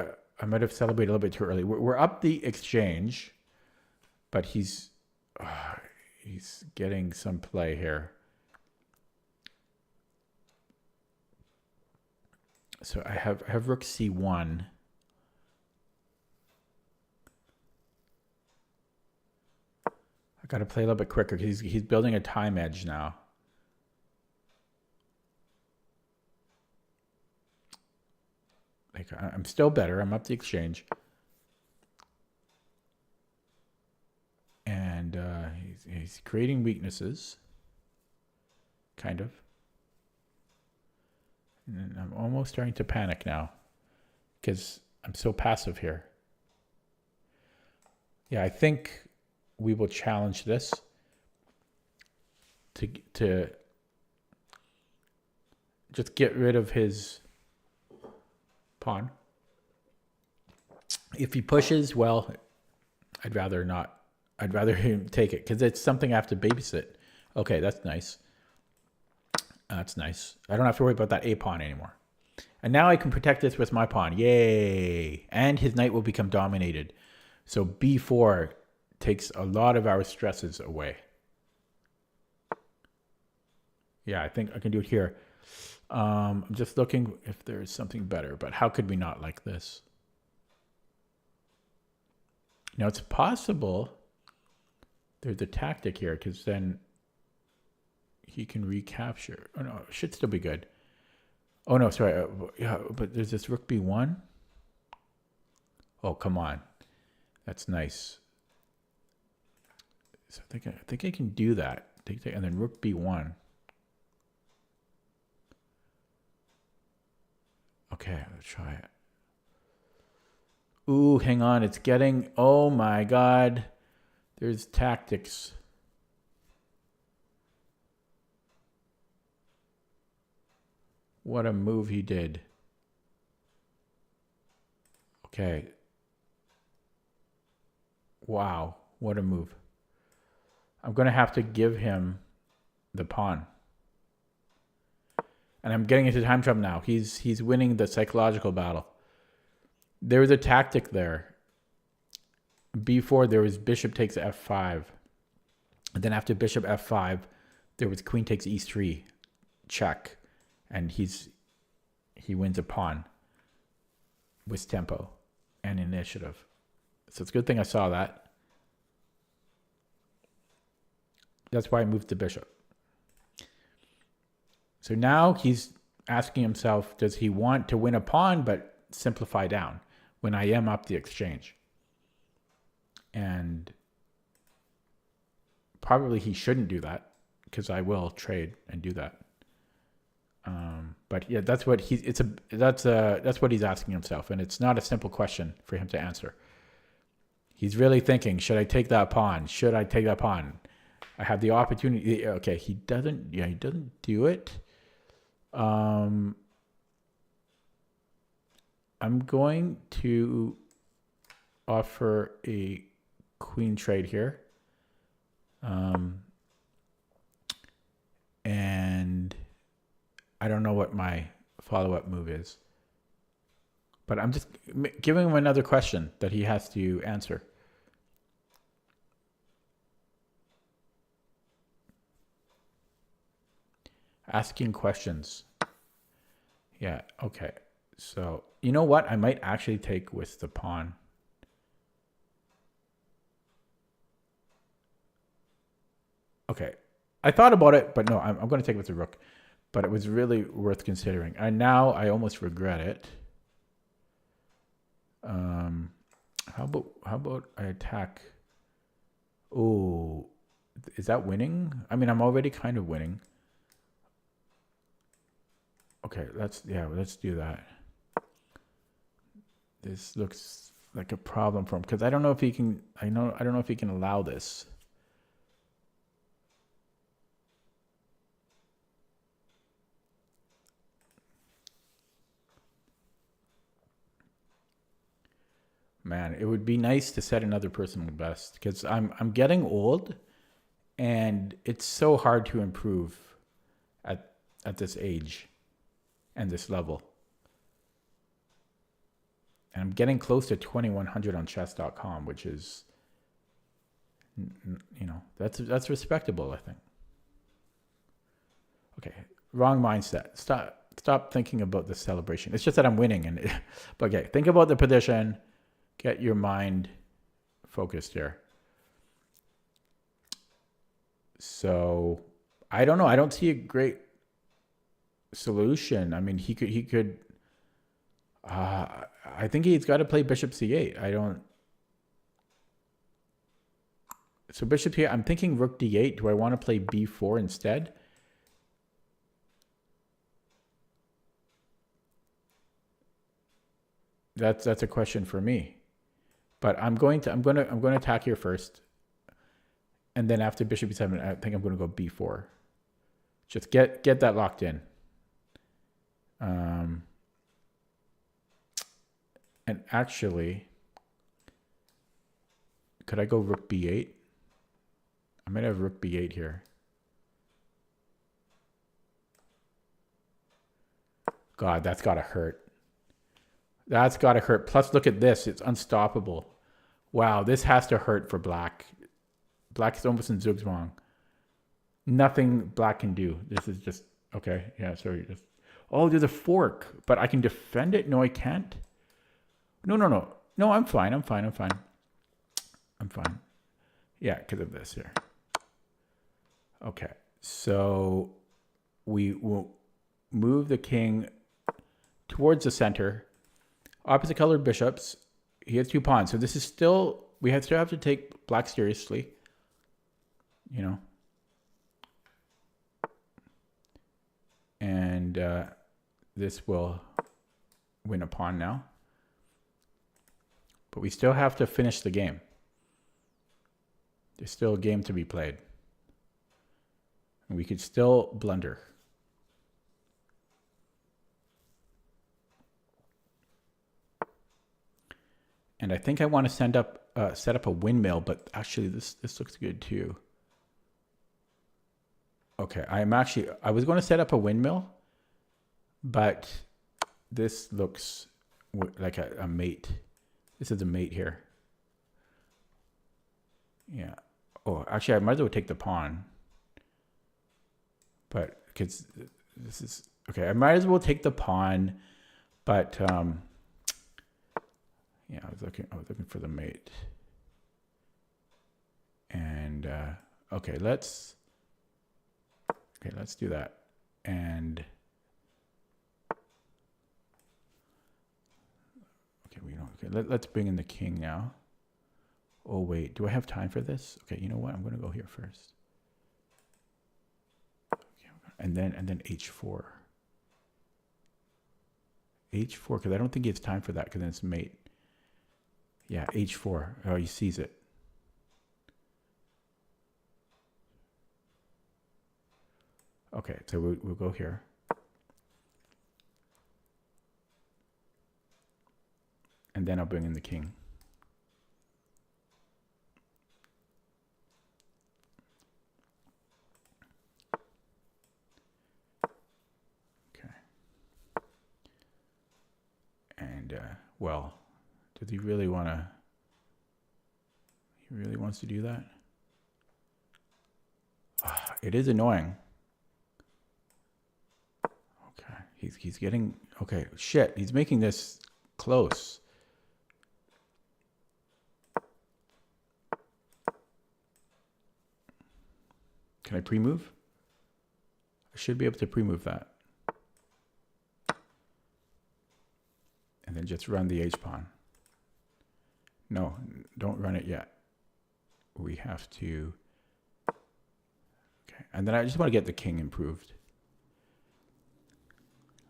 I might have celebrated a little bit too early. We're up the exchange, but he's getting some play here. So I have rook c1. I got to play a little bit quicker because he's building a time edge now. Like I'm still better. I'm up the exchange. And he's creating weaknesses. Kind of. And I'm almost starting to panic now because I'm so passive here. Yeah, I think we will challenge this to just get rid of his pawn. If he pushes, well, I'd rather not. I'd rather him take it because it's something I have to babysit. Okay, that's nice. That's nice. I don't have to worry about that A pawn anymore. And now I can protect this with my pawn. Yay! And his knight will become dominated. So B4 takes a lot of our stresses away. Yeah, I think I can do it here. I'm just looking if there's something better, but how could we not like this? Now it's possible there's a tactic here because then he can recapture. Oh no, it should still be good. Oh no, sorry. Yeah, but there's this rook b1. Oh, come on. That's nice. So I think I can do that. And then rook b1. Okay, let's try it. Ooh, hang on. It's getting... Oh my god. There's tactics. What a move he did. Okay. Wow. What a move. I'm going to have to give him the pawn. And I'm getting into time trouble now. He's winning the psychological battle. There was a tactic there. B4, there was bishop takes f5. And then after bishop f5, there was queen takes e3. Check. And he wins a pawn with tempo and initiative. So it's a good thing I saw that. That's why I moved the bishop. So now he's asking himself, does he want to win a pawn but simplify down when I am up the exchange? And probably he shouldn't do that because I will trade and do that. But yeah, that's what that's what he's asking himself, and it's not a simple question for him to answer. He's really thinking, should I take that pawn? Should I take that pawn? I have the opportunity. Okay, he doesn't do it. I'm going to offer a queen trade here. And I don't know what my follow-up move is. But I'm just giving him another question that he has to answer. Asking questions. Yeah, okay. So, you know what? I might actually take with the pawn. Okay. I thought about it, but no, I'm going to take it with the rook. But it was really worth considering. And now I almost regret it. How about I attack? Oh, is that winning? I mean, I'm already kind of winning. Okay, let's do that. This looks like a problem for him because I don't know if he can. I don't know if he can allow this. man, it would be nice to set another personal best because I'm getting old, and it's so hard to improve at this age and this level. And I'm getting close to 2100 on chess.com, which is, you know, that's respectable, I think. Okay, wrong mindset. Stop thinking about the celebration. It's just that I'm winning, but okay, think about the position. Get your mind focused here. So I don't know. I don't see a great solution. I mean, he could. I think he's got to play bishop c8. I don't. So bishop here. I'm thinking rook d8. Do I want to play b4 instead? That's a question for me. But I'm going to attack here first. And then after bishop b7, I think I'm going to go b4. Just get that locked in. And actually, could I go rook b8? I might have rook b8 here. God, that's got to hurt. That's got to hurt. Plus, look at this. It's unstoppable. Wow, this has to hurt for black. Black is almost in Zugzwang. Nothing black can do. This is just... Okay, yeah, sorry. Just... Oh, there's a fork. But I can defend it? No, I can't. No. No, I'm fine. I'm fine. Yeah, because of this here. Okay, so we will move the king towards the center. Opposite colored bishops. He has 2 pawns. So this is still... We still have to take black seriously. You know. And this will win a pawn now. But we still have to finish the game. There's still a game to be played. And we could still blunder. And I think I want to set up a windmill, but actually this looks good too. Okay, I was going to set up a windmill, but this looks like a mate. This is a mate here. Yeah. Oh, actually, I might as well take the pawn. But because this is okay, I might as well take the pawn. But yeah, I was looking for the mate. And okay, let's do that. And let's bring in the king now. Oh wait, do I have time for this? Okay, you know what? I'm going to go here first. Okay, and then h4. H4, because I don't think he has time for that, because then it's mate. Yeah, h4. Oh, he sees it. Okay, so we'll go here. And then I'll bring in the king. Okay. And, well, does he really want to... He really wants to do that? It is annoying. Okay, he's getting... Okay, shit, he's making this close. Can I pre-move? I should be able to pre-move that. And then just run the h-pawn. No, don't run it yet. We have to... Okay, and then I just want to get the king improved.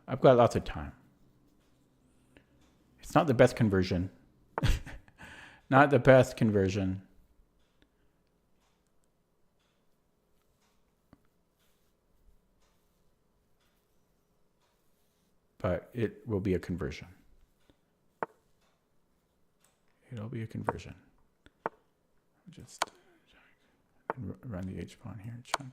I've got lots of time. It's not the best conversion. Not the best conversion. But it will be a conversion. there'll be a conversion. Just run the H pawn here, check.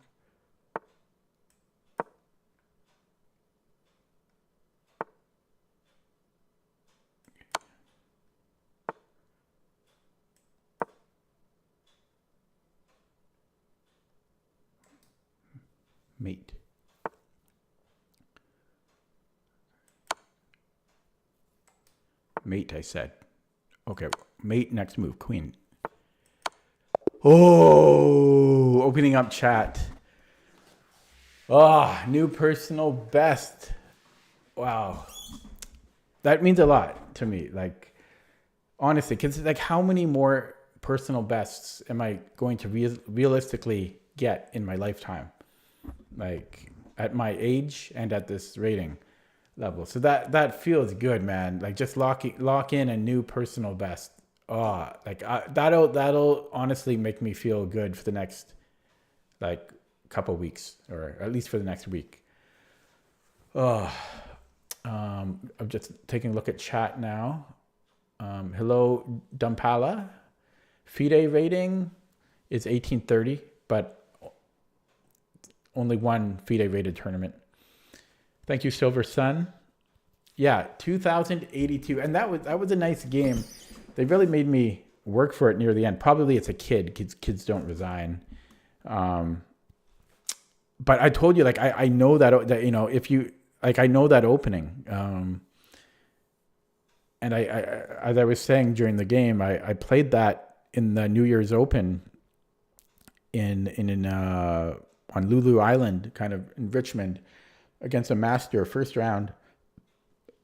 Mate. Mate, I said. Okay, mate, next move, queen. Oh, opening up chat. Oh, new personal best. Wow. That means a lot to me. Like, honestly, because like how many more personal bests am I going to realistically get in my lifetime? Like at my age and at this rating level. So that feels good, man. Like just lock in a new personal best. Oh, like that'll honestly make me feel good for the next like couple weeks, or at least for the next week. Oh, I'm just taking a look at chat now. Hello, Dumpala. FIDE rating is 1830, but only one FIDE rated tournament. Thank you, Silver Sun. Yeah, 2082, and that was a nice game. They really made me work for it near the end. Probably it's a kid. Kids don't resign. But I told you, like I know that you know if you like I know that opening. And I as I was saying during the game, I played that in the New Year's Open on Lulu Island, kind of in Richmond, against a master first round.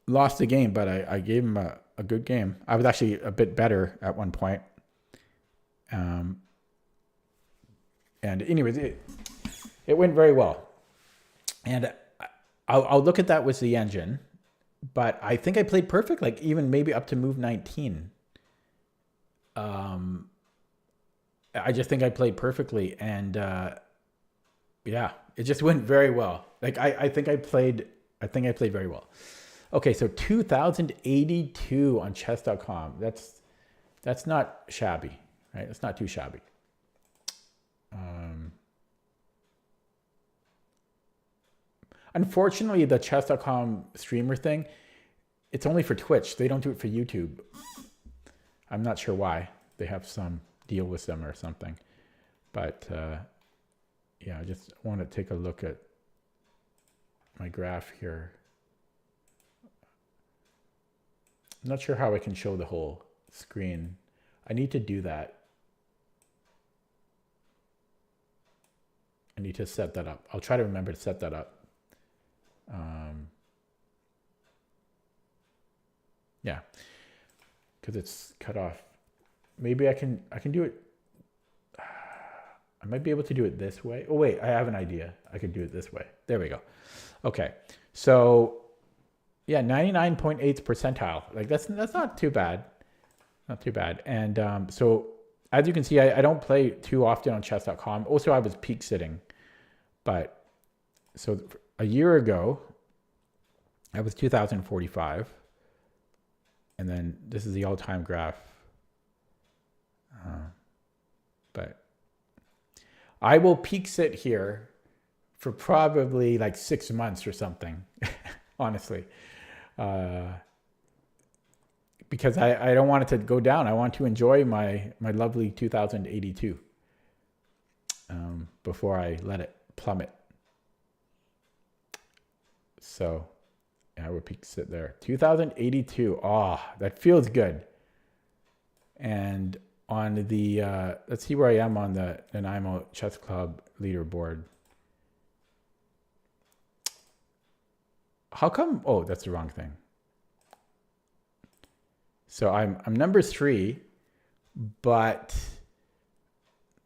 Lost the game, but I gave him a good game. I was actually a bit better at one point. And anyways, it went very well. And I'll look at that with the engine, but I think I played perfect, like even maybe up to move 19. I just think I played perfectly, and yeah, it just went very well. Like I think I played very well. Okay, so 2082 on chess.com. That's not shabby, right? That's not too shabby. Unfortunately, the chess.com streamer thing, it's only for Twitch. They don't do it for YouTube. I'm not sure why. They have some deal with them or something. But yeah, I just want to take a look at my graph here. I'm not sure how I can show the whole screen. I need to do that. I need to set that up. I'll try to remember to set that up. Yeah, because it's cut off. Maybe I can do it. I might be able to do it this way. Oh wait, I have an idea. I could do it this way. There we go. Okay, so yeah, 99.8th percentile. Like that's not too bad. Not too bad. And so as you can see, I don't play too often on chess.com. Also, I was peak sitting. But so a year ago, I was 2045. And then this is the all-time graph. But I will peak sit here for probably like 6 months or something, honestly. Because I don't want it to go down. I want to enjoy my lovely 2082 before I let it plummet. So yeah, I would peak sit there. 2082. Oh, that feels good. And on the, let's see where I am on the Nanaimo Chess Club leaderboard. How come? Oh, that's the wrong thing. So I'm number 3, but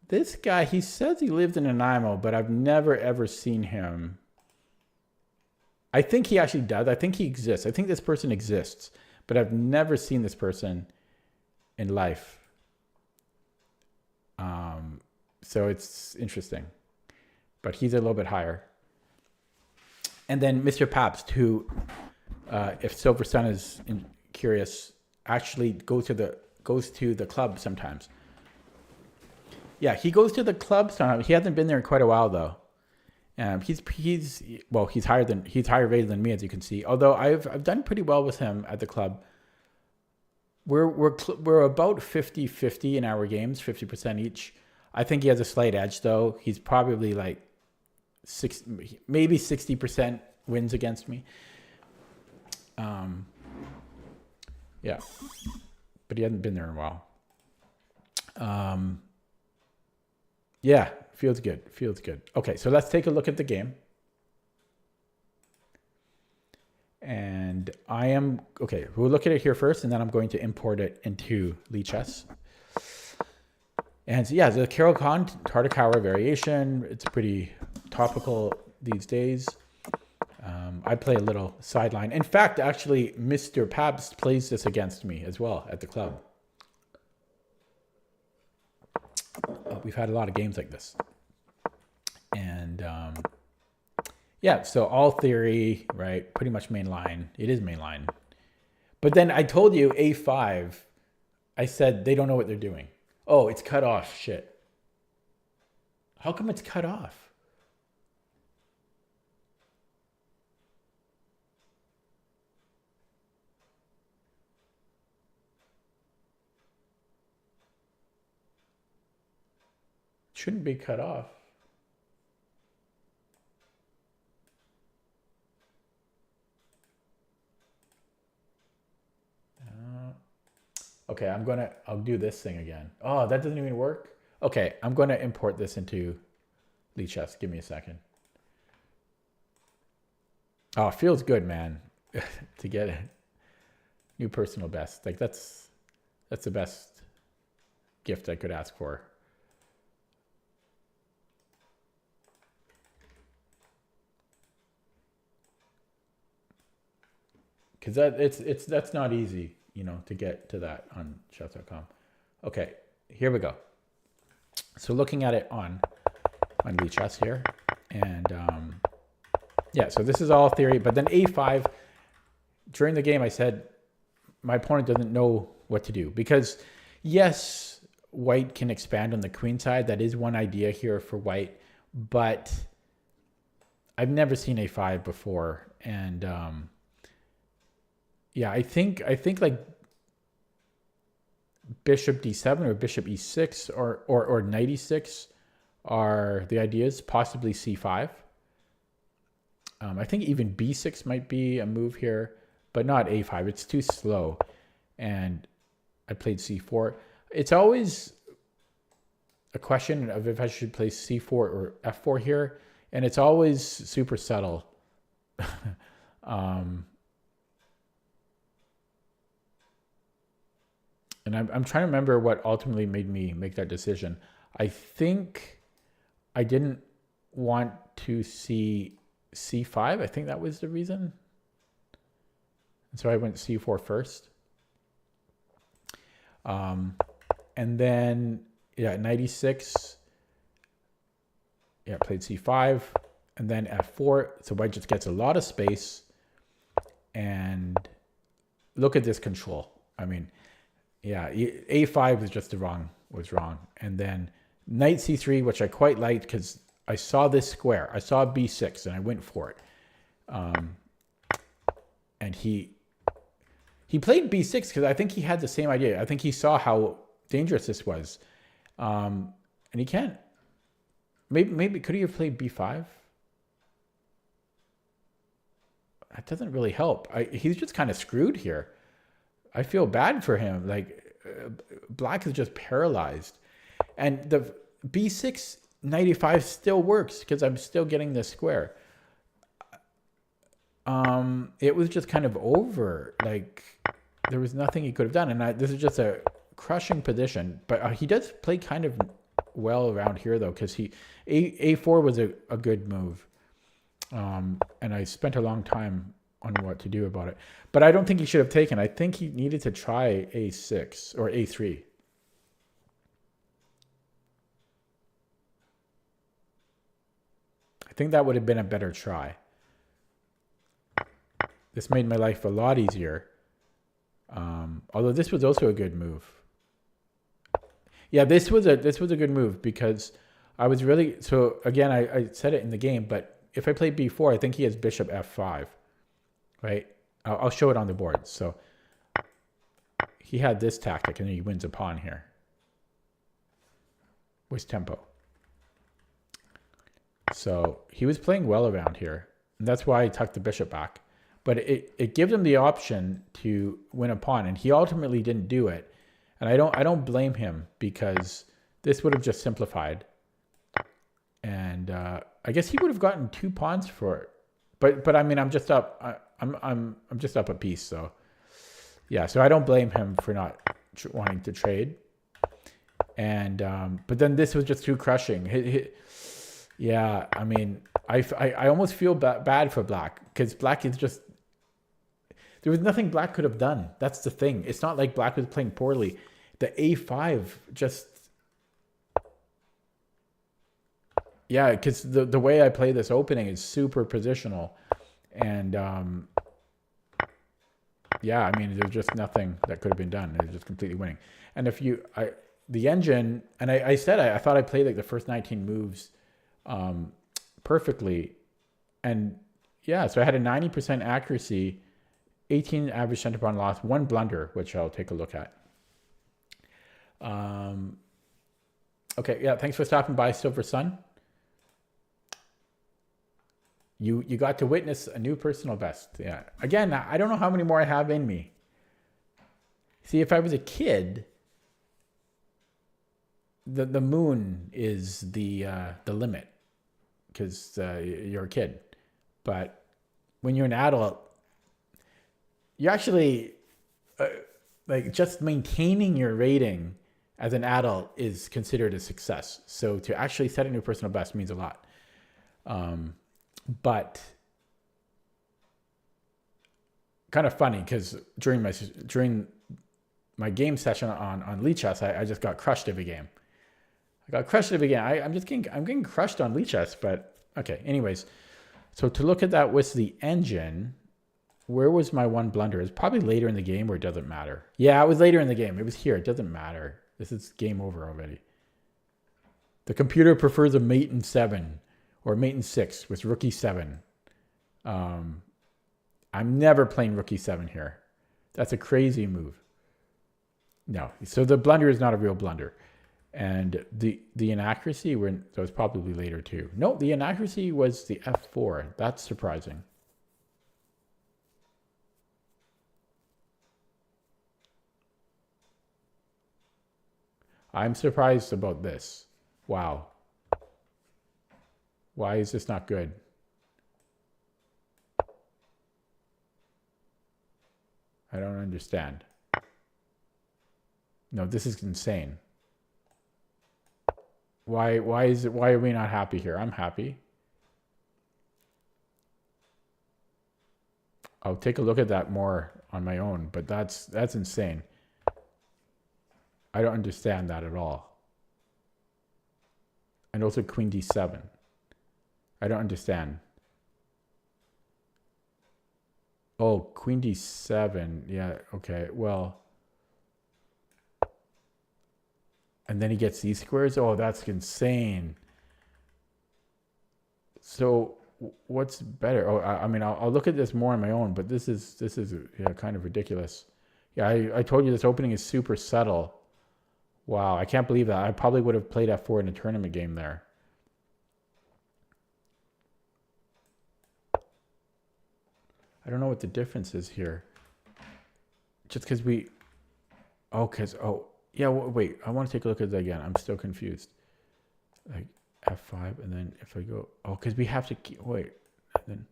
this guy, he says he lives in Nanaimo, but I've never ever seen him. I think he actually does. I think he exists. I think this person exists, but I've never seen this person in life. So it's interesting, but he's a little bit higher. And then Mr. Pabst, who, if Silver Sun is curious, actually go to the goes to the club sometimes. Yeah, he goes to the club sometimes. He hasn't been there in quite a while though. He's higher rated than me, as you can see. Although I've done pretty well with him at the club. We're about 50-50 in our games, 50% each. I think he has a slight edge though. He's probably like maybe 60% wins against me. Yeah, but he hasn't been there in a while. Yeah, feels good. Okay, so let's take a look at the game. And we'll look at it here first, and then I'm going to import it into Lichess. And so, yeah, the Carol Khan Tartakower variation, it's pretty topical these days. I play a little sideline. In fact, actually, Mr. Pabst plays this against me as well at the club. We've had a lot of games like this. And yeah, so all theory, right? Pretty much main line. It is main line. But then I told you A5, I said they don't know what they're doing. Oh, it's cut off. Shit. How come it's cut off? It shouldn't be cut off. Okay, I'll do this thing again. Oh, that doesn't even work. Okay, I'm going to import this into Lichess. Give me a second. Oh, it feels good, man, to get a new personal best. Like that's the best gift I could ask for. Because that's not easy, to get to that on chess.com. Okay, here we go. So looking at it on Lichess here, and yeah, so this is all theory. But then A5, during the game, I said my opponent doesn't know what to do because yes, white can expand on the queen side. That is one idea here for white, but I've never seen A5 before, and yeah, I think like bishop d7 or bishop e6 or knight e6 are the ideas, possibly c5. I think even b6 might be a move here, but not a5. It's too slow. And I played c4. It's always a question of if I should play c4 or f4 here, and it's always super subtle. And I'm trying to remember what ultimately made me make that decision. I think I didn't want to see c5. I think that was the reason. And so I went c4 first. And then, yeah, knight e6. Yeah, played c5. And then f4. So white just gets a lot of space. And look at this control. I mean, yeah, a5 was just was wrong. And then knight c3, which I quite liked because I saw this square. I saw b6 and I went for it. And he played b6 because I think he had the same idea. I think he saw how dangerous this was. And he can't. Maybe could he have played b5? That doesn't really help. He's just kind of screwed here. I feel bad for him. Like black is just paralyzed, and the b6 knight e5 still works because I'm still getting this square. It was just kind of over. Like there was nothing he could have done, and this is just a crushing position. But he does play kind of well around here though, because a4 was a good move, and I spent a long time on what to do about it. But I don't think he should have taken. I think he needed to try a6 or a3. I think that would have been a better try. This made my life a lot easier. Although this was also a good move. Yeah, this was a good move because I was really so again I said it in the game, but if I play b4, I think he has bishop f5, right? I'll show it on the board. So he had this tactic and he wins a pawn here with tempo. So he was playing well around here. And that's why he tucked the bishop back. But it gives him the option to win a pawn, and he ultimately didn't do it. And I don't blame him because this would have just simplified. And I guess he would have gotten 2 pawns for it. But I mean I'm just up I'm just up a piece, so yeah, so I don't blame him for not wanting to trade. And but then this was just too crushing. Yeah, I mean I almost feel bad for black because black is just there was nothing black could have done. That's the thing. It's not like black was playing poorly. The a5 just yeah, because the way I play this opening is super positional, and yeah, I mean there's just nothing that could have been done. It's just completely winning. And if you the engine, and I said I thought I played like the first 19 moves perfectly, and yeah, so I had a 90% accuracy, 18 average center pawn loss, 1 blunder, which I'll take a look at. Okay, yeah, thanks for stopping by, Silver Sun. You got to witness a new personal best. Yeah. Again, I don't know how many more I have in me. See, if I was a kid, the moon is the limit because you're a kid. But when you're an adult, you actually like just maintaining your rating as an adult is considered a success. So to actually set a new personal best means a lot. But kind of funny because during my game session on Lee Chess, I just got crushed every game. I got crushed every game. I'm getting crushed on Lee Chess, but okay. Anyways, so to look at that with the engine, where was my 1 blunder? It's probably later in the game, or it doesn't matter. Yeah, it was later in the game. It was here. It doesn't matter. This is game over already. The computer prefers a mate in 7. Or mate in 6 with rook e7. I'm never playing rook e7 here. That's a crazy move. No, so the blunder is not a real blunder. And the inaccuracy that was probably later too. No, the inaccuracy was the f4. That's surprising. I'm surprised about this. Wow. Why is this not good? I don't understand. No, this is insane. Why are we not happy here? I'm happy. I'll take a look at that more on my own, but that's insane. I don't understand that at all. And also queen d7. I don't understand. Oh, queen d7. Yeah, okay. Well, and then he gets these squares. Oh, that's insane. So what's better? Oh, I mean, I'll look at this more on my own, but this is yeah, kind of ridiculous. Yeah, I told you this opening is super subtle. Wow, I can't believe that. I probably would have played f4 in a tournament game there. I don't know what the difference is here. Just because yeah, wait, I want to take a look at that again. I'm still confused. Like f5, and then if I go, because we have to wait. And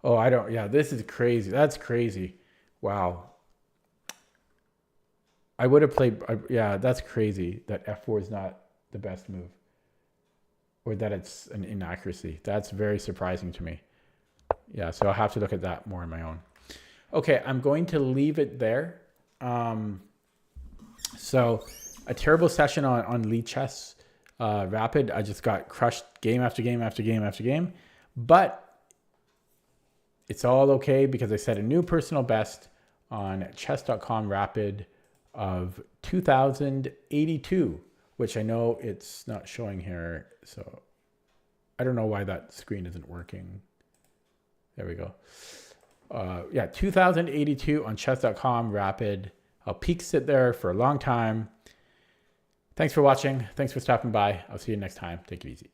then, yeah, this is crazy. That's crazy. Wow. I would have played, yeah, that's crazy that f4 is not the best move. Or that it's an inaccuracy. That's very surprising to me. Yeah, so I'll have to look at that more on my own. Okay, I'm going to leave it there. So a terrible session on Lee Chess Rapid. I just got crushed game after game after game after game. But it's all okay because I set a new personal best on chess.com Rapid of 2082, which I know it's not showing here. So I don't know why that screen isn't working. There we go. Yeah, 2082 on chess.com rapid. I'll peek sit there for a long time. Thanks for watching. Thanks for stopping by. I'll see you next time. Take it easy.